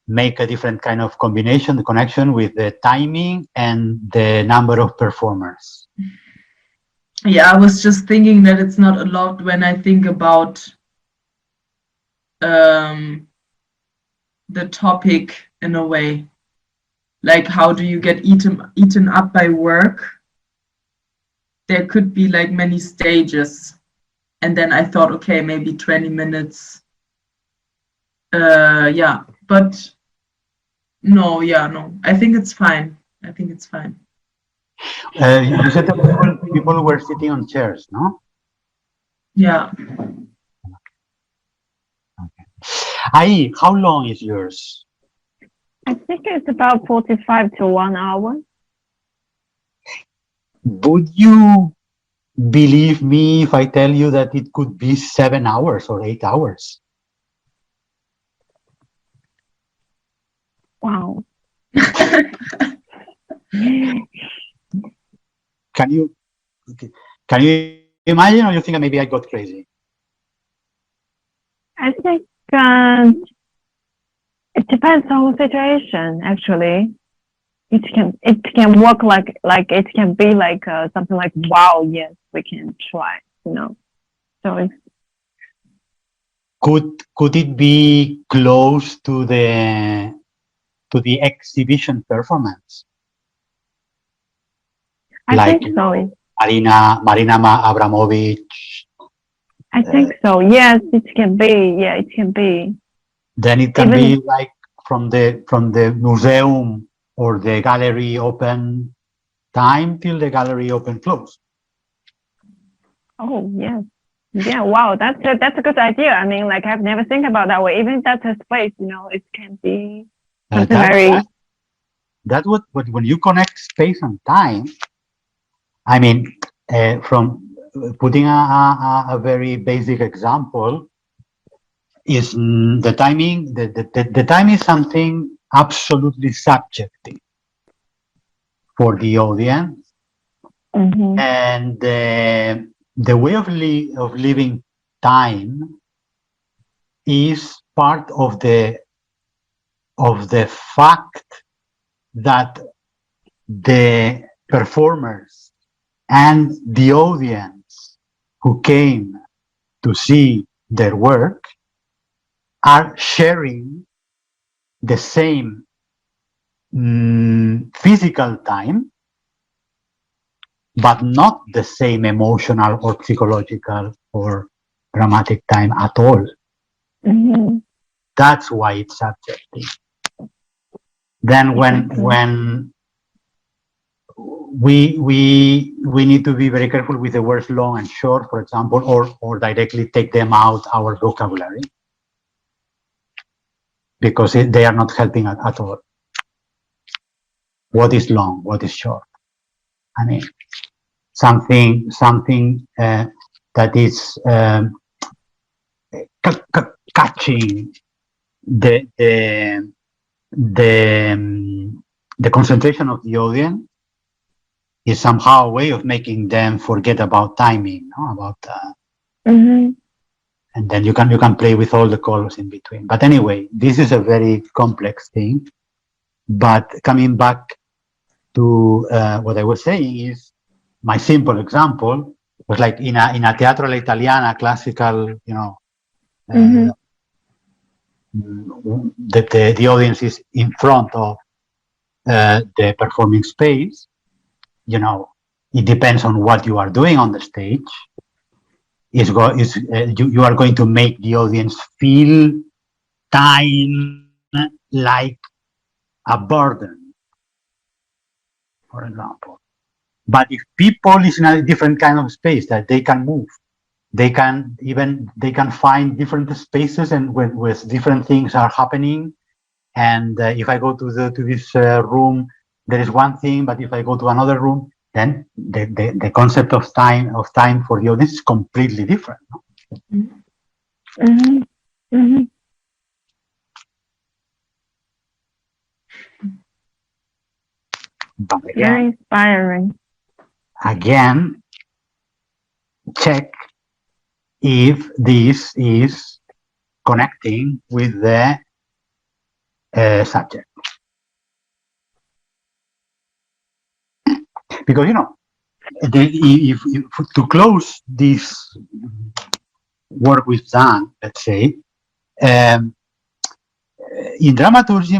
make a different kind of combination, the connection with the timing and the number of performers. Yeah, I was just thinking that it's not a lot when I think about the topic in a way. Like, how do you get eaten up by work? There could be like many stages. And then I thought, okay, maybe 20 minutes. Yeah, but no, I think it's fine. You said that people were sitting on chairs, no? Yeah. Okay. How long is yours? I think it's about 45 to 1 hour. Would you believe me if I tell you that it could be 7 hours or 8 hours? Wow. Can you imagine, or you think maybe I got crazy? I think it depends on the situation. Actually, it can work like it can be like something like, wow, yes, we can try. So it's, could it be close to the exhibition performance? I think so. Marina Abramovich. I think so. Yes, it can be. Yeah, it can be. Then it can be like from the museum or the gallery open time till the gallery open close. Oh, yes. Yeah, wow, that's a good idea. I mean, like, I've never think about that way. Even if that's a space, you know, it can be something very... That's what when you connect space and time, I mean, from putting a very basic example, is the timing, the time is something absolutely subjective for the audience. Mm-hmm. And the way of living time is part of the fact that the performers and the audience who came to see their work are sharing the same physical time, but not the same emotional or psychological or dramatic time at all. Mm-hmm. That's why it's subjective. Then when we need to be very careful with the words long and short, for example, or directly take them out our vocabulary, because they are not helping at all. What is long? What is short? I mean, something that is catching the concentration of the audience is somehow a way of making them forget about timing, no? About Mm-hmm. and then you can play with all the colors in between. But anyway, this is a very complex thing. But coming back to what I was saying is, my simple example was like in a Teatro all'Italiana classical, you know, Mm-hmm. the audience is in front of the performing space. You know, it depends on what you are doing on the stage. You are going to make the audience feel time like a burden, for example. But if people is in a different kind of space that they can move, they can find different spaces and with different things are happening. And if I go to this room, there is one thing, but if I go to another room, then the concept of time for the audience is completely different. No? Mm-hmm. Mm-hmm. But Very inspiring. Again, check if this is connecting with the subject. Because, you know, if to close this work we've done, let's say, in dramaturgy,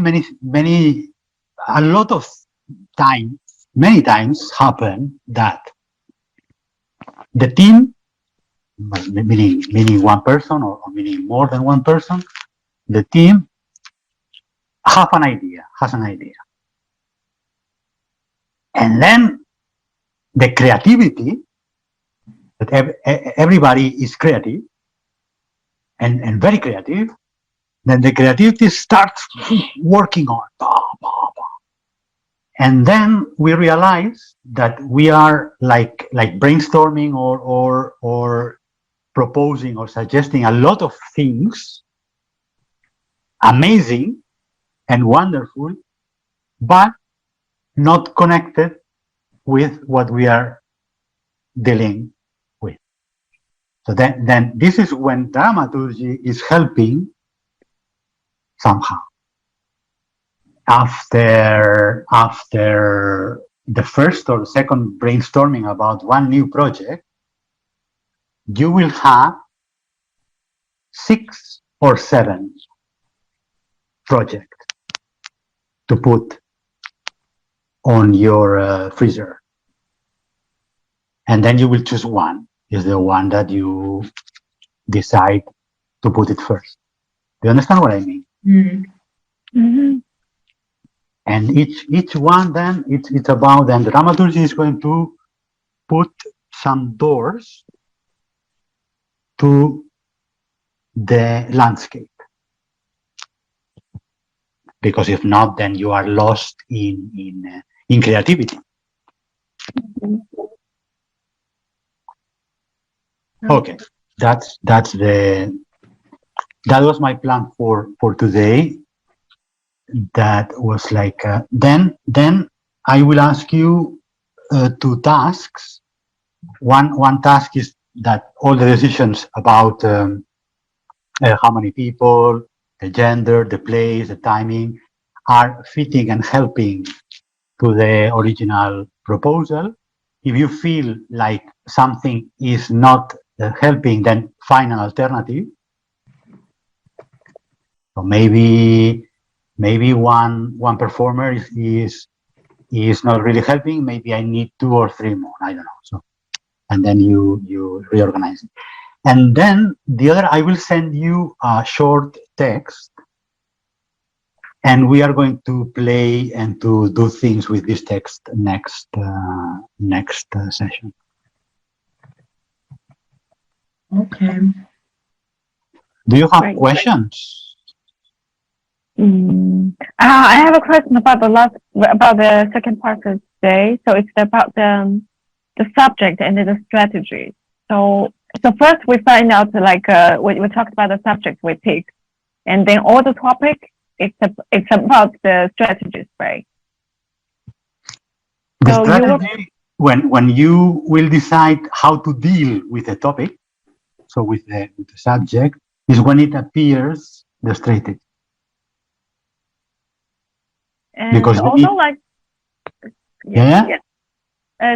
a lot of times, many times happen that the team, meaning one person or meaning more than one person, the team has an idea. And then the creativity, that everybody is creative and very creative, then the creativity starts working on. And then we realize that we are like brainstorming or proposing or suggesting a lot of things, amazing and wonderful, but not connected with what we are dealing with. So then this is when dramaturgy is helping somehow. After the first or second brainstorming about one new project, you will have 6 or 7 projects to put on your freezer. And then you will choose one, is the one that you decide to put it first. Do you understand what I mean? Mm. Mm-hmm. And each one then it's about, and the dramaturgy is going to put some doors to the landscape. Because if not, then you are lost in creativity. Okay, that was my plan for today. That was like then I will ask you 2 tasks. One task is that all the decisions about how many people, the gender, the place, the timing are fitting and helping to the original proposal. If you feel like something is not helping, then find an alternative. So maybe one performer is not really helping. Maybe I need 2 or 3 more. I don't know. So, and then you reorganize it. And then the other, I will send you a short text, and we are going to play and to do things with this text next session. Okay. Do you have Great. questions? I have a question about the second part of today. So it's about the subject and the strategy. So first we find out like we talked about the subject we pick, and then all the topic it's about the strategies, right? The So strategy, when you will decide how to deal with the topic, so with the subject, is when it appears the strategy. And Because also like yeah.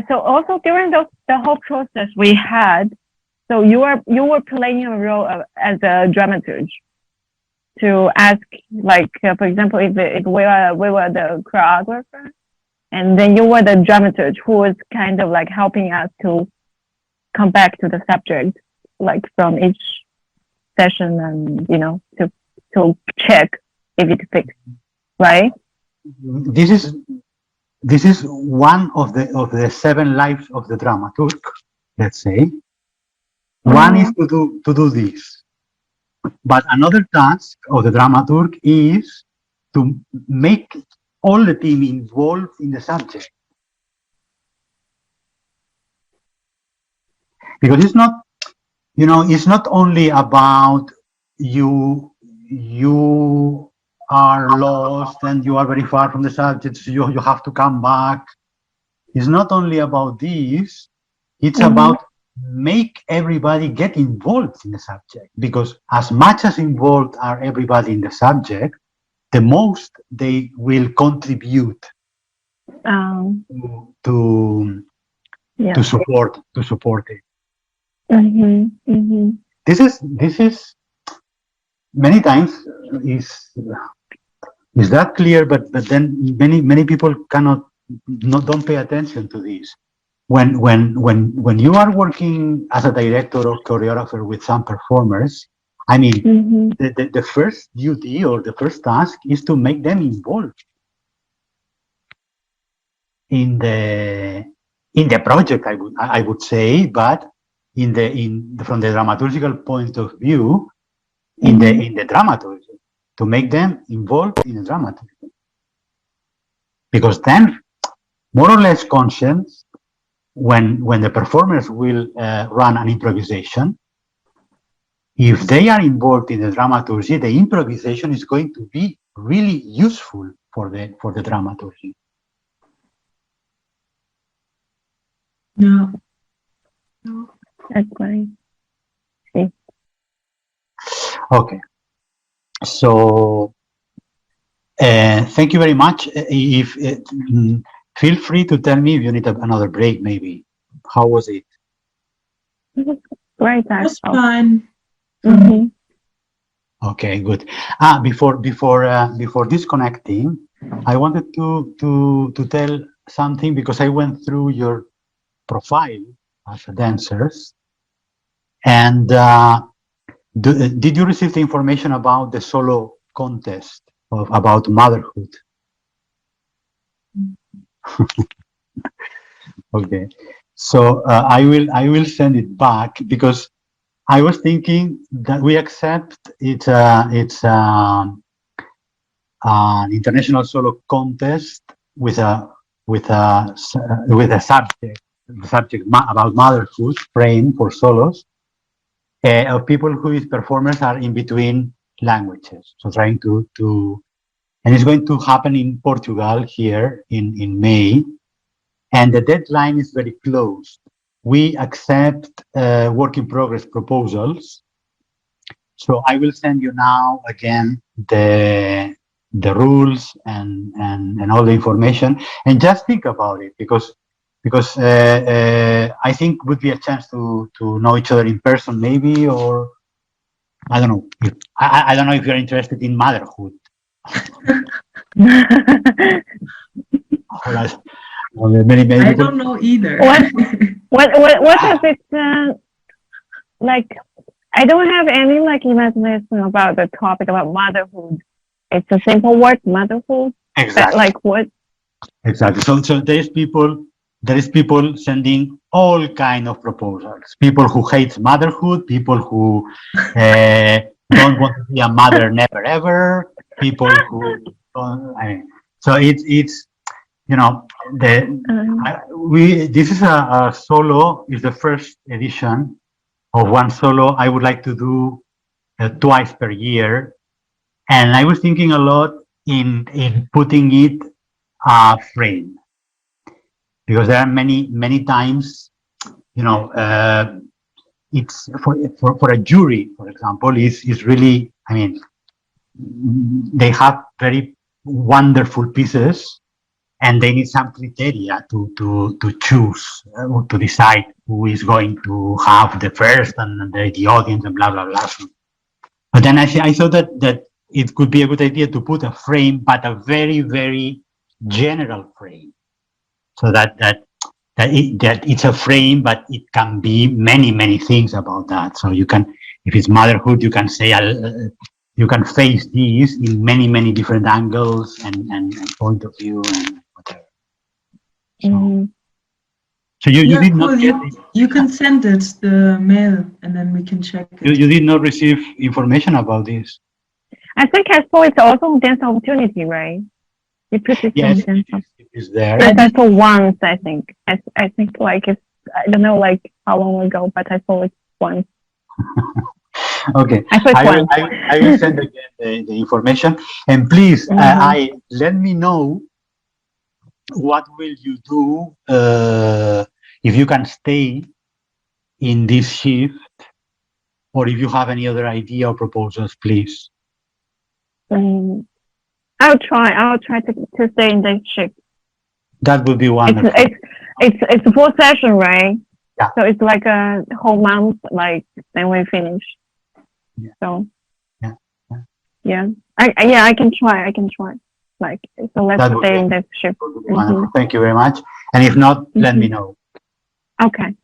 So also during the whole process we had, so you were playing a role as a dramaturge to ask, like for example, if we were the choreographer, and then you were the dramaturge who was kind of like helping us to come back to the subject, like from each session, and to check if it fits, right? This is one of the 7 lives of the dramaturg, let's say. One is to do this. But another task of the dramaturg is to make all the team involved in the subject. Because it's not only about you are lost and you are very far from the subject, so you have to come back. It's not only about this, it's about make everybody get involved in the subject, because as much as involved are everybody in the subject, the most they will contribute to support it. This is many times is that clear, but then many people don't pay attention to this. When you are working as a director or choreographer with some performers, I mean, the first duty or the first task is to make them involved in the project. I would say, but from the dramaturgical point of view, in the dramaturgy, to make them involved in the dramaturgy, because then, more or less conscious, when the performers will run an improvisation, if they are involved in the dramaturgy, the improvisation is going to be really useful for the dramaturgy. Yeah. That's great. See. Okay. So thank you very much. If feel free to tell me if you need another break, maybe. How was it? Great. That's fine. Okay, good. Before disconnecting, I wanted to tell something, because I went through your profile as a dancers, and did you receive the information about the solo contest about motherhood? Okay. So I will send it back because I was thinking that we accept an international solo contest with a subject, about motherhood frame for solos of people whose performers are in between languages. So trying to and it's going to happen in Portugal here in May, and the deadline is very close. We accept work in progress proposals. So I will send you now again the rules and all the information, and just think about it because I think would be a chance to know each other in person maybe, or I don't know. I don't know if you're interested in motherhood. Or many I people. don't know either. What does it like? I don't have any like imagination about the topic about motherhood. It's a simple word, motherhood. Exactly. Like what? Exactly. So there is people sending all kind of proposals. People who hate motherhood, people who don't want to be a mother never ever, people who don't, so it's you know this is a solo, is the first edition of one solo I would like to do twice per year, and I was thinking a lot in putting it frame, because there are many times, it's for a jury, for example, is really, I mean, they have very wonderful pieces, and they need some criteria to choose, to decide who is going to have the first and the audience and blah blah blah. But then I thought that it could be a good idea to put a frame, but a very general frame, so that it's a frame, but it can be many things about that. So you can, if it's motherhood, you can say you can face these in many different angles and point of view and whatever. So you Yeah, did cool. not get You can send it the mail and then we can check it. you did not receive information about this. I think I saw it's also dance opportunity, right? You put it Yes, in dance. it is there. Yes, I saw once. I think like it's, I don't know like how long ago, but I saw it once. Okay, I saw it once. I will send again the information, and please, let me know what will you do if you can stay in this shift, or if you have any other idea or proposals, please. I'll try to stay in this shift. That would be wonderful. It's a full session, right? Yeah. So it's like a whole month, like then we finish. Yeah. So. Yeah. I can try. Like, so let's stay in that shift. Thank you very much. And if not, let me know. Okay.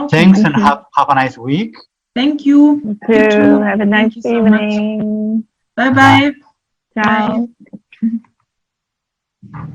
Thanks, and have a nice week. Thank you. You too. Have a nice evening. Bye bye. Ciao. Bye.